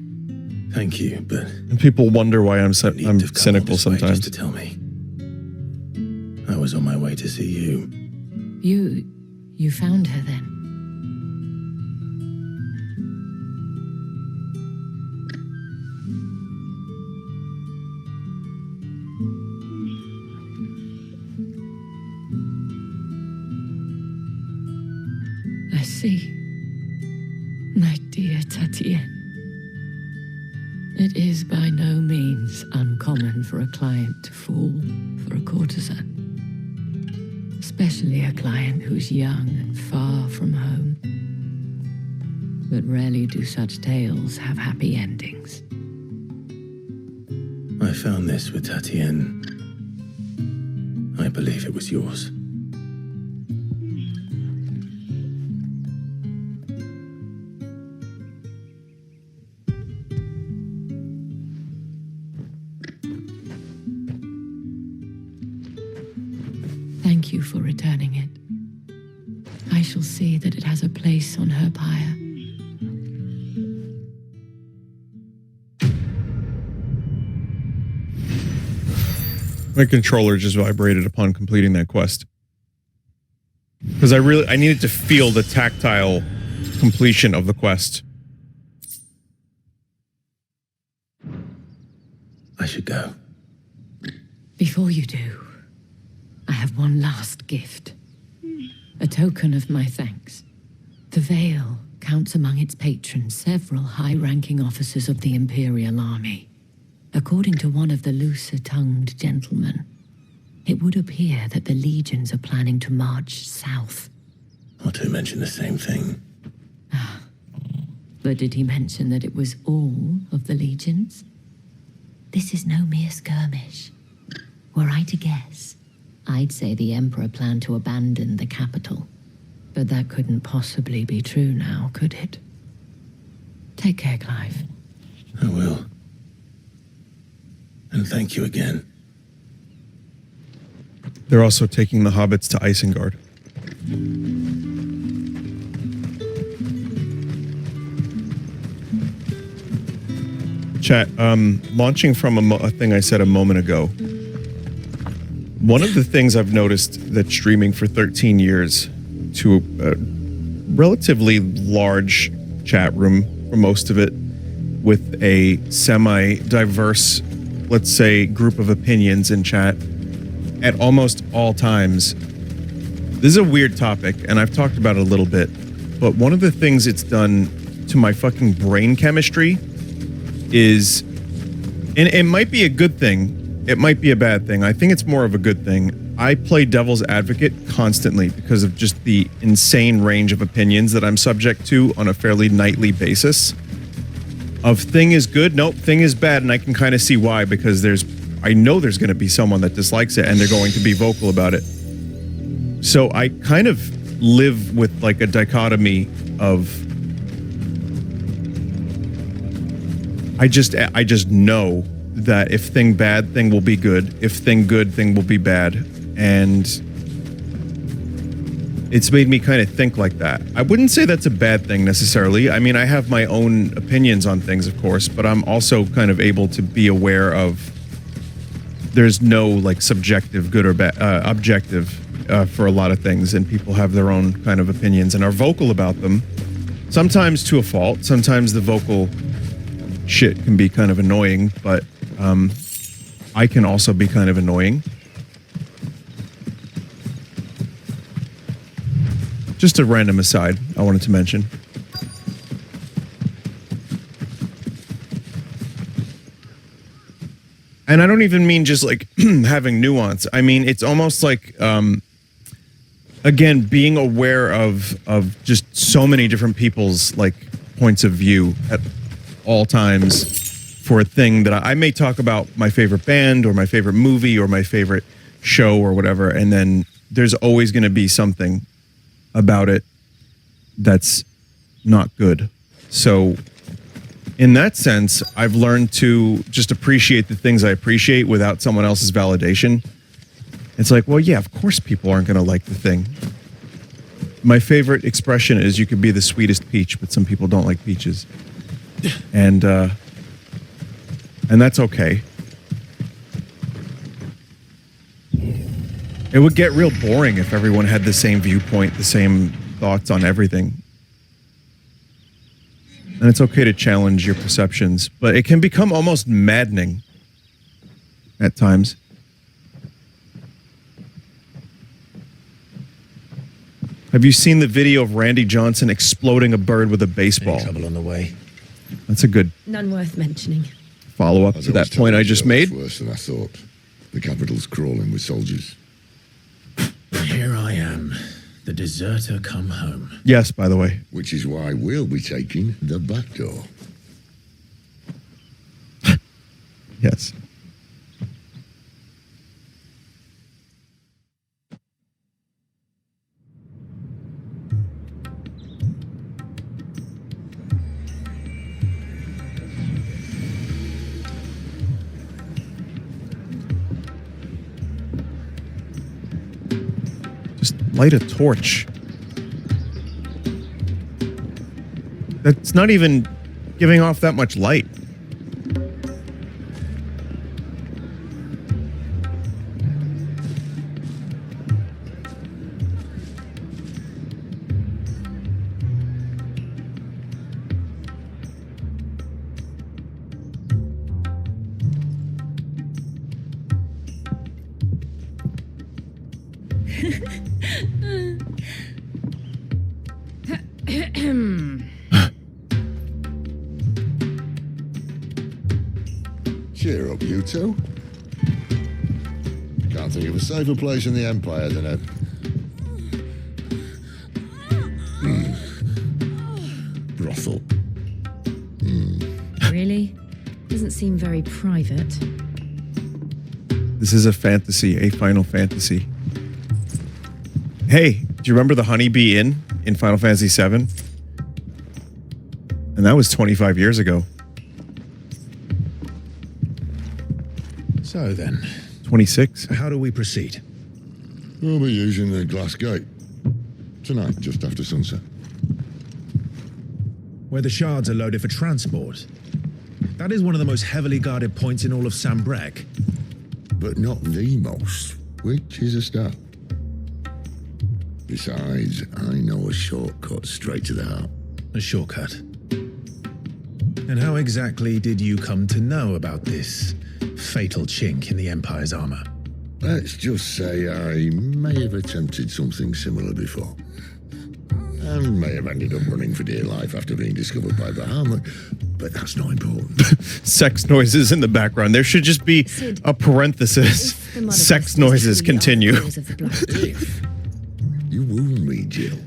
Thank you, but And people wonder why I'm cynical sometimes. to tell me. I was on my way to see you. You found her then? I see. My dear Tatienne. It is by no means uncommon for a client to fall for a courtesan. Especially a client who's young and far from home. But rarely do such tales have happy endings. I found this with Tatienne. I believe it was yours. Thank you for returning it. I shall see that it has a place on her pyre. My controller just vibrated upon completing that quest. Because I needed to feel the tactile completion of the quest. I should go. Before you do, I have one last gift. A token of my thanks. The Vale counts among its patrons several high-ranking officers of the Imperial Army. According to one of the looser-tongued gentlemen, it would appear that the legions are planning to march south. Otto mentioned the same thing. But did he mention that it was all of the legions? This is no mere skirmish. Were I to guess, I'd say the Emperor planned to abandon the capital. But that couldn't possibly be true now, could it? Take care, Clive. I will. And thank you again. They're also taking the hobbits to Isengard. Chat, launching from a thing I said a moment ago. One of the things I've noticed that streaming for 13 years to a relatively large chat room for most of it with a semi-diverse, let's say, group of opinions in chat at almost all times. This is a weird topic, and I've talked about it a little bit, but one of the things it's done to my fucking brain chemistry is, and it might be a good thing, it might be a bad thing. I think it's more of a good thing. I play devil's advocate constantly because of just the insane range of opinions that I'm subject to on a fairly nightly basis. Of thing is good, nope, thing is bad, and I can kind of see why, because I know there's going to be someone that dislikes it and they're going to be vocal about it. So I kind of live with like a dichotomy of I just know that if thing bad, thing will be good. If thing good, thing will be bad. And it's made me kind of think like that. I wouldn't say that's a bad thing necessarily. I mean, I have my own opinions on things, of course, but I'm also kind of able to be aware of there's no like subjective good or bad, objective for a lot of things, and people have their own kind of opinions and are vocal about them. Sometimes to a fault. Sometimes the vocal shit can be kind of annoying, but I can also be kind of annoying. Just a random aside I wanted to mention. And I don't even mean just like having nuance. I mean, it's almost like, again, being aware of just so many different people's like points of view at all times for a thing that I may talk about my favorite band or my favorite movie or my favorite show or whatever. And then there's always going to be something about it that's not good. So in that sense, I've learned to just appreciate the things I appreciate without someone else's validation. It's like, well, yeah, of course people aren't going to like the thing. My favorite expression is you could be the sweetest peach, but some people don't like peaches. And that's okay. It would get real boring if everyone had the same viewpoint, the same thoughts on everything. And it's okay to challenge your perceptions, but it can become almost maddening at times. Have you seen the video of Randy Johnson exploding a bird with a baseball? Any trouble on the way? That's a good None worth mentioning. follow-up to that point I just made. Worse than I thought. The capital's crawling with soldiers. Here I am, the deserter come home. Yes, by the way. Which is why we'll be taking the back door. Yes. Light a torch. That's not even giving off that much light. Cheer up, you two. Can't think of a safer place in the Empire than a... brothel. Really? Doesn't seem very private. This is a fantasy, a Final Fantasy. Hey, do you remember the Honeybee Inn in Final Fantasy VII? And that was 25 years ago. So then. 26. How do we proceed? We'll be using the glass gate. Tonight, just after sunset. Where the shards are loaded for transport. That is one of the most heavily guarded points in all of Sambrec. But not the most, which is a start. Besides, I know a shortcut straight to the heart. A shortcut? And how exactly did you come to know about this fatal chink in the Empire's armor? Let's just say I may have attempted something similar before. And may have ended up running for dear life after being discovered by Bahamut, but that's not important. Sex noises in the background. There should just be a parenthesis. Sex noises continue. If you wound me, Jill.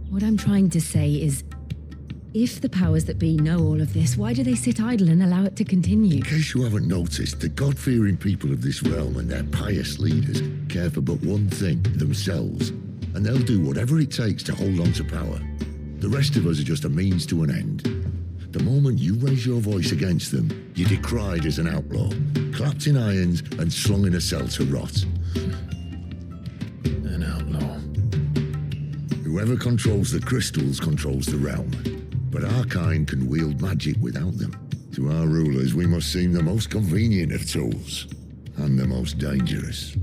What I'm trying to say is, if the powers that be know all of this, why do they sit idle and allow it to continue? In case you haven't noticed, the God-fearing people of this realm and their pious leaders care for but one thing, themselves. And they'll do whatever it takes to hold on to power. The rest of us are just a means to an end. The moment you raise your voice against them, you're decried as an outlaw, clapped in irons and slung in a cell to rot. An outlaw. Whoever controls the crystals controls the realm. But our kind can wield magic without them. To our rulers, we must seem the most convenient of tools, and the most dangerous.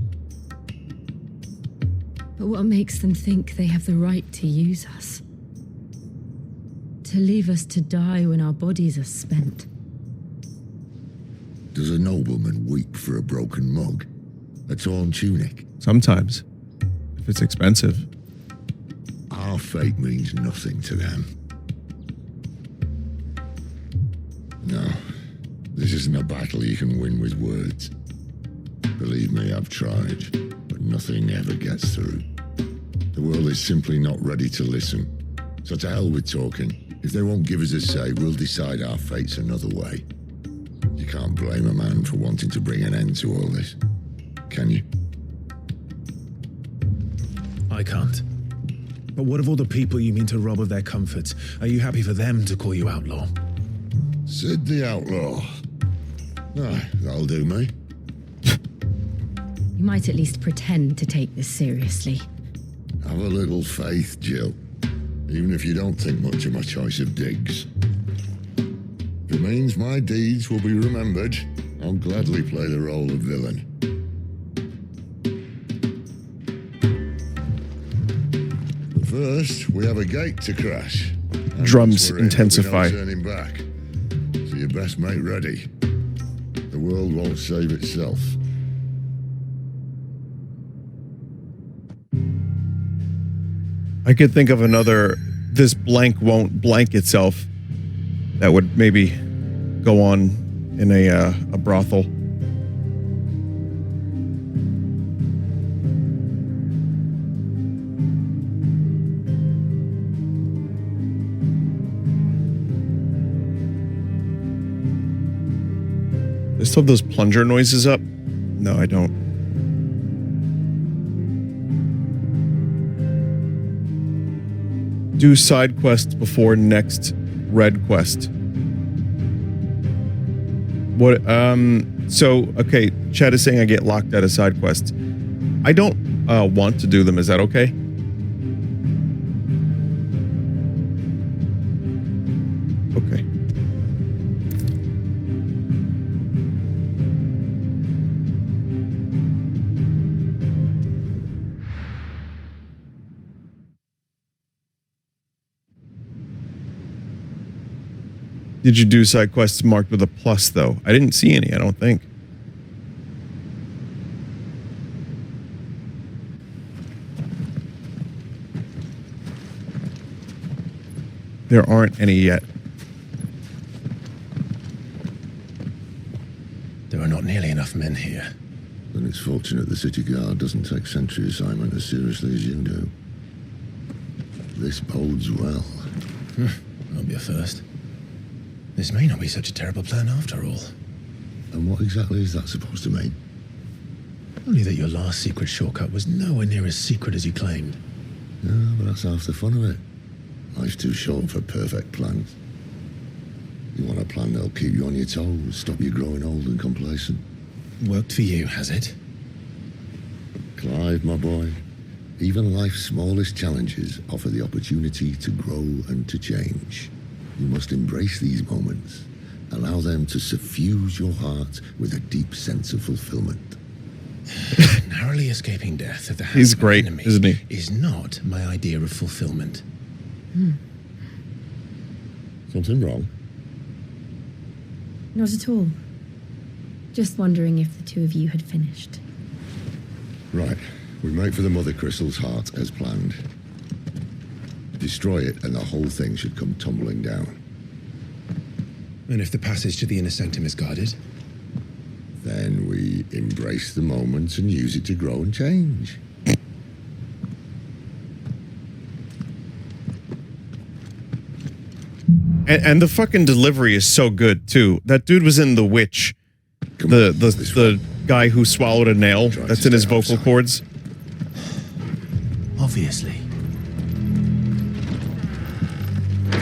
But what makes them think they have the right to use us? To leave us to die when our bodies are spent? Does a nobleman weep for a broken mug? A torn tunic? Sometimes, if it's expensive. Our fate means nothing to them. No, this isn't a battle you can win with words. Believe me, I've tried, but nothing ever gets through. The world is simply not ready to listen. So to hell with talking. If they won't give us a say, we'll decide our fates another way. You can't blame a man for wanting to bring an end to all this, can you? I can't. But what of all the people you mean to rob of their comforts? Are you happy for them to call you outlaw? Sid the Outlaw. Ah, that'll do me. You might at least pretend to take this seriously. Have a little faith, Jill. Even if you don't think much of my choice of digs. If it means my deeds will be remembered, I'll gladly play the role of villain. But first, we have a gate to crash. And Drums once we're in, intensify. we're not turning back. So you best make ready. The world won't save itself. I could think of another, this blank won't blank itself, that would maybe go on in a brothel. I still have those plunger noises up? No, I don't. Do side quests before next red quest. What, so, okay, Chad is saying I get locked out of side quests. I don't want to do them, is that okay? Okay. Did you do side quests marked with a plus, though? I didn't see any, I don't think. There aren't any yet. There are not nearly enough men here. Then it's fortunate the city guard doesn't take sentry assignment as seriously as you do. This bodes well. That'll be a first. This may not be such a terrible plan after all. And what exactly is that supposed to mean? Only that your last secret shortcut was nowhere near as secret as you claimed. Yeah, but that's half the fun of it. Life's too short for perfect plans. You want a plan that'll keep you on your toes, stop you growing old and complacent. Worked for you, has it? Clive, my boy, even life's smallest challenges offer the opportunity to grow and to change. You must embrace these moments. Allow them to suffuse your heart with a deep sense of fulfillment. Narrowly escaping death at the hands He's of great, an enemy isn't he? is not my idea of fulfillment. Something wrong? not at all. Just wondering if the two of you had finished. Right. We make for the Mother Crystal's heart as planned. Destroy it and the whole thing should come tumbling down. And if the passage to the Inner Sanctum is guarded? Then we embrace the moment and use it to grow and change. And the fucking delivery is so good too. That dude was in The Witch. The guy who swallowed a nail that's in his vocal cords. Obviously.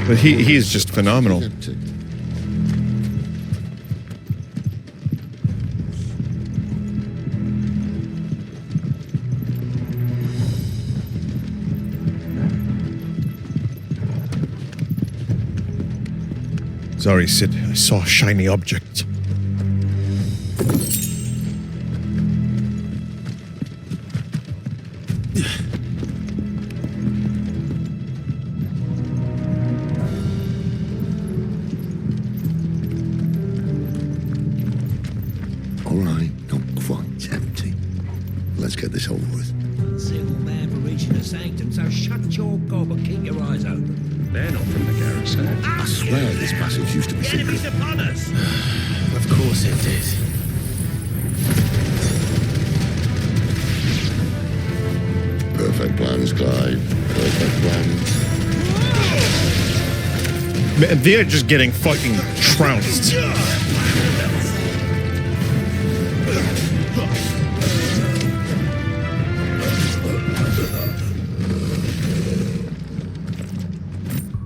But he is just phenomenal. Sorry, Sid. I saw a shiny object. All right, not quite empty. Let's get this over with. Single man for reaching the sanctum, so shut your gob and keep your eyes open. They're not from the garrison. I swear this passage used to be secret. Enemies upon us! Of course it did. Perfect plans, Clive. Perfect plans. Man, they're just getting fucking trounced.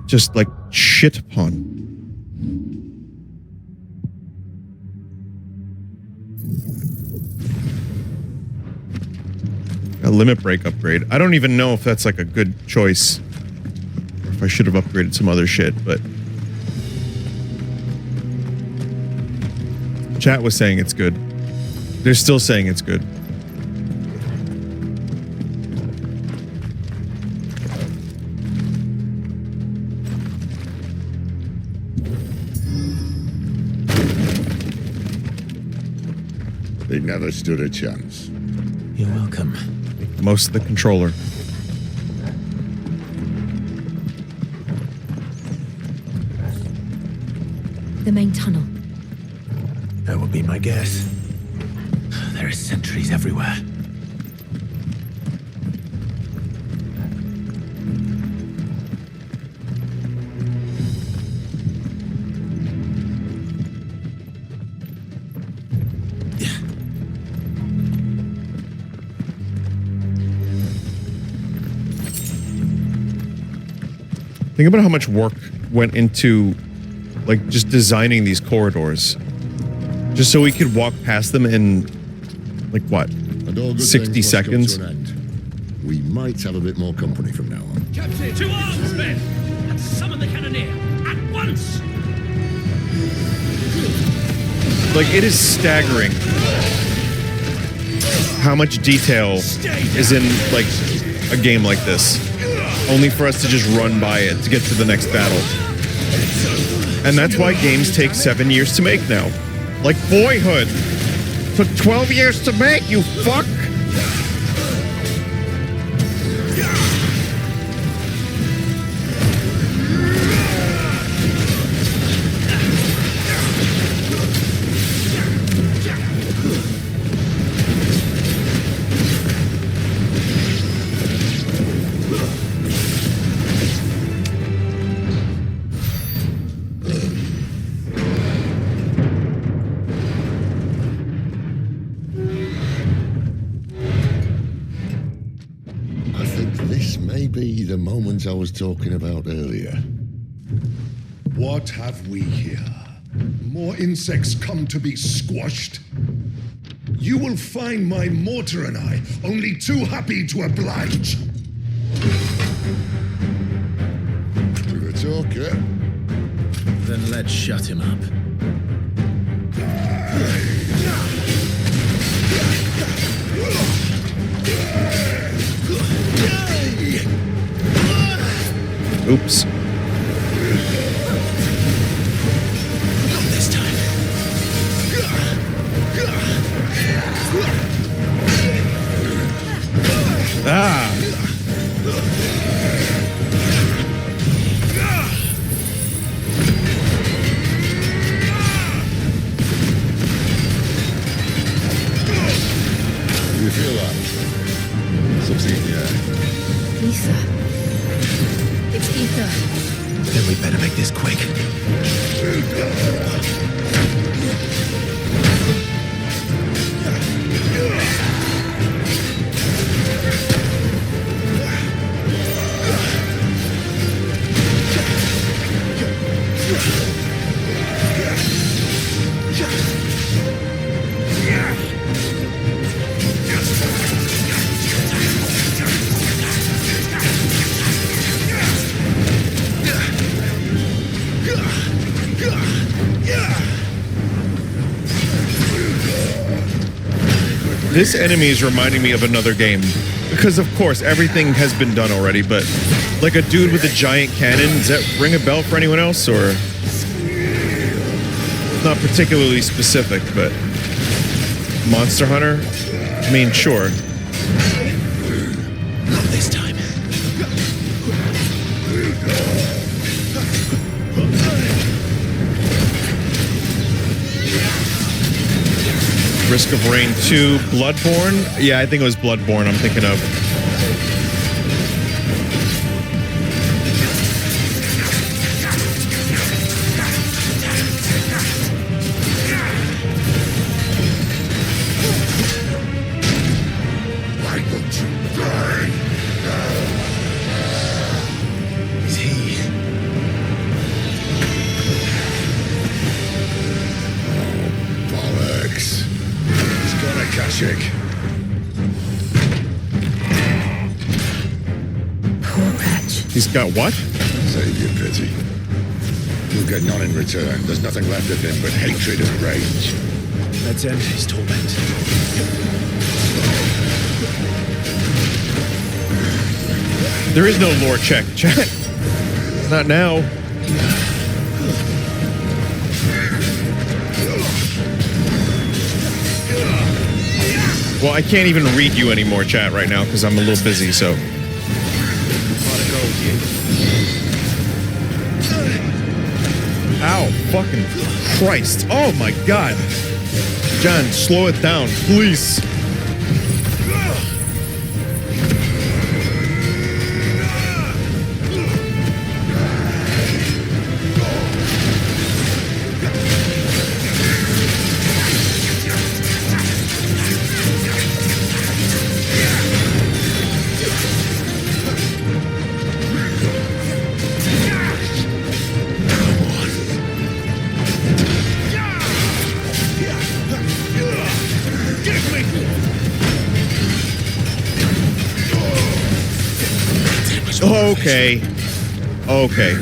Just like shit upon. A limit break upgrade. I don't even know if that's like a good choice. Or if I should have upgraded some other shit, but chat was saying it's good. They're still saying it's good. They never stood a chance. You're welcome. Most of the controller. The main tunnel. That would be my guess. There are sentries everywhere. Think about how much work went into, like, just designing these corridors. Just so we could walk past them in, like, what? 60 seconds? We might have a bit more company from now on. Captain, to arms, men! And summon the cannoneer! At once! Like, it is staggering how much detail is in, like, a game like this. Only for us to just run by it to get to the next battle. And that's why games take 7 years to make now. Like Boyhood. Took 12 years to make, you fuck! The moment I was talking about earlier. What have we here? More insects come to be squashed? You will find my mortar and I only too happy to oblige. To the talker. Then let's shut him up. Oops. Not this time. Ah! You feel that? Something in the air. Ether. It's ether. Then we better make this quick. This enemy is reminding me of another game. Because, of course, everything has been done already, but like a dude with a giant cannon, does that ring a bell for anyone else, or? Not particularly specific, but Monster Hunter? I mean, sure. Not this time. Risk of Rain 2, Bloodborne? Yeah, I think it was Bloodborne I'm thinking of. Why won't you die? Is he? Bollocks. He's got a Kashik. Poor wretch. He's got what? Save your pity. You'll get none in return. There's nothing left of him but hatred and rage. Let's end his torment. There is no lore check, chat. Not now. Well, I can't even read you anymore, chat, right now, because I'm a little busy, so. Ow, fucking Christ. Oh my God. John, slow it down, please. Okay. Okay.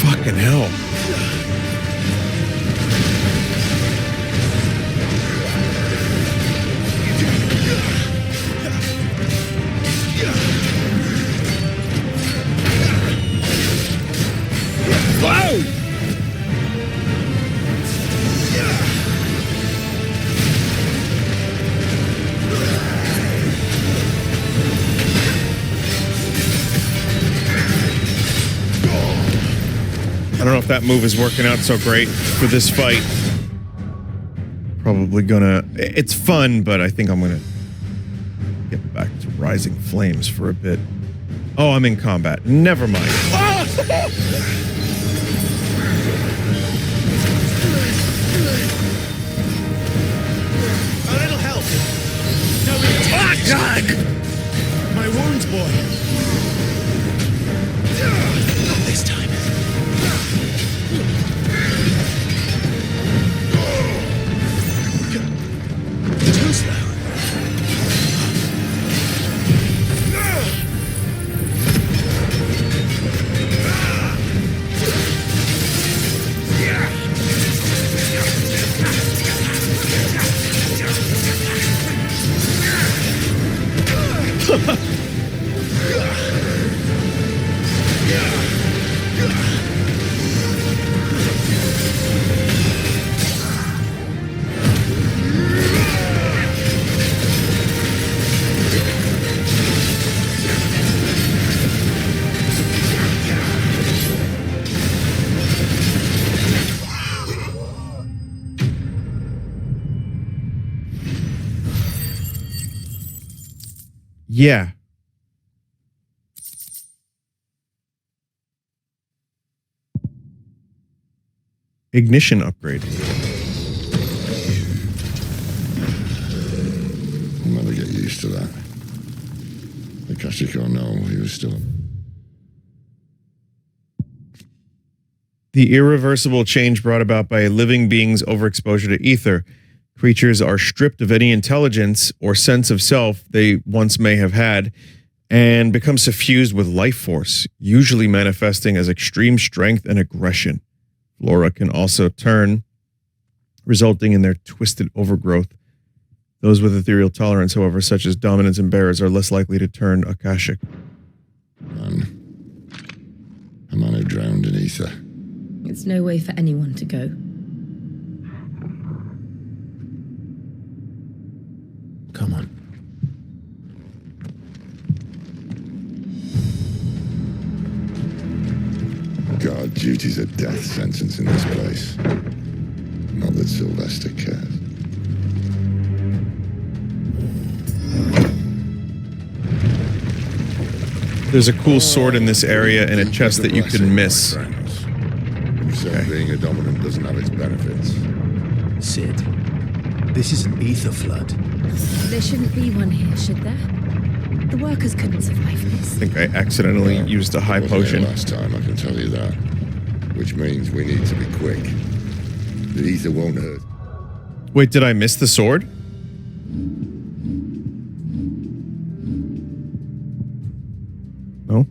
Fucking hell. Whoa! I don't know if that move is working out so great for this fight. Probably gonna... It's fun, but I think I'm gonna get back to Rising Flames for a bit. Oh, I'm in combat. Never mind. A little help. No, oh, God! My wounds, boy. Not this time. Yeah. Ignition upgrade. I'll never get used to that. The Kashiko know he was still... The irreversible change brought about by a living being's overexposure to ether. Creatures are stripped of any intelligence or sense of self they once may have had and become suffused with life force, usually manifesting as extreme strength and aggression. Flora can also turn, resulting in their twisted overgrowth. Those with ethereal tolerance, however, such as dominance and bearers, are less likely to turn Akashic. A man who drowned in ether. It's no way for anyone to go. Come on. Guard duty's a death sentence in this place. Not that Sylvester cares. There's a cool sword in this area and a chest that you can miss. You said being a dominant doesn't have its benefits. Sid, this is an ether flood. There shouldn't be one here, should there? The workers couldn't survive this. I think I accidentally used a high potion. Last time, I can tell you that. Which means we need to be quick. The ether won't hurt. Wait, did I miss the sword? No?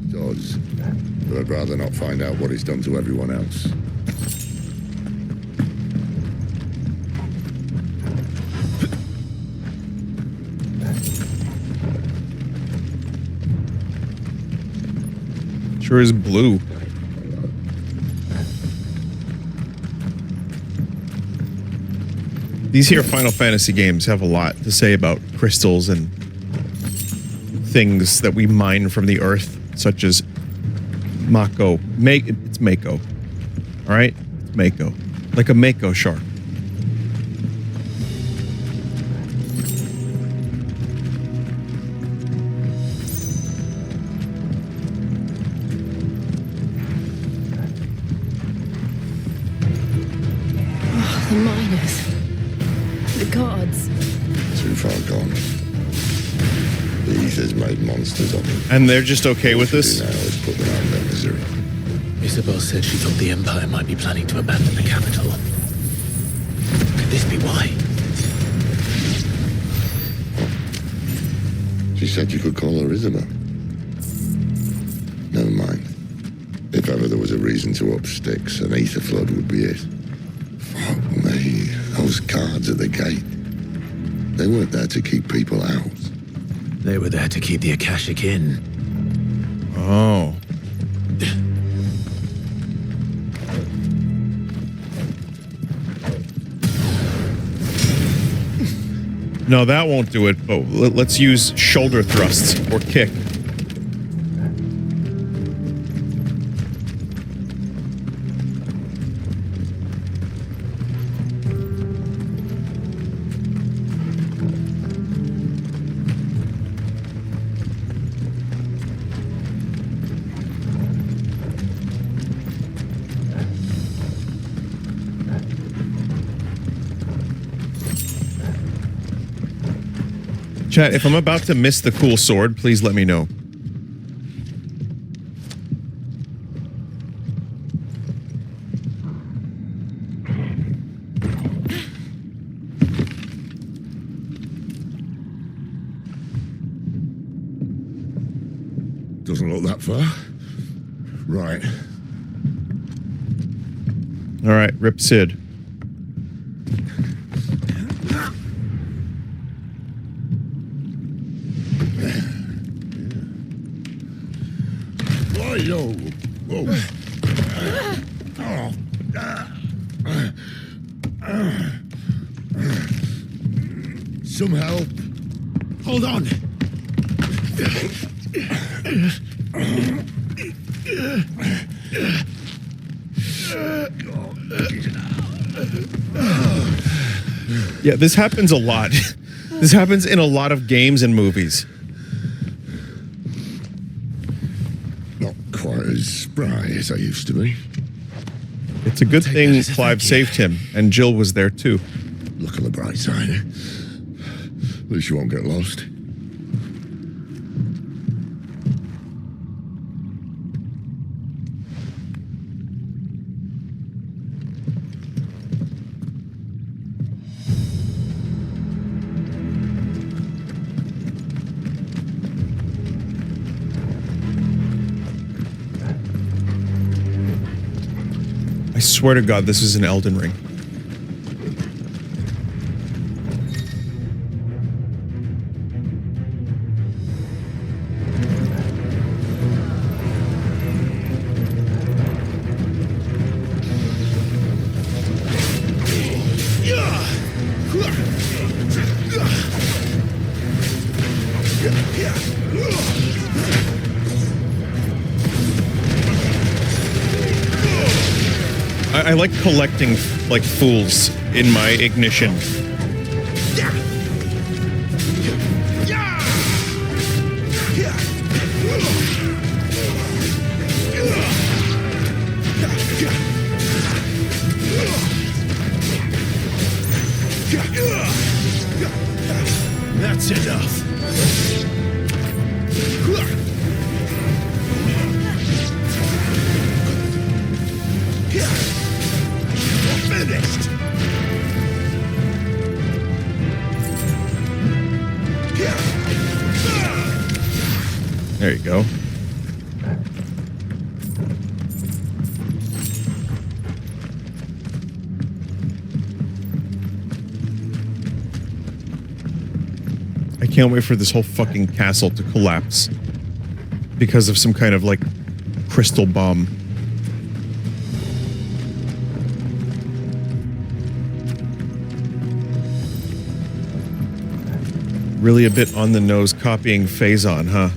Does. But I'd rather not find out what he's done to everyone else. Sure is blue. These here Final Fantasy games have a lot to say about crystals and things that we mine from the earth, such as Mako. It's Mako. Alright? It's Mako. Like a Mako shark. The miners. The guards. Too far gone. The ether's made monsters of them. And they're just okay with this? Now is put them out of their misery. Isabel said she thought the Empire might be planning to abandon the capital. Could this be why? She said you could call her Isabel. Never mind. If ever there was a reason to up sticks, an ether flood would be it. Fuck me. Those guards at the gate. They weren't there to keep people out. They were there to keep the Akashic in. Oh. No, that won't do it, but let's use shoulder thrusts or kick. Chat, if I'm about to miss the cool sword, please let me know. Doesn't look that far. Right. All right, Rip Sid. Oh, yo. Whoa. Some help. Hold on. Yeah, this happens a lot. This happens in a lot of games and movies. Not quite as spry as I used to be. It's a good thing Clive saved him, and Jill was there too. Look on the bright side. At least you won't get lost. I swear to God, this is an Elden Ring. I like collecting, like, fools in my ignition. That's enough. Finished. There you go. I can't wait for this whole fucking castle to collapse because of some kind of, like, crystal bomb. Really a bit on the nose copying Phazon, huh?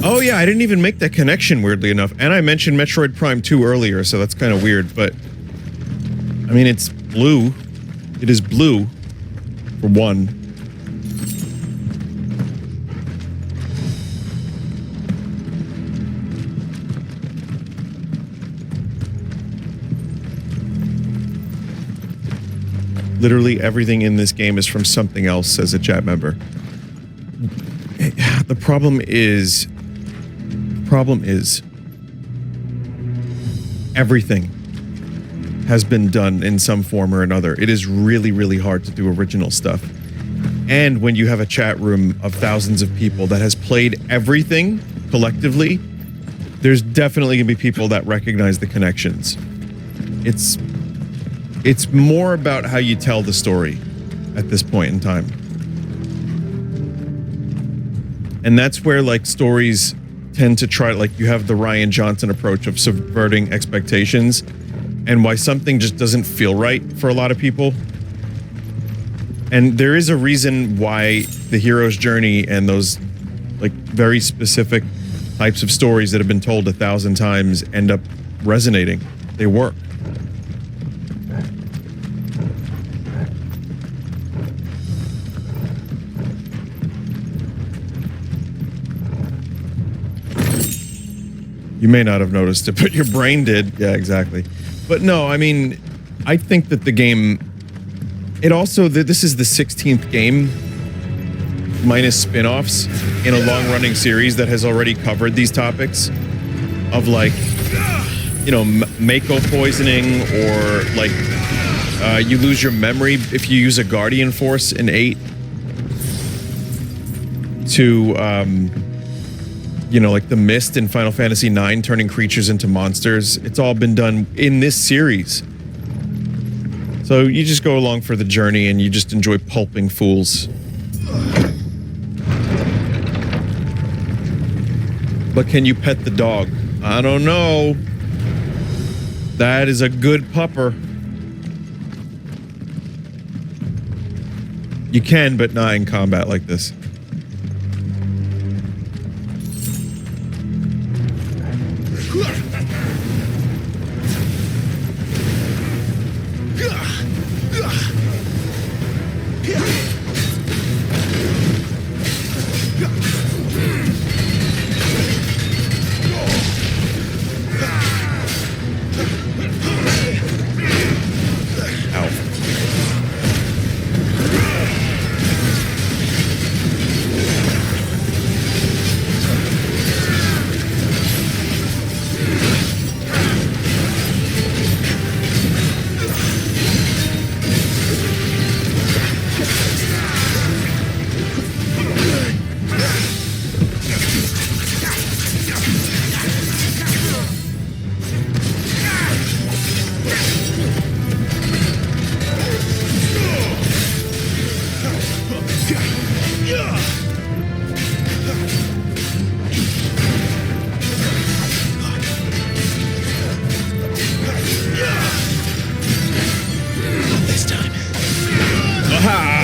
Oh yeah, I didn't even make that connection, weirdly enough. And I mentioned Metroid Prime 2 earlier, so that's kind of weird, but... I mean, it's blue. It is blue, for one. Literally everything in this game is from something else, says a chat member. The problem is everything has been done in some form or another. It is really, really hard to do original stuff. And when you have a chat room of thousands of people that has played everything collectively, there's definitely gonna be people that recognize the connections. It's more about how you tell the story at this point in time. And that's where, like, stories tend to try, like, you have the Rian Johnson approach of subverting expectations and why something just doesn't feel right for a lot of people. And there is a reason why the hero's journey and those, like, very specific types of stories that have been told 1,000 times end up resonating. They work. You may not have noticed it, but your brain did. Yeah, exactly. But no, I mean, I think that the game... It also... This is the 16th game, minus spin-offs, in a long-running series that has already covered these topics of, like, you know, Mako poisoning, or, like, you lose your memory if you use a Guardian Force in 8 to, you know, like the mist in Final Fantasy IX, turning creatures into monsters. It's all been done in this series. So you just go along for the journey and you just enjoy pulping fools. But can you pet the dog? I don't know. That is a good pupper. You can, but not in combat like this.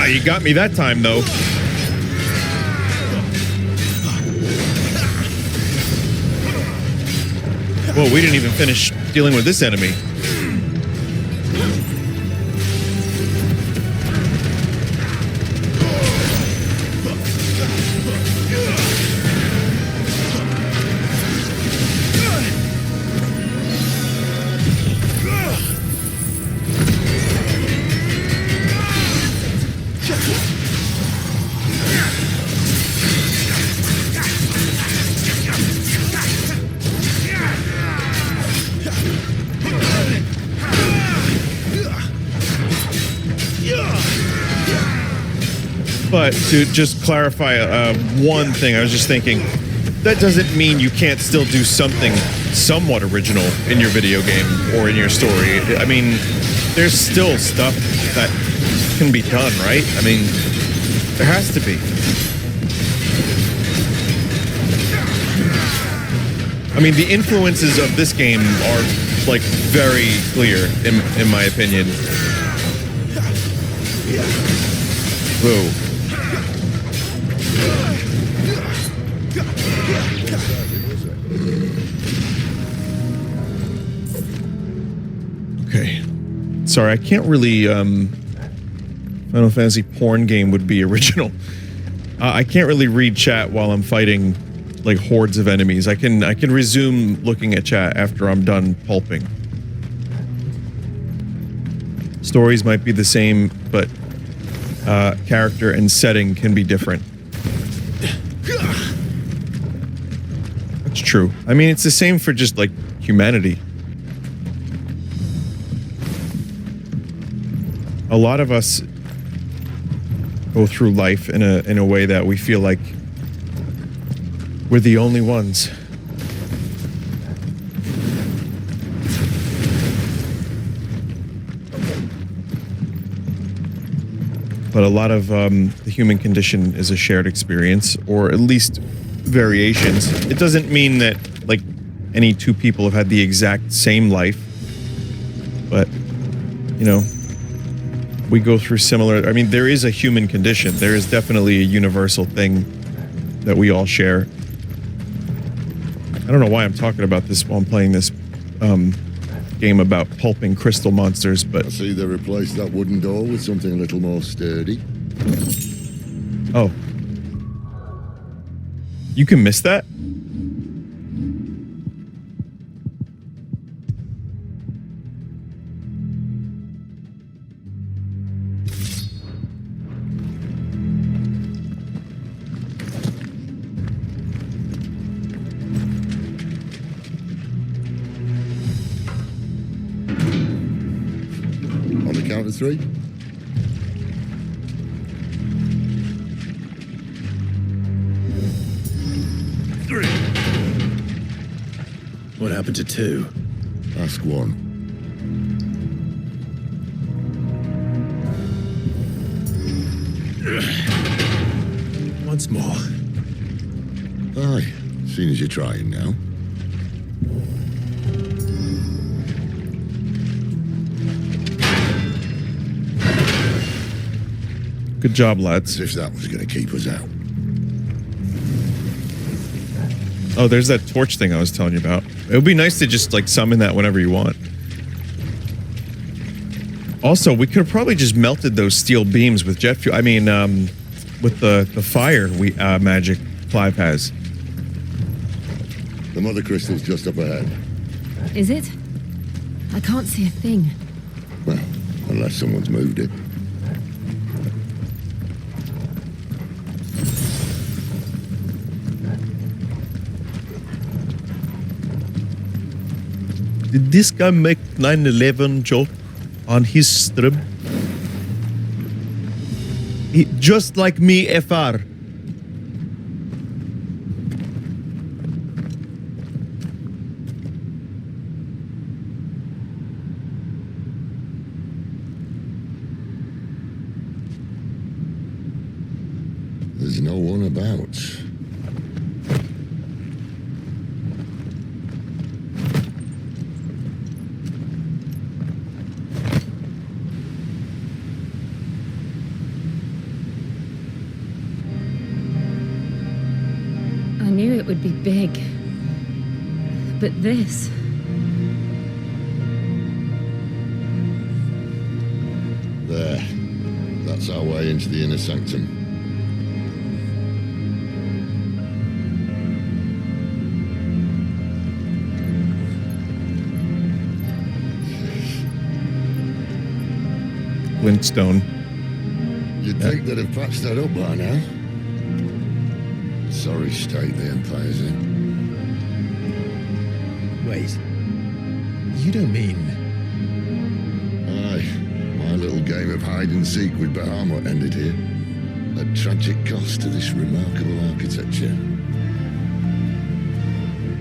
You got me that time, though. Whoa, we didn't even finish dealing with this enemy. But to just clarify one thing, I was just thinking, that doesn't mean you can't still do something somewhat original in your video game or in your story. I mean, there's still stuff that can be done, right? I mean, there has to be. I mean, the influences of this game are, like, very clear, in my opinion. Whoa. Okay. Sorry, I can't really, Final Fantasy porn game would be original. I can't really read chat while I'm fighting, like, hordes of enemies. I can resume looking at chat after I'm done pulping. Stories might be the same, but character and setting can be different. That's true. I mean, it's the same for just, like, humanity. A lot of us go through life in a way that we feel like we're the only ones. But a lot of the human condition is a shared experience, or at least variations. It doesn't mean that, like, any two people have had the exact same life, but, you know, we go through similar. I mean, there is a human condition. There is definitely a universal thing that we all share. I don't know why I'm talking about this while I'm playing this game about pulping crystal monsters, but I see they replaced that wooden door with something a little more sturdy. Oh. You can miss that? On the count of three. 3, What happened to 2? Ask 1. Once more. Aye, seeing as you're trying now. Good job, lads. As if that was going to keep us out. Oh, there's that torch thing I was telling you about. It would be nice to just, like, summon that whenever you want. Also, we could have probably just melted those steel beams with jet fuel. I mean, with the fire magic Clive has. The mother crystal's just up ahead. Is it? I can't see a thing. Well, unless someone's moved it. Did this guy make 9/11 joke on his stream? Just like me, FR. There's no one about. I knew it would be big. But this... There. That's our way into the Inner Sanctum. Glintstone. You'd think they'd have patched that up by now. Sorry state the Empire's in. Wait. You don't mean... Aye. My little game of hide-and-seek with Bahamut ended here. At tragic cost to this remarkable architecture.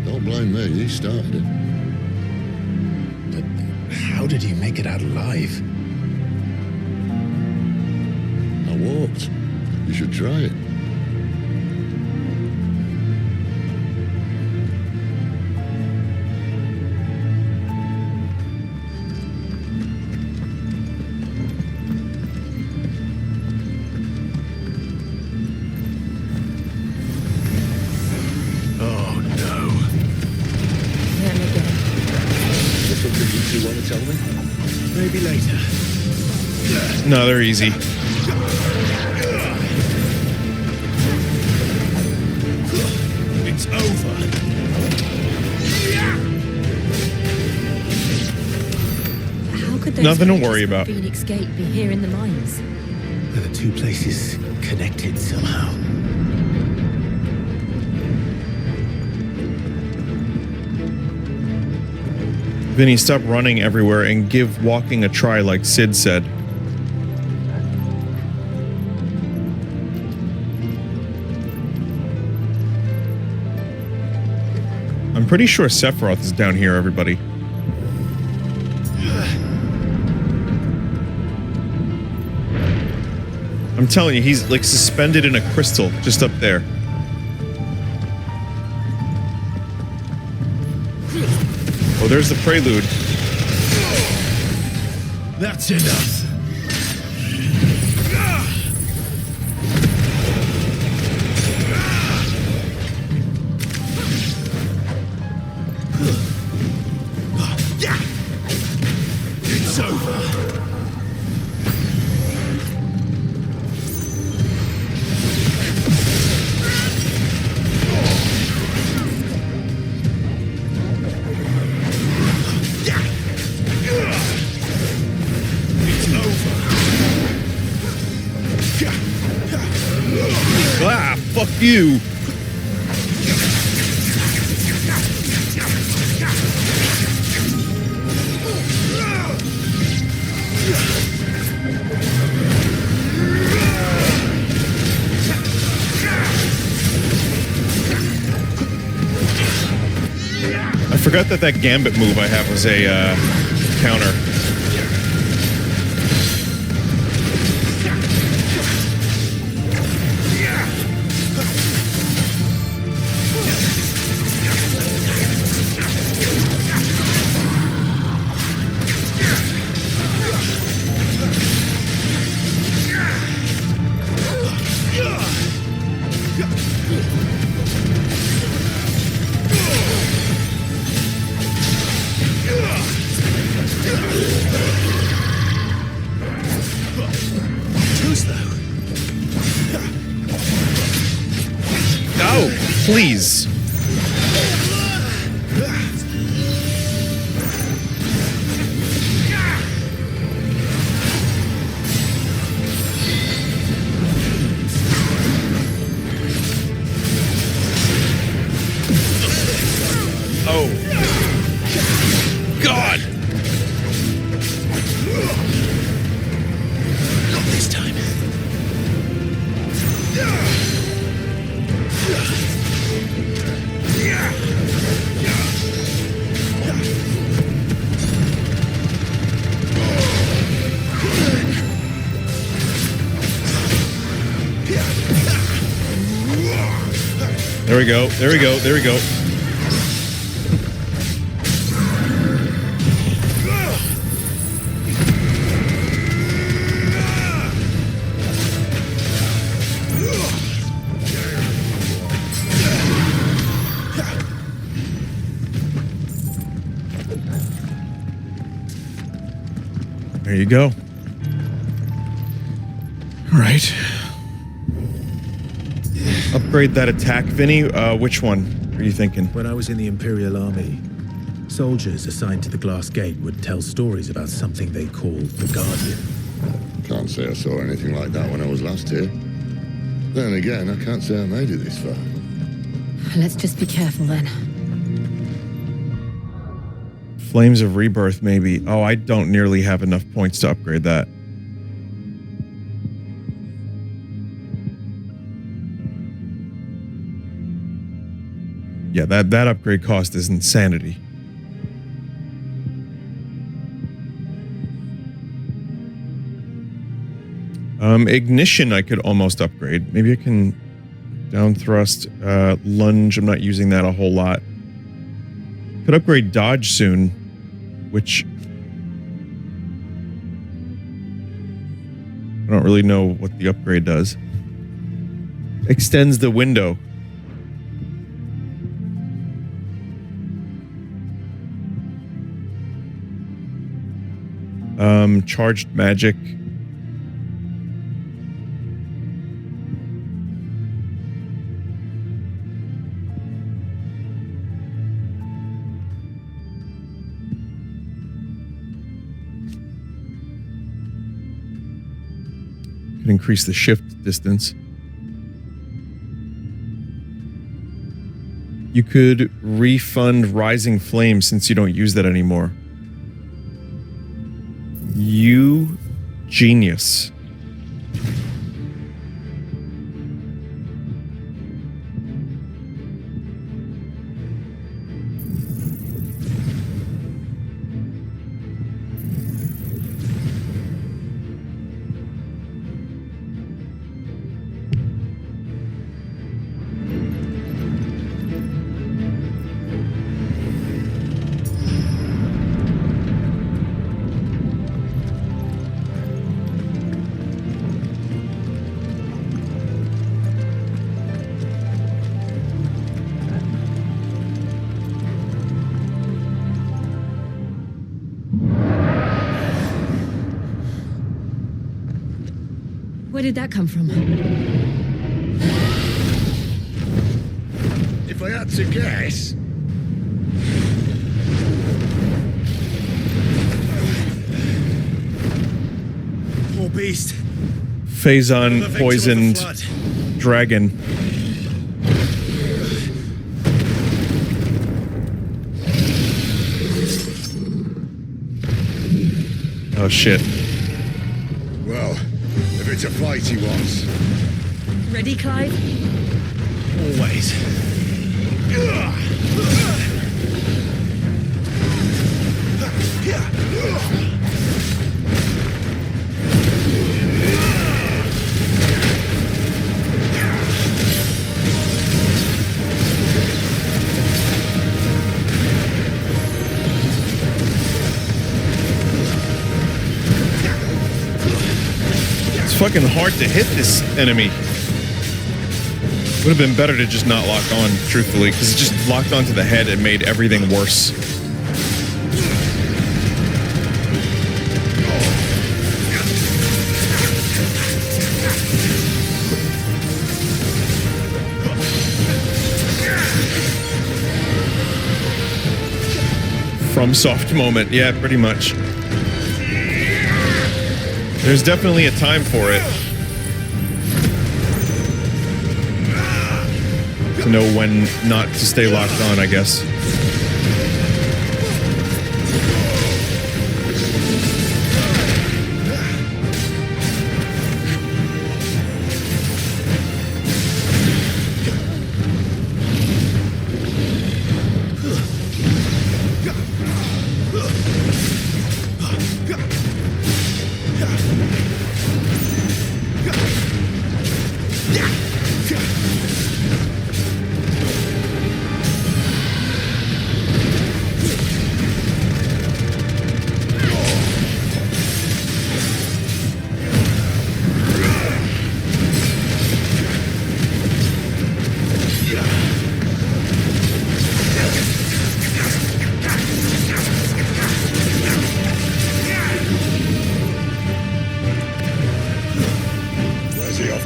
Don't blame me, you started it. But how did you make it out alive? I walked. You should try it. Oh no. Them again. Is there something you two want to tell me? Maybe later. No, they're easy. It's over. How could those Nothing to creatures worry from about. Phoenix Gate be here in the mines? Are the two places connected somehow? Vinny, stop running everywhere and give walking a try like Sid said. I'm pretty sure Sephiroth is down here, everybody. I'm telling you, he's like suspended in a crystal just up there. Oh, there's the prelude. That's enough. It's over. Ah, fuck you. I forgot forgot that gambit move I have was a counter. Please. Oh. God. Not this time. There we go. There we go. There we go. There you go. All right. Upgrade that attack, Vinny. Which one are you thinking? When I was in the Imperial Army, soldiers assigned to the Glass Gate would tell stories about something they called the Guardian. Can't say I saw anything like that when I was last here. Then again, I can't say I made it this far. Let's just be careful then. Flames of Rebirth, maybe. Oh, I don't nearly have enough points to upgrade that. Yeah, that upgrade cost is insanity. Ignition I could almost upgrade. Maybe I can down thrust, lunge. I'm not using that a whole lot. Could upgrade dodge soon, which I don't really know what the upgrade does. Extends the window. Charged magic. Could increase the shift distance. You could refund Rising Flame since you don't use that anymore. You genius. Where did that come from? If I had to guess... Poor beast. Phazon poisoned dragon. Oh shit. Well, if it's a fight he wants. Ready, Clive? Always. Fucking hard to hit this enemy. Would have been better to just not lock on, truthfully, because it just locked onto the head and made everything worse. From soft moment, yeah, pretty much. There's definitely a time for it. To know when not to stay locked on, I guess.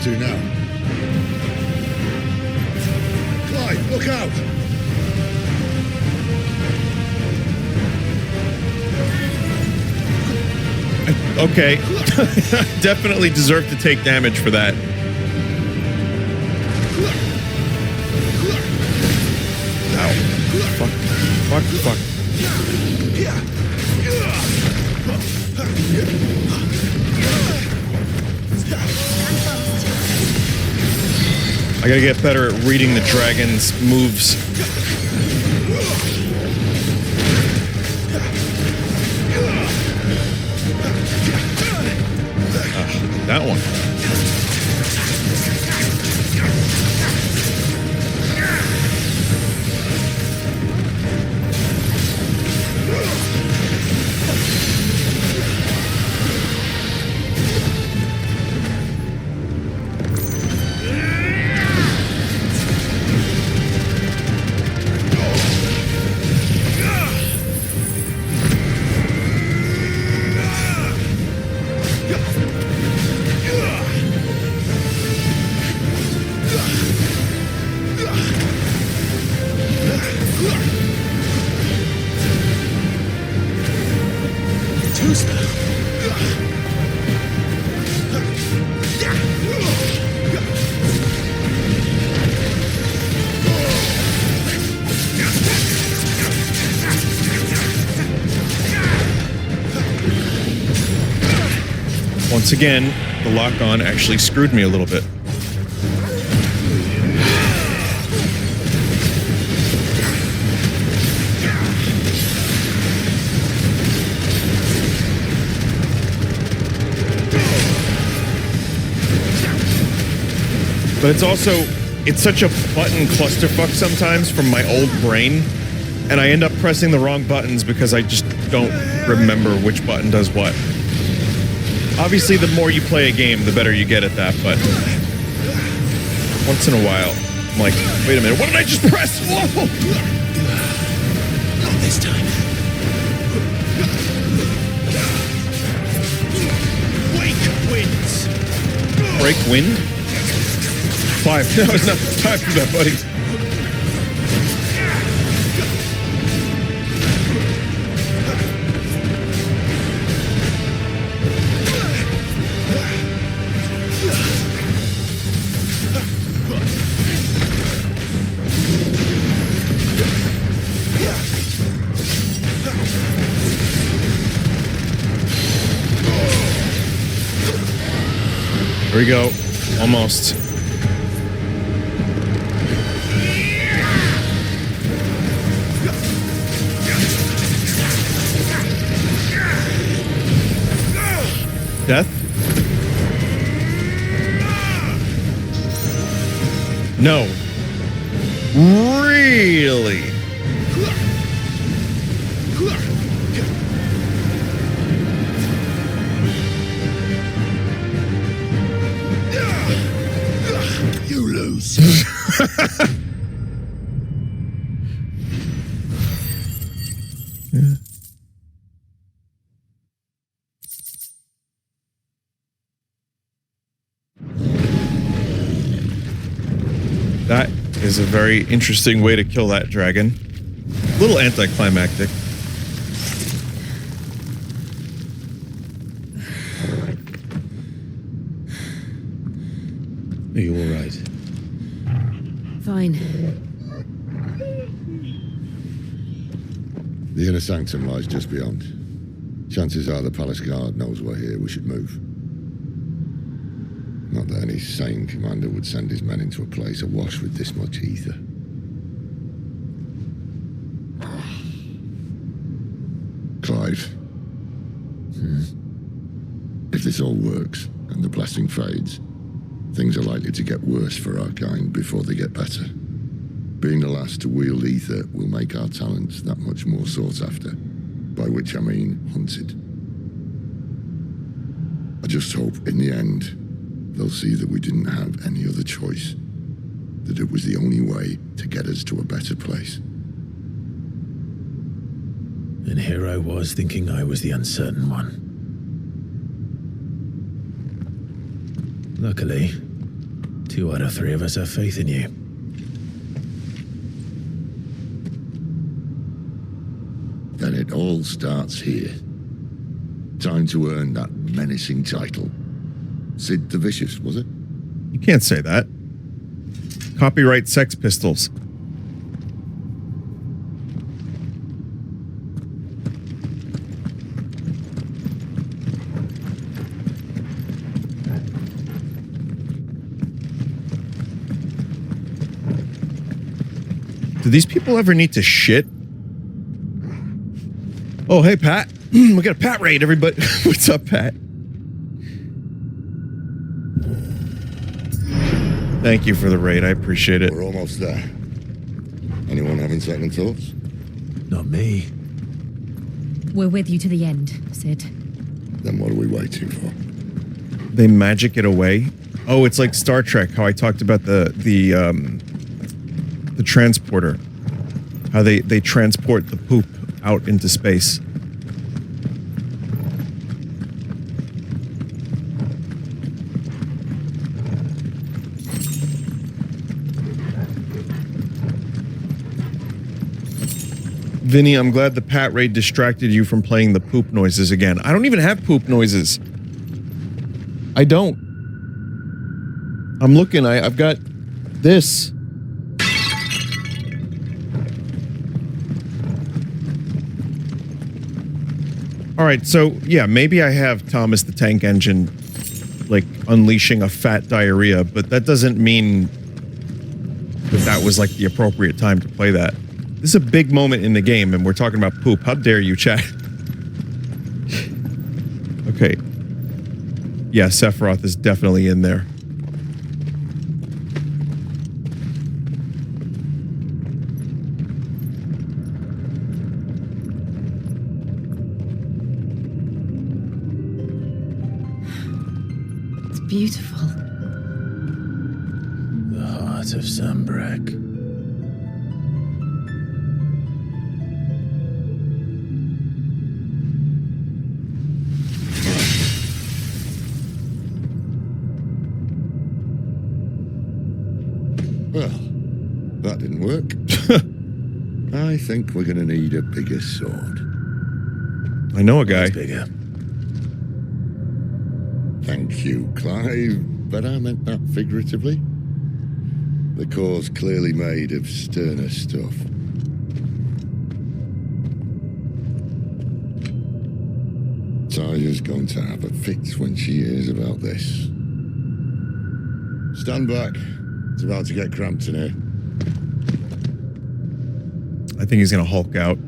To now. Clive, look out! Okay. Definitely deserve to take damage for that. Ow. Fuck. Fuck. I gotta get better at reading the dragon's moves. That one. Once again, the lock-on actually screwed me a little bit. But it's also, it's such a button clusterfuck sometimes from my old brain, and I end up pressing the wrong buttons because I just don't remember which button does what. Obviously, the more you play a game, the better you get at that, but once in a while, I'm like, wait a minute, what did I just press? Whoa! Not this time. Wake winds. Break wind? Clive, no, it's not time for that, buddy. Here we go. Almost. Death? No. Really? You lose. Yeah. That is a very interesting way to kill that dragon. A little anticlimactic. Are you all right? Fine. The Inner Sanctum lies just beyond. Chances are the palace guard knows we're here. We should move. Not that any sane commander would send his men into a place awash with this much ether. Clive. If this all works, and the blessing fades, things are likely to get worse for our kind before they get better. Being the last to wield ether will make our talents that much more sought after, by which I mean hunted. I just hope, in the end, they'll see that we didn't have any other choice, that it was the only way to get us to a better place. And here I was thinking I was the uncertain one. Luckily, 2 out of 3 of us have faith in you. Then it all starts here. Time to earn that menacing title. Sid the Vicious, was it? You can't say that. Copyright Sex Pistols. Do these people ever need to shit? Oh, hey, Pat. We got a Pat raid, everybody. What's up, Pat? Thank you for the raid. I appreciate it. We're almost there. Anyone having second thoughts? Not me. We're with you to the end, Sid. Then what are we waiting for? They magic it away. Oh, it's like Star Trek, how I talked about the transporter. How they transport the poop out into space. Vinny, I'm glad the Pat raid distracted you from playing the poop noises again. I don't even have poop noises. I don't. I'm looking, I've got this. All right, so yeah, maybe I have Thomas the Tank Engine, like, unleashing a fat diarrhea, but that doesn't mean that was like the appropriate time to play that. This is a big moment in the game, and we're talking about poop. How dare you, chat? Okay. Yeah, Sephiroth is definitely in there. It's beautiful. The heart of Sambrek. Well, that didn't work. I think we're gonna need a bigger sword. I know a guy. Bigger. Thank you, Clive, but I meant that figuratively. The core's clearly made of sterner stuff. Taya's going to have a fit when she hears about this. Stand back. It's about to get cramped in here. I think he's gonna Hulk out.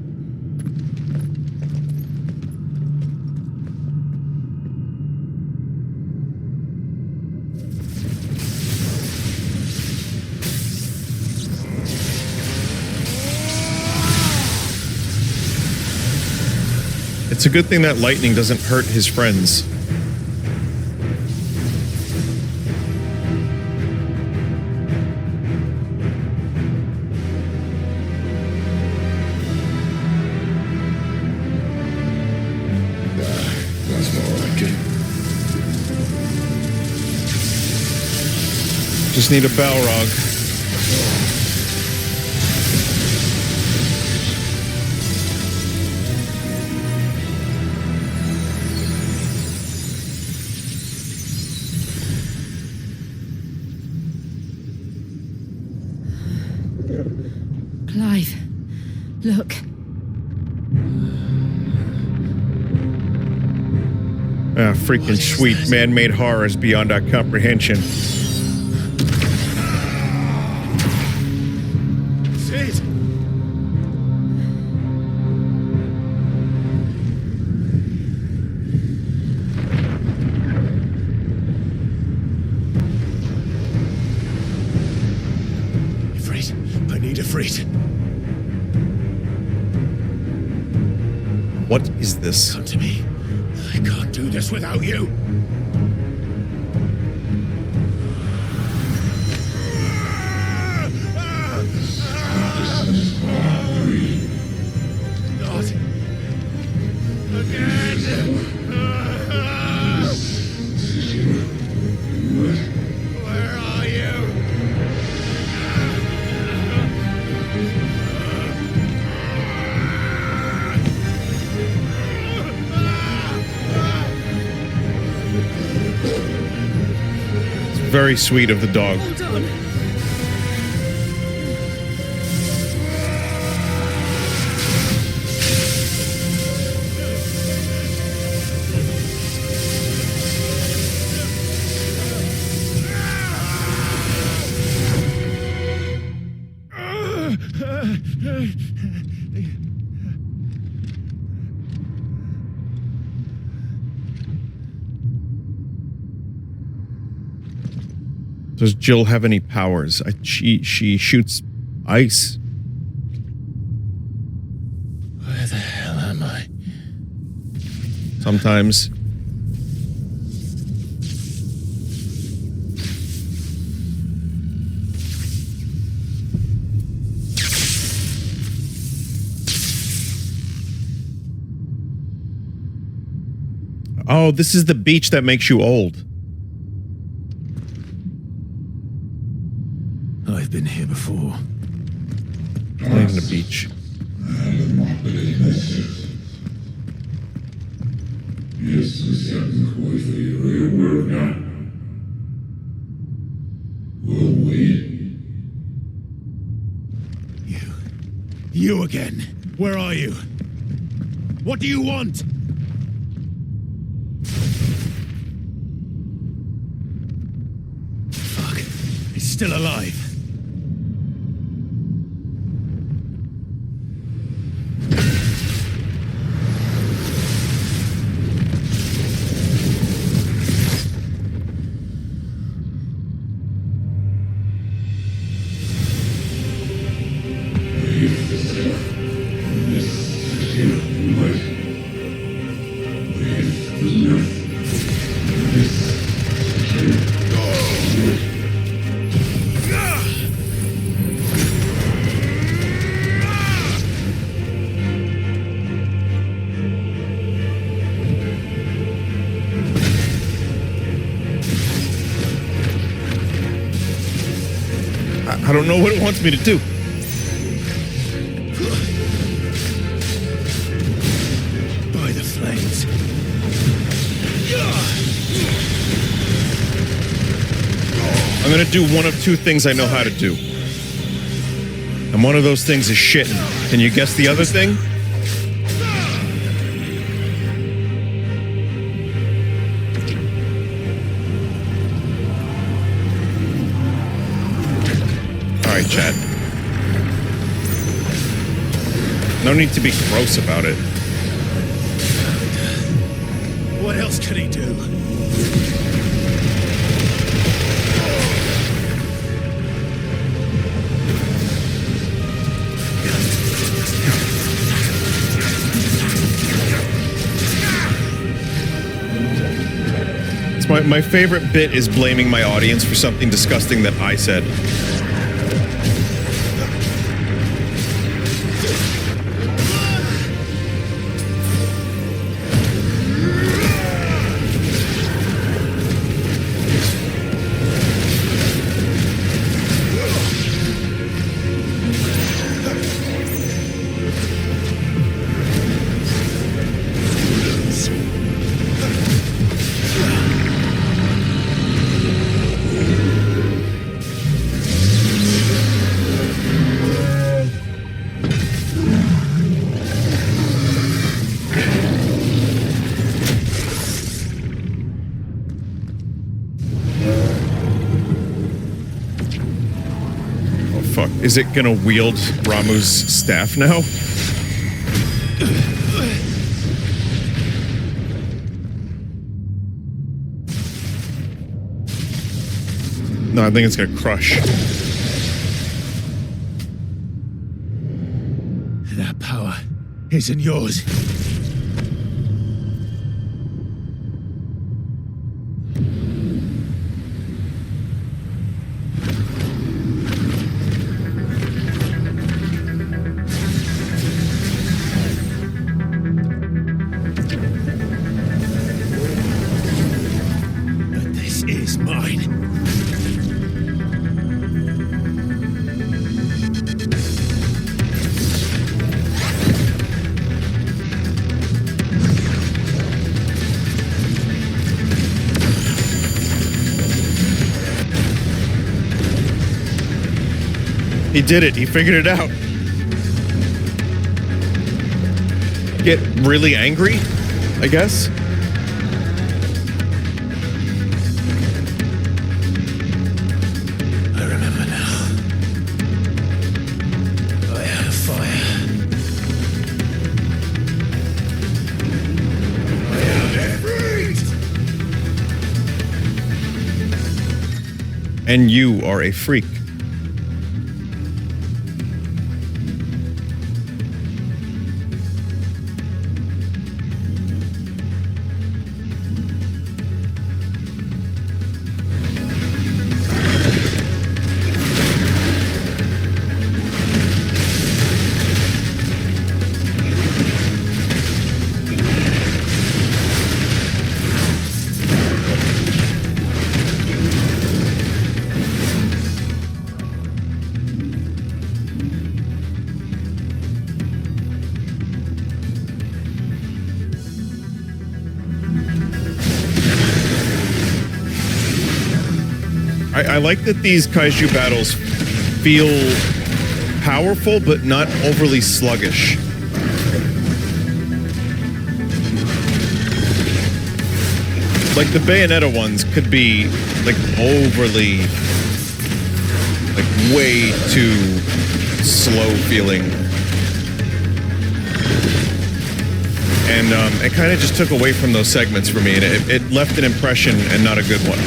It's a good thing that lightning doesn't hurt his friends. That's more like it. Just need a Balrog. Clive, look. Ah, freaking sweet man-made horrors beyond our comprehension. Sid! Ifrit, I need Ifrit. What is this? Come to me. I can't do this without you. Not again. Where are you? Very sweet of the dog. Hold on. Does Jill have any powers? She shoots ice. Where the hell am I? Sometimes. Oh, this is the beach that makes you old. I've been here before. Playing on the beach. We'll wait. You again. Where are you? What do you want? Fuck. He's still alive. I don't know what it wants me to do. By the flames. I'm gonna do one of two things I know how to do. And one of those things is shitting. Can you guess the other thing? Alright, Chad. No need to be gross about it. What else could he do? My favorite bit is blaming my audience for something disgusting that I said. Is it gonna wield Ramu's staff now? No, I think it's gonna crush. That power isn't yours. He did it. He figured it out. Get really angry, I guess. I remember now. I had a fire. I had a freak. And you are a freak. I like that these kaiju battles feel powerful, but not overly sluggish. Like the Bayonetta ones could be like overly, like way too slow feeling. And it kind of just took away from those segments for me, and it left an impression and not a good one.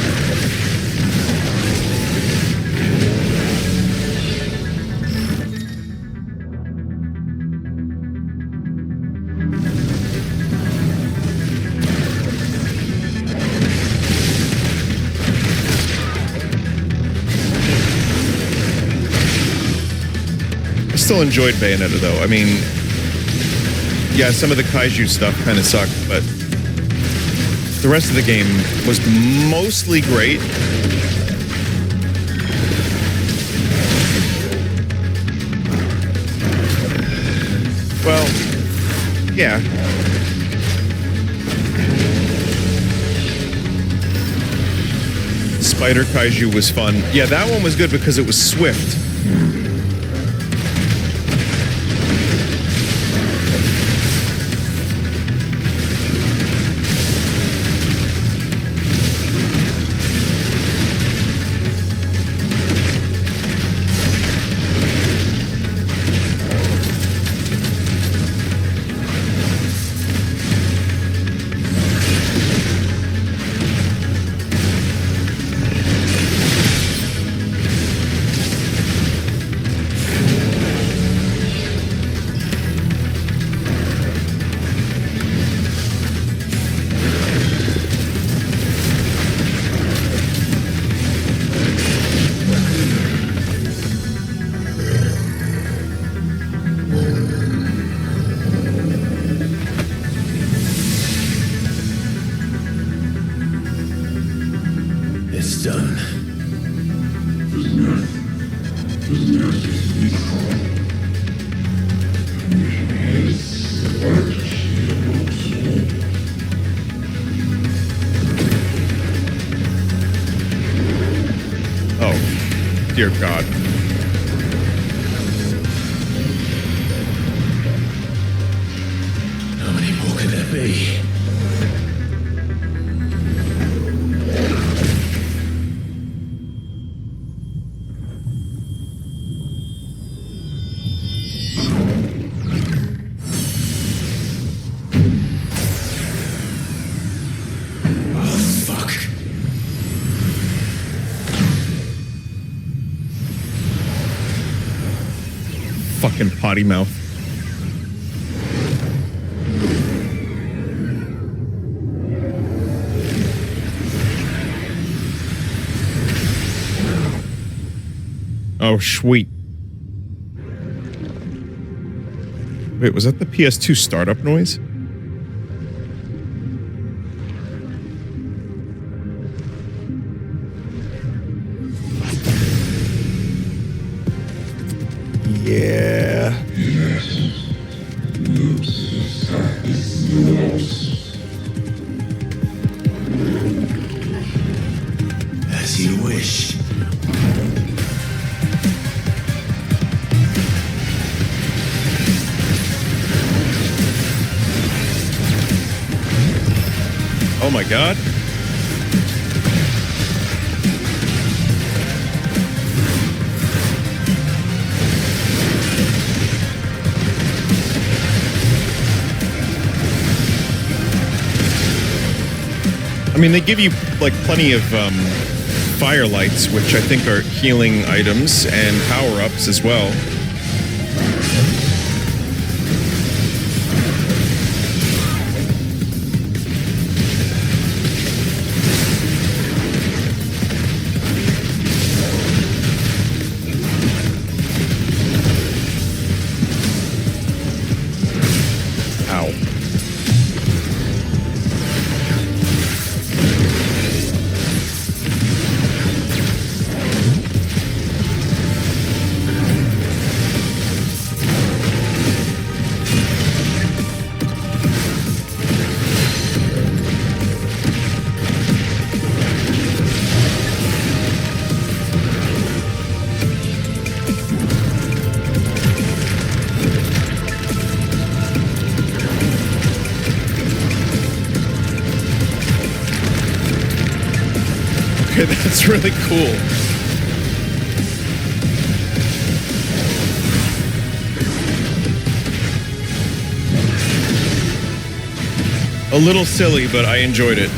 Still enjoyed Bayonetta though. I mean, yeah, some of the kaiju stuff kind of sucked, but the rest of the game was mostly great. Well, yeah. Spider Kaiju was fun. Yeah, that one was good because it was swift. Oh, dear God. How many more could there be? Fucking potty mouth. Oh, sweet. Wait, was that the PS2 startup noise? Yeah. As you wish. Oh my God. I mean, they give you like plenty of fire lights, which I think are healing items and power-ups as well. That's really cool. A little silly, but I enjoyed it.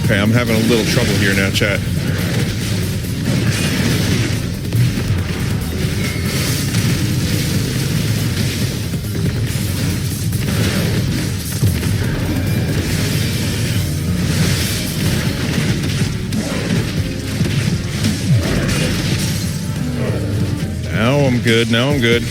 Okay, I'm having a little trouble here now, chat. Now I'm good. Now I'm good.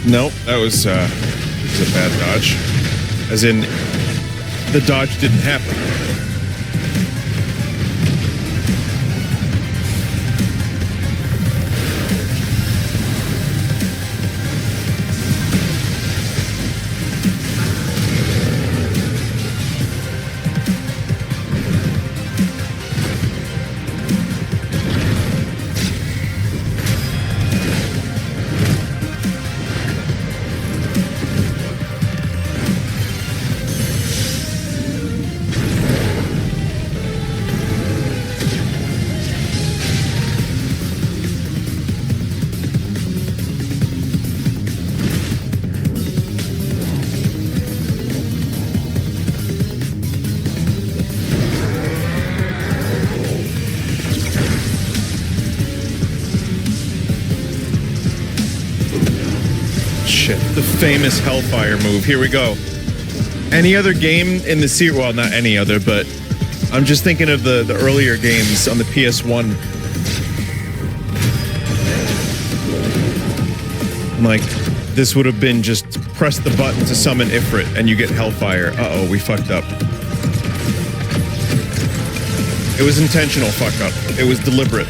Nope, that was a bad dodge. As in, the dodge didn't happen. The famous Hellfire move. Here we go. Any other game in the series? Well, not any other, but I'm just thinking of the earlier games on the PS1. Like, this would have been just press the button to summon Ifrit and you get Hellfire. Uh-oh, we fucked up. It was intentional fuck up. It was deliberate.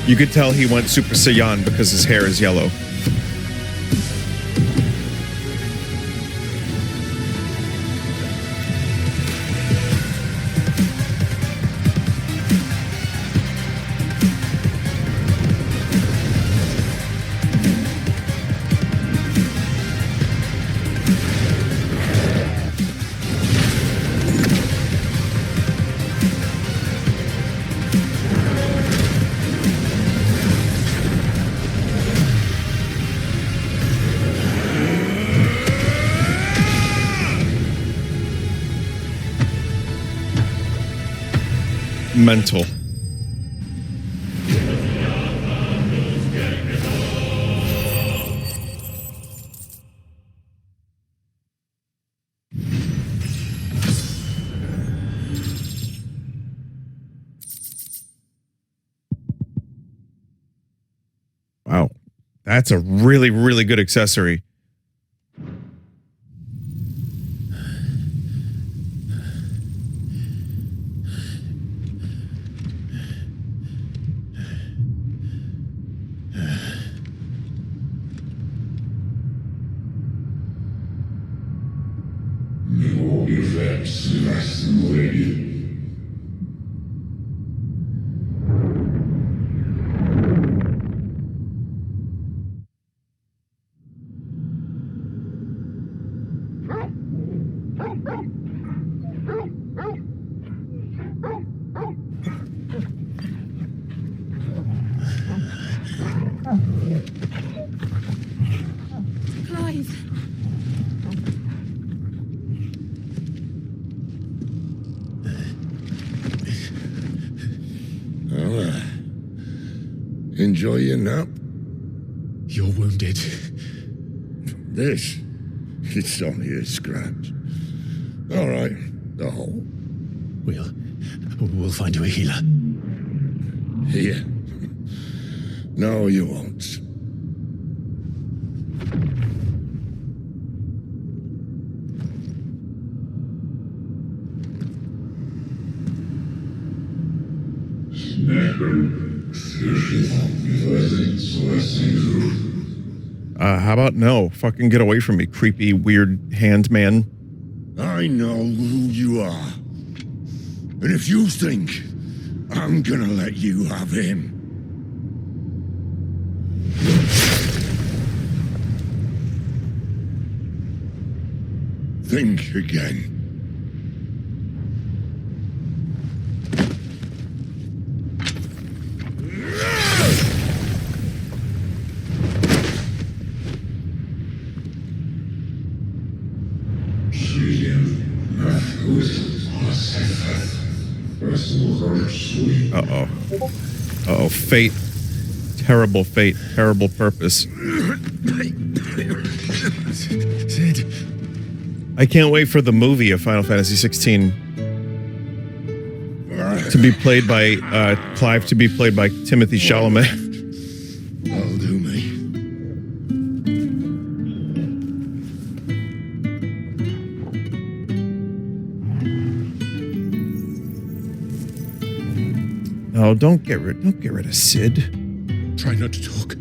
You could tell he went Super Saiyan because his hair is yellow. Mental. Wow. That's a really, really good accessory. Clive. Enjoy your nap? You're wounded. This? It's only a scratch. All right, the hole. We'll find you a healer. Here? No, you won't. How about no? Fucking get away from me, creepy, weird hand man. I know who you are. And if you think I'm gonna let you have him, think again. Uh-oh. Uh-oh, fate. Terrible fate. Terrible purpose. I can't wait for the movie of Final Fantasy XVI to be played by Clive, to be played by Timothy Chalamet. That'll do me. No, don't get rid of Sid. Try not to talk.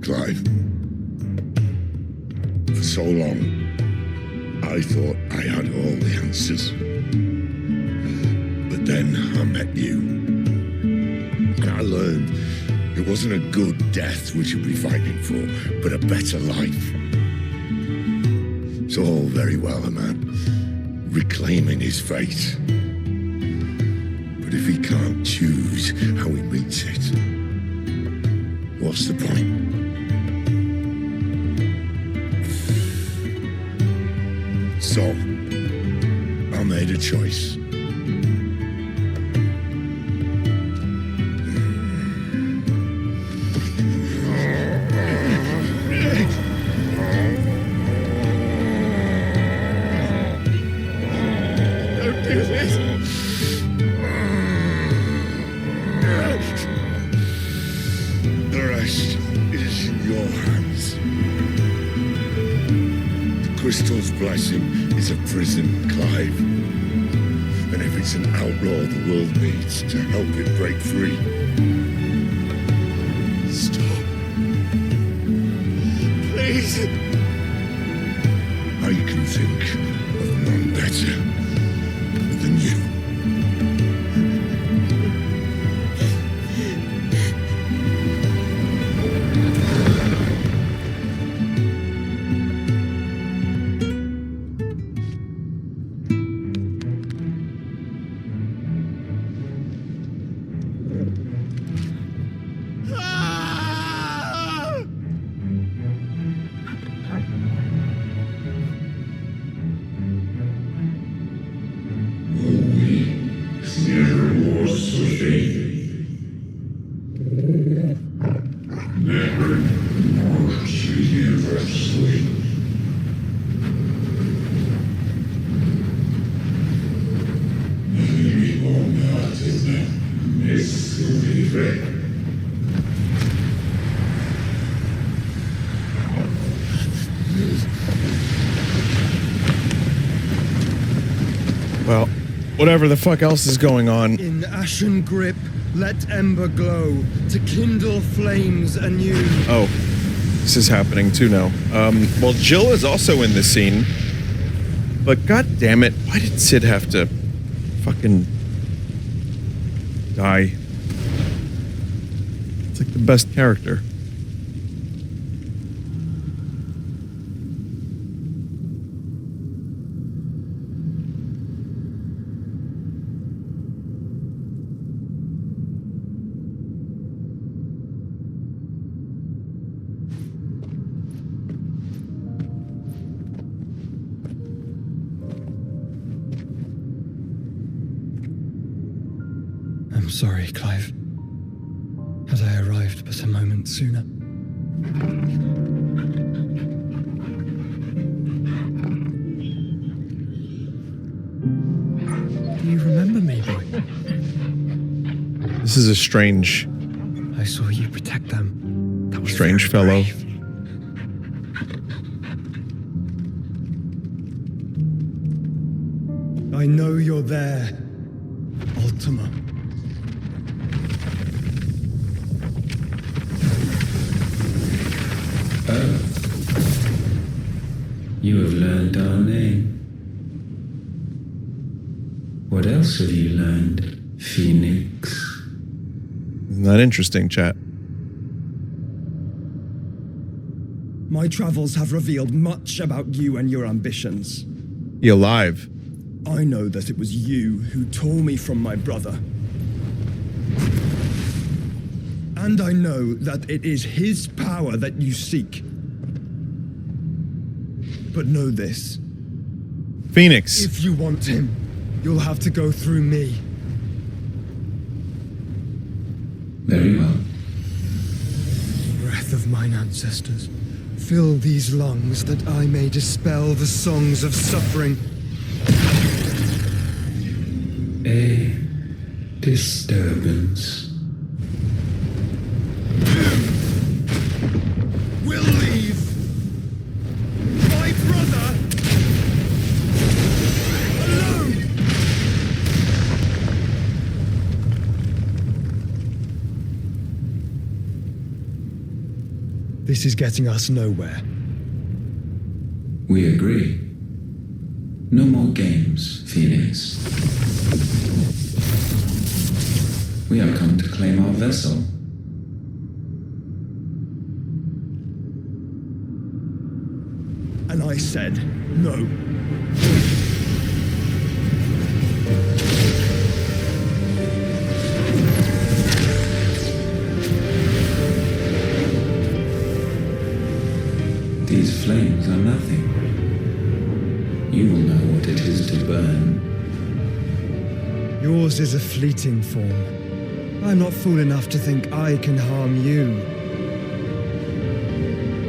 Clive, for so long, I thought I had all the answers. But then I met you. And I learned it wasn't a good death we should be fighting for, but a better life. It's all very well, a man reclaiming his fate. But if he can't choose how he meets it, what's the point? So, I made a choice. Crystal's blessing is a prison, Clive. And if it's an outlaw the world needs to help it break free. Stop. Please. I can think of none better than you. Well, whatever the fuck else is going on. In ashen grip, let ember glow to kindle flames anew. Oh, this is happening too now. Well, Jill is also in this scene. But god damn it, why did Sid have to fucking die? It's like the best character. I'm sorry, Clive. Had I arrived but a moment sooner. Do you remember me, boy? This is a strange... I saw you protect them. That was strange fellow. brave. I know you're there, Ultima. You have learned our name. What else have you learned, Phoenix? Isn't that interesting, chat? My travels have revealed much about you and your ambitions. You alive? I know that it was you who tore me from my brother. And I know that it is his power that you seek. But know this. Phoenix. If you want him, you'll have to go through me. Very well. Breath of mine ancestors, fill these lungs that I may dispel the songs of suffering. A disturbance. We'll leave. My brother alone. This is getting us nowhere. We agree. No more games, Phoenix. We have come to claim our vessel. And I said no. burn. Yours is a fleeting form. I'm not fool enough to think I can harm you.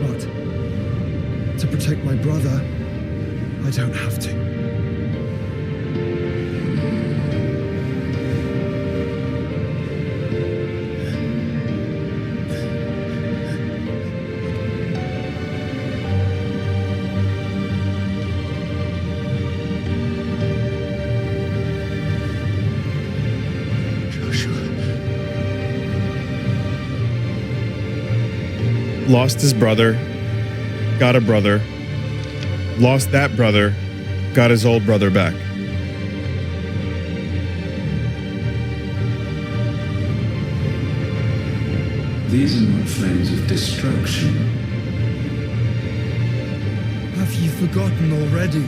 But to protect my brother, I don't have to. Lost his brother, got a brother, lost that brother, got his old brother back. These are not flames of destruction. Have you forgotten already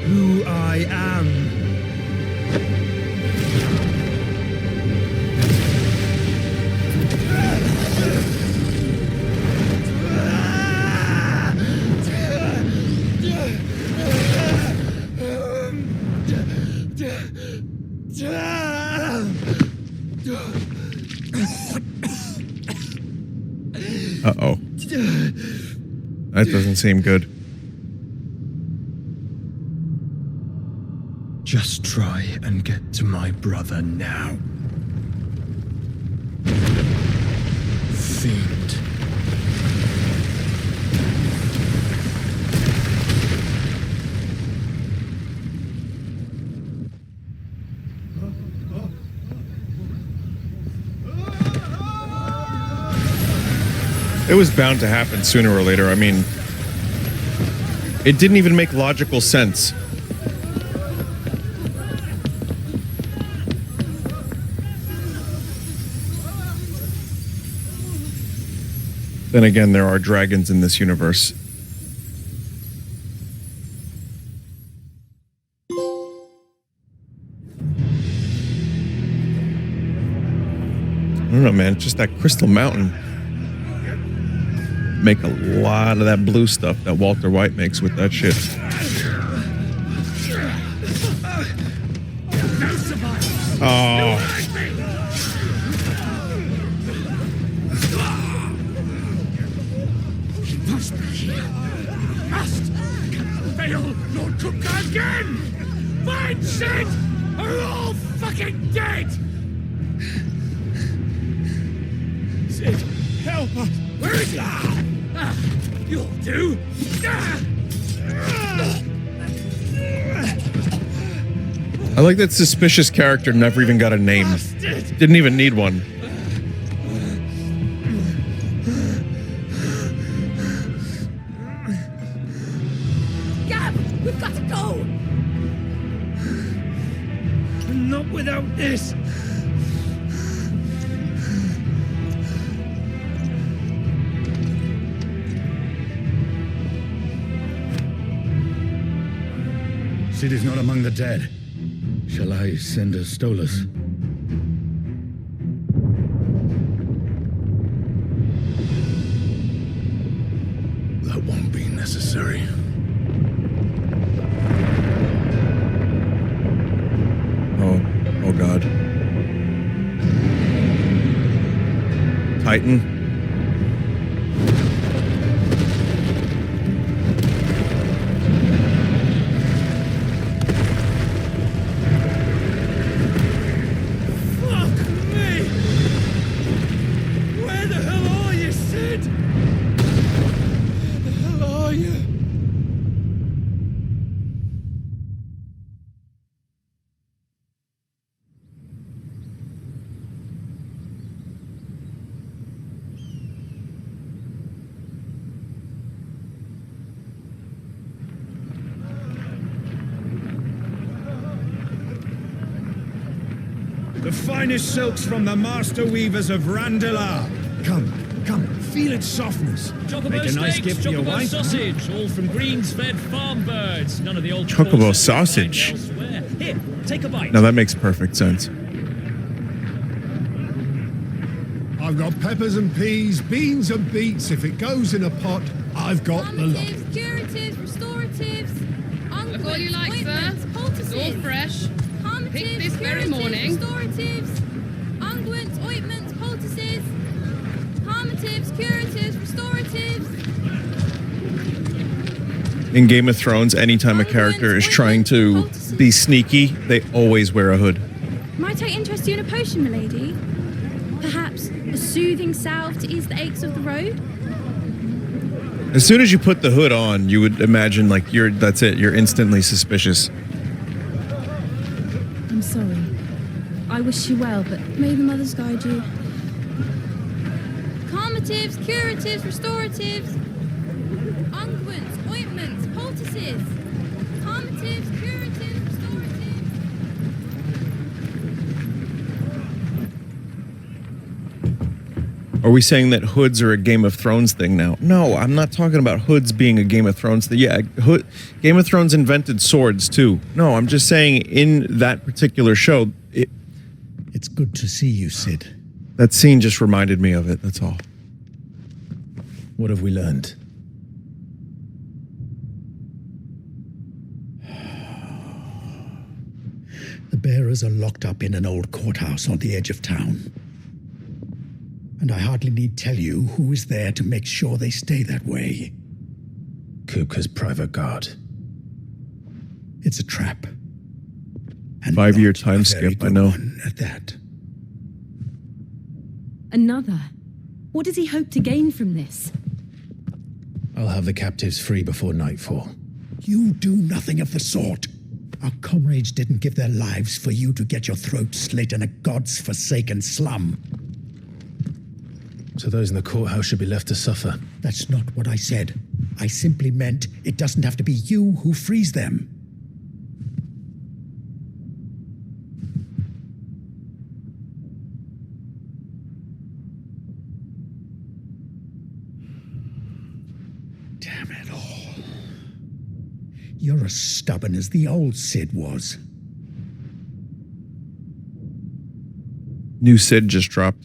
who I am? Uh-oh. That doesn't seem good. Just try and get to my brother now. Fiend. It was bound to happen sooner or later. I mean, it didn't even make logical sense. Then again, there are dragons in this universe. I don't know, man. Just that Crystal Mountain. Make a lot of that blue stuff that Walter White makes with that shit. Oh. He must be here. Must. Can't fail nor cook again. Fine shit are all fucking dead. Sid, help us. Where is he? You'll do. I like that suspicious character never even got a name. Didn't even need one. Gab, we've got to go. Not without this. Sid is not among the dead. Shall I send a Stolas? That won't be necessary. Oh God. Titan. The finest silks from the master weavers of Randalar. Come, feel its softness. Chocobo steaks, chocobo sausage, all from greens-fed farm birds. None of the old Chocobo sausage. Here, take a bite. Now that makes perfect sense. I've got peppers and peas, beans and beets. If it goes in a pot, I've got the lot. Curatives, restoratives, That's all you like, sir. It's all fresh. Picked this very morning. Restoratives, unguents, ointments, poultices, harmatives, curatives, restoratives. In Game of Thrones, anytime a character is trying to be sneaky, they always wear a hood. Might I interest you in a potion, milady? Perhaps a soothing salve to ease the aches of the road? As soon as you put the hood on, you would imagine like that's it, you're instantly suspicious. I'm sorry. I wish you well, but may the mothers guide you. Calmatives, curatives, restoratives, unguents, ointments, poultices, calmatives, curatives, restoratives. Are we saying that hoods are a Game of Thrones thing now? No, I'm not talking about hoods being a Game of Thrones thing. Yeah, Game of Thrones invented swords too. No, I'm just saying in that particular show, it's good to see you, Sid. That scene just reminded me of it, that's all. What have we learned? The bearers are locked up in an old courthouse on the edge of town. And I hardly need tell you who is there to make sure they stay that way. Kupka's private guard. It's a trap. And 5-year time skip, I know. At that. Another? What does he hope to gain from this? I'll have the captives free before nightfall. You do nothing of the sort. Our comrades didn't give their lives for you to get your throat slit in a god's forsaken slum. So those in the courthouse should be left to suffer. That's not what I said. I simply meant it doesn't have to be you who frees them. Damn it all. You're as stubborn as the old Sid was. New Sid just dropped.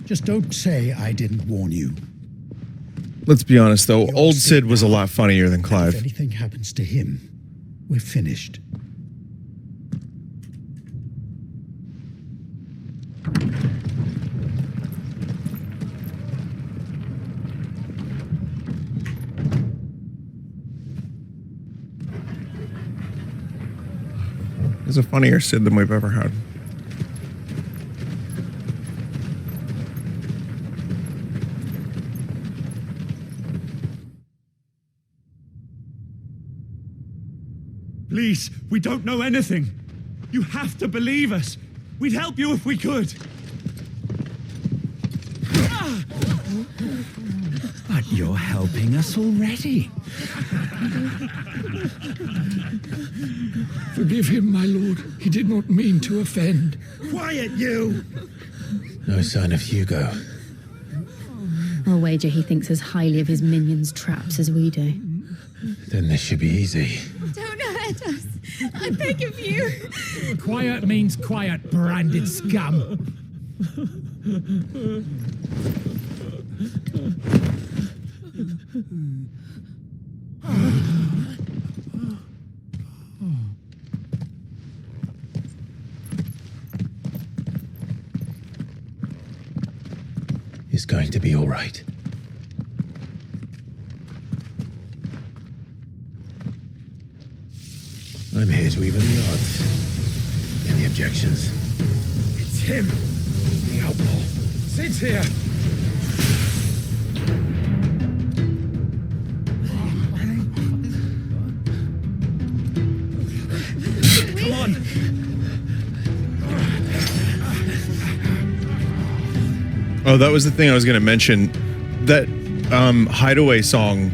Just don't say I didn't warn you. Let's be honest though, old Sid was a lot funnier than Clive. If anything happens to him, we're finished. He's a funnier Sid than we've ever had. Please, we don't know anything. You have to believe us. We'd help you if we could. But you're helping us already. Forgive him, my lord. He did not mean to offend. Quiet, you! No sign of Hugo. I'll wager he thinks as highly of his minions' traps as we do. Then this should be easy. Don't hurt us. I beg of you. Quiet means quiet, branded scum. It's going to be all right. I'm here to even the odds. Any objections? It's him, the outlaw. Sid's here. Come on. Oh, that was the thing I was going to mention. That Hideaway song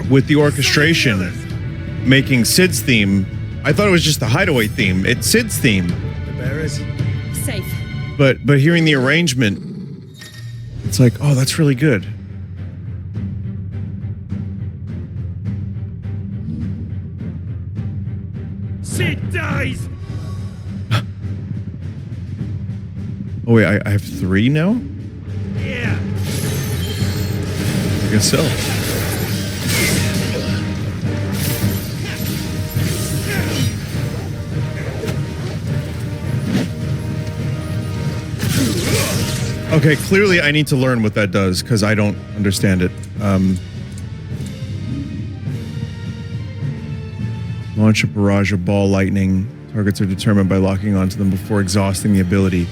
with the orchestration making Sid's theme. I thought it was just the Hideaway theme. It's Sid's theme. The bearers? Safe. But hearing the arrangement, it's like, oh, that's really good. Sid dies! Oh wait, I have 3 now? Yeah. guess so. Okay, clearly I need to learn what that does because I don't understand it. Launch a barrage of ball lightning. Targets are determined by locking onto them before exhausting the ability.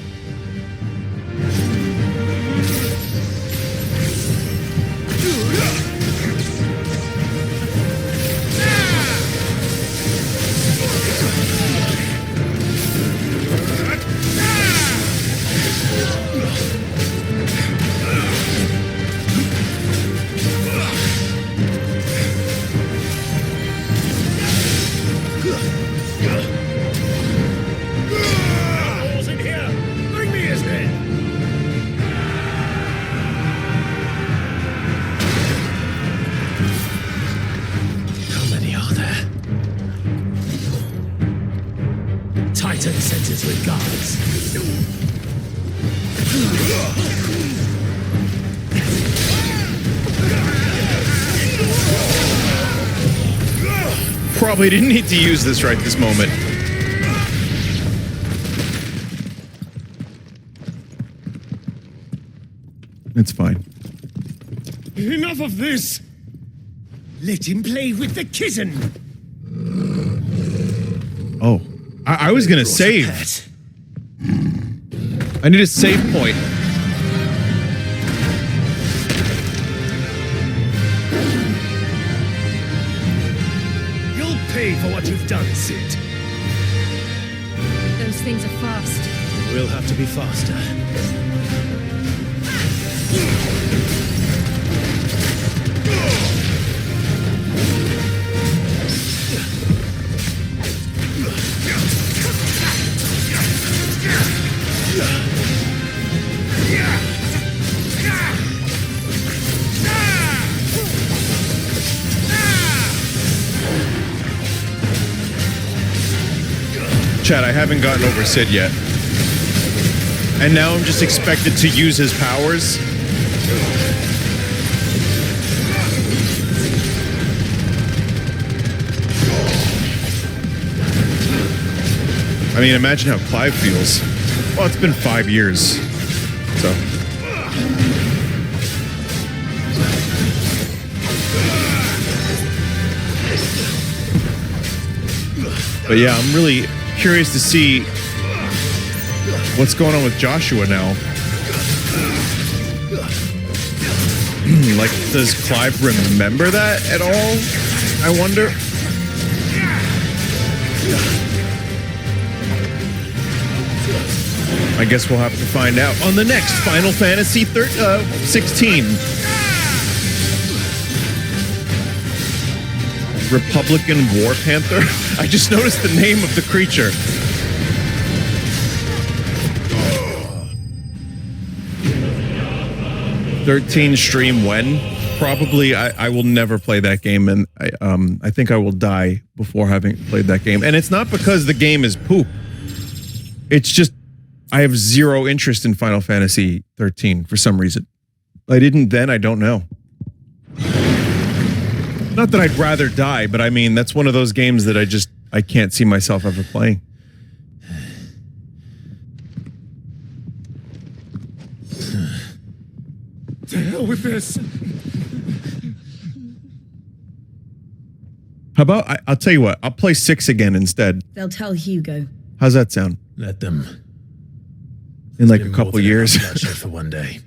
Probably didn't need to use this right this moment. It's fine. Enough of this! Let him play with the kitten! Oh, I was gonna save. I need a save point. You'll pay for what you've done, Sid. Those things are fast. We'll have to be faster. Chad, I haven't gotten over Sid yet. And now I'm just expected to use his powers. I mean, imagine how Clive feels. Well, it's been 5 years, so. But yeah, I'm really curious to see what's going on with Joshua now. Like, does Clive remember that at all? I wonder. I guess we'll have to find out on the next Final Fantasy 16. Republican War Panther? I just noticed the name of the creature. $13 stream when? Probably I will never play that game, and I think I will die before having played that game. And it's not because the game is poop. It's just I have zero interest in Final Fantasy 13 for some reason. I didn't then, I don't know. Not that I'd rather die, but I mean, that's one of those games that I can't see myself ever playing. To hell with this! How about, I'll tell you what, I'll play 6 again instead. They'll tell Hugo. How's that sound? Let them. In like a couple years. For one day.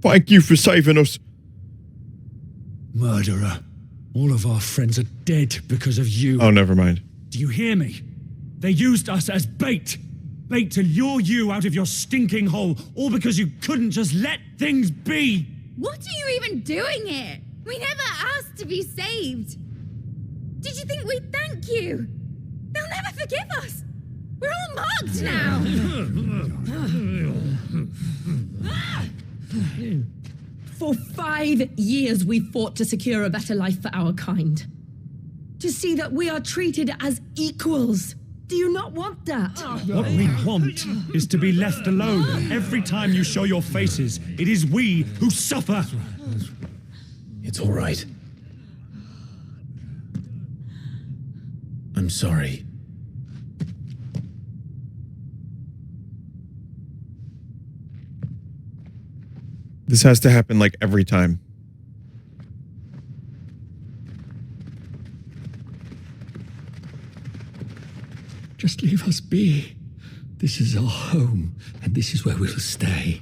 Thank you for saving us. Murderer. All of our friends are dead because of you. Oh, never mind. Do you hear me? They used us as bait. Bait to lure you out of your stinking hole, all because you couldn't just let things be. What are you even doing here? We never asked to be saved. Did you think we'd thank you? They'll never forgive us. We're all marked now! For 5 years we fought to secure a better life for our kind. To see that we are treated as equals. Do you not want that? What we want is to be left alone. Every time you show your faces, it is we who suffer. It's all right. I'm sorry. This has to happen like every time. Just leave us be. This is our home, and this is where we'll stay.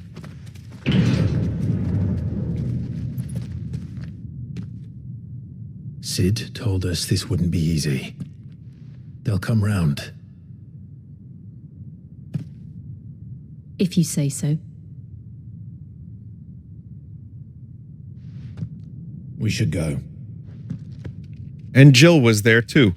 Sid told us this wouldn't be easy. They'll come round. If you say so. We should go. And Jill was there too.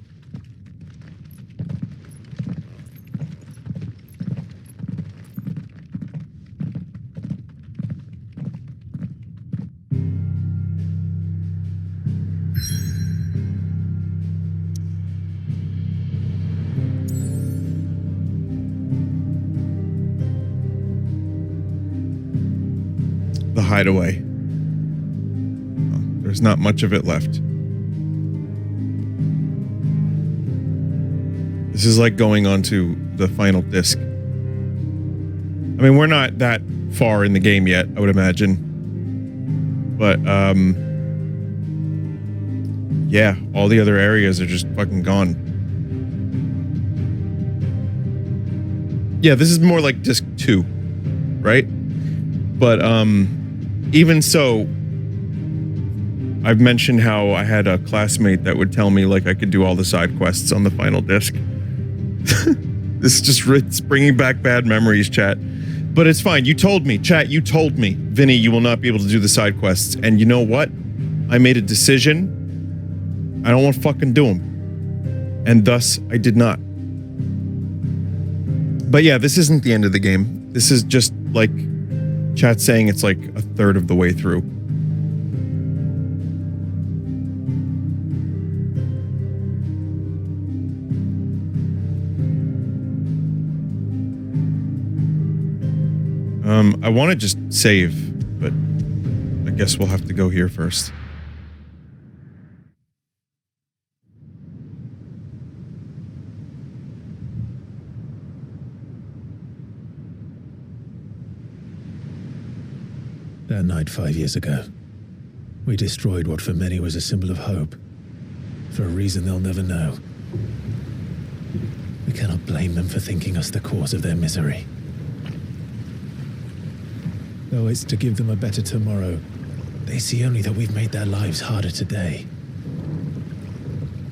The Hideaway. There's not much of it left. This is like going onto the final disc. I mean, we're not that far in the game yet, I would imagine. But, yeah, all the other areas are just fucking gone. Yeah, this is more like disc 2, right? But, even so, I've mentioned how I had a classmate that would tell me like I could do all the side quests on the final disc. This is just it's bringing back bad memories, chat. But it's fine. You told me, chat, you told me, Vinny, you will not be able to do the side quests. And you know what? I made a decision. I don't want to fucking do them. And thus, I did not. But yeah, this isn't the end of the game. This is just like chat saying it's like a third of the way through. I want to just save, but I guess we'll have to go here first. That night 5 years ago, we destroyed what for many was a symbol of hope. For a reason they'll never know. We cannot blame them for thinking us the cause of their misery. Though it's to give them a better tomorrow, they see only that we've made their lives harder today.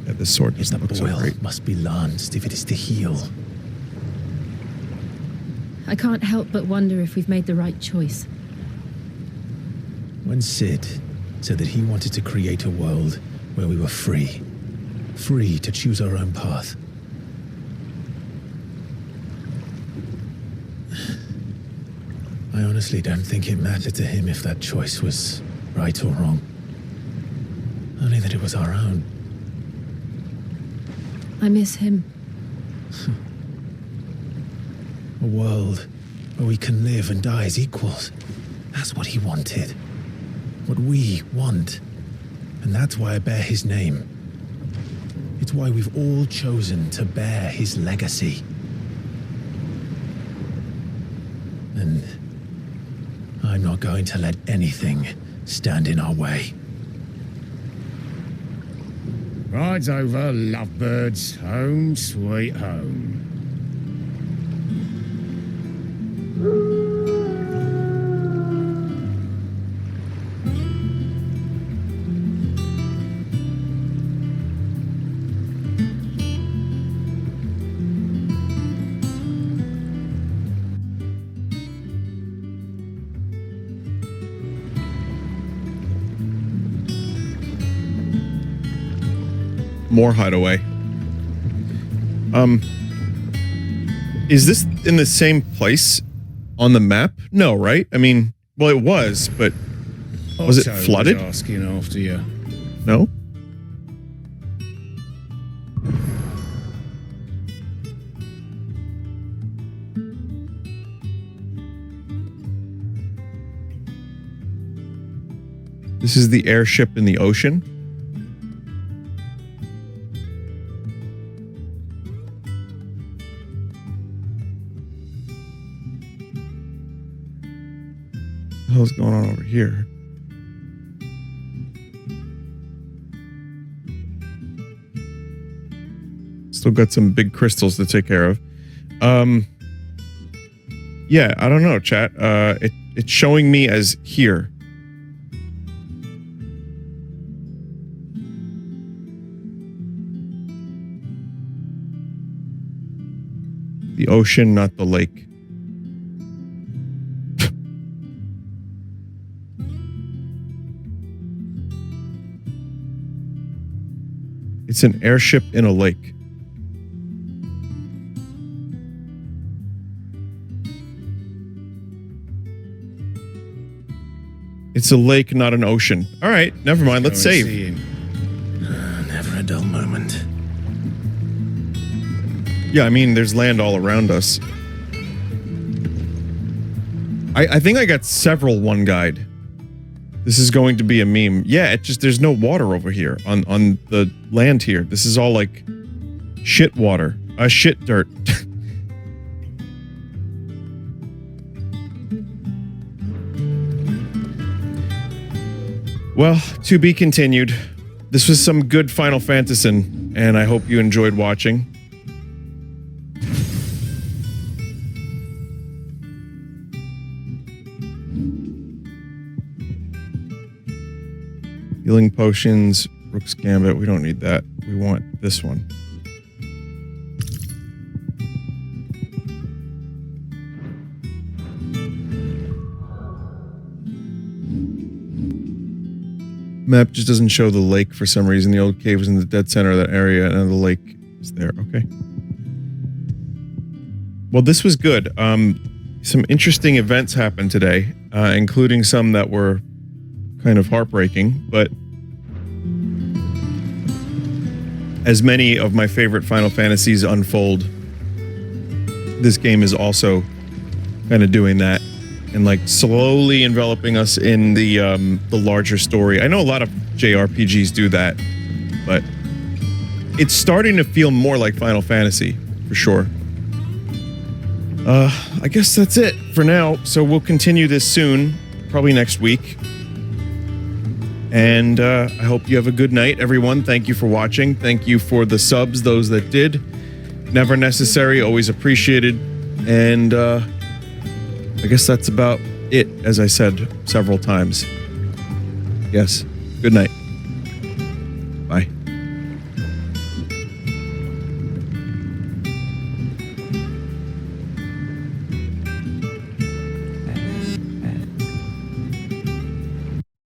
Yeah, this sword doesn't look so great. Must be lanced if it is to heal. I can't help but wonder if we've made the right choice. When Sid said that he wanted to create a world where we were free to choose our own path, I honestly don't think it mattered to him if that choice was right or wrong. Only that it was our own. I miss him. A world where we can live and die as equals. That's what he wanted. What we want. And that's why I bear his name. It's why we've all chosen to bear his legacy. And I'm not going to let anything stand in our way. Ride's over, lovebirds. Home, sweet home. More Hideaway. Is this in the same place on the map? No, right? I mean, well, it was, but was it flooded? Asking after you. No? This is the airship in the ocean. What the hell's going on over here? Still got some big crystals to take care of. Yeah, I don't know, chat. It's showing me as here. The ocean, not the lake. It's an airship in a lake. It's a lake, not an ocean. All right, never mind. Let's save. Never a dull moment. Yeah, I mean, there's land all around us. I think I got several one guide. This is going to be a meme. Yeah, it just, there's no water over here on the land here. This is all like shit water. Shit dirt. Well, to be continued. This was some good Final Fantasy, and I hope you enjoyed watching. Healing potions, Rook's Gambit, we don't need that. We want this one. Map just doesn't show the lake for some reason. The old cave is in the dead center of that area, and the lake is there. Okay. Well, this was good. Some interesting events happened today, including some that were kind of heartbreaking, but as many of my favorite Final Fantasies unfold, this game is also kind of doing that and like slowly enveloping us in the larger story. I know a lot of JRPGs do that, but it's starting to feel more like Final Fantasy for sure. I guess that's it for now. So we'll continue this soon, probably next week. And I hope you have a good night, everyone. Thank you for watching. Thank you for the subs, those that did. Never necessary, always appreciated. And I guess that's about it, as I said several times. Yes, good night.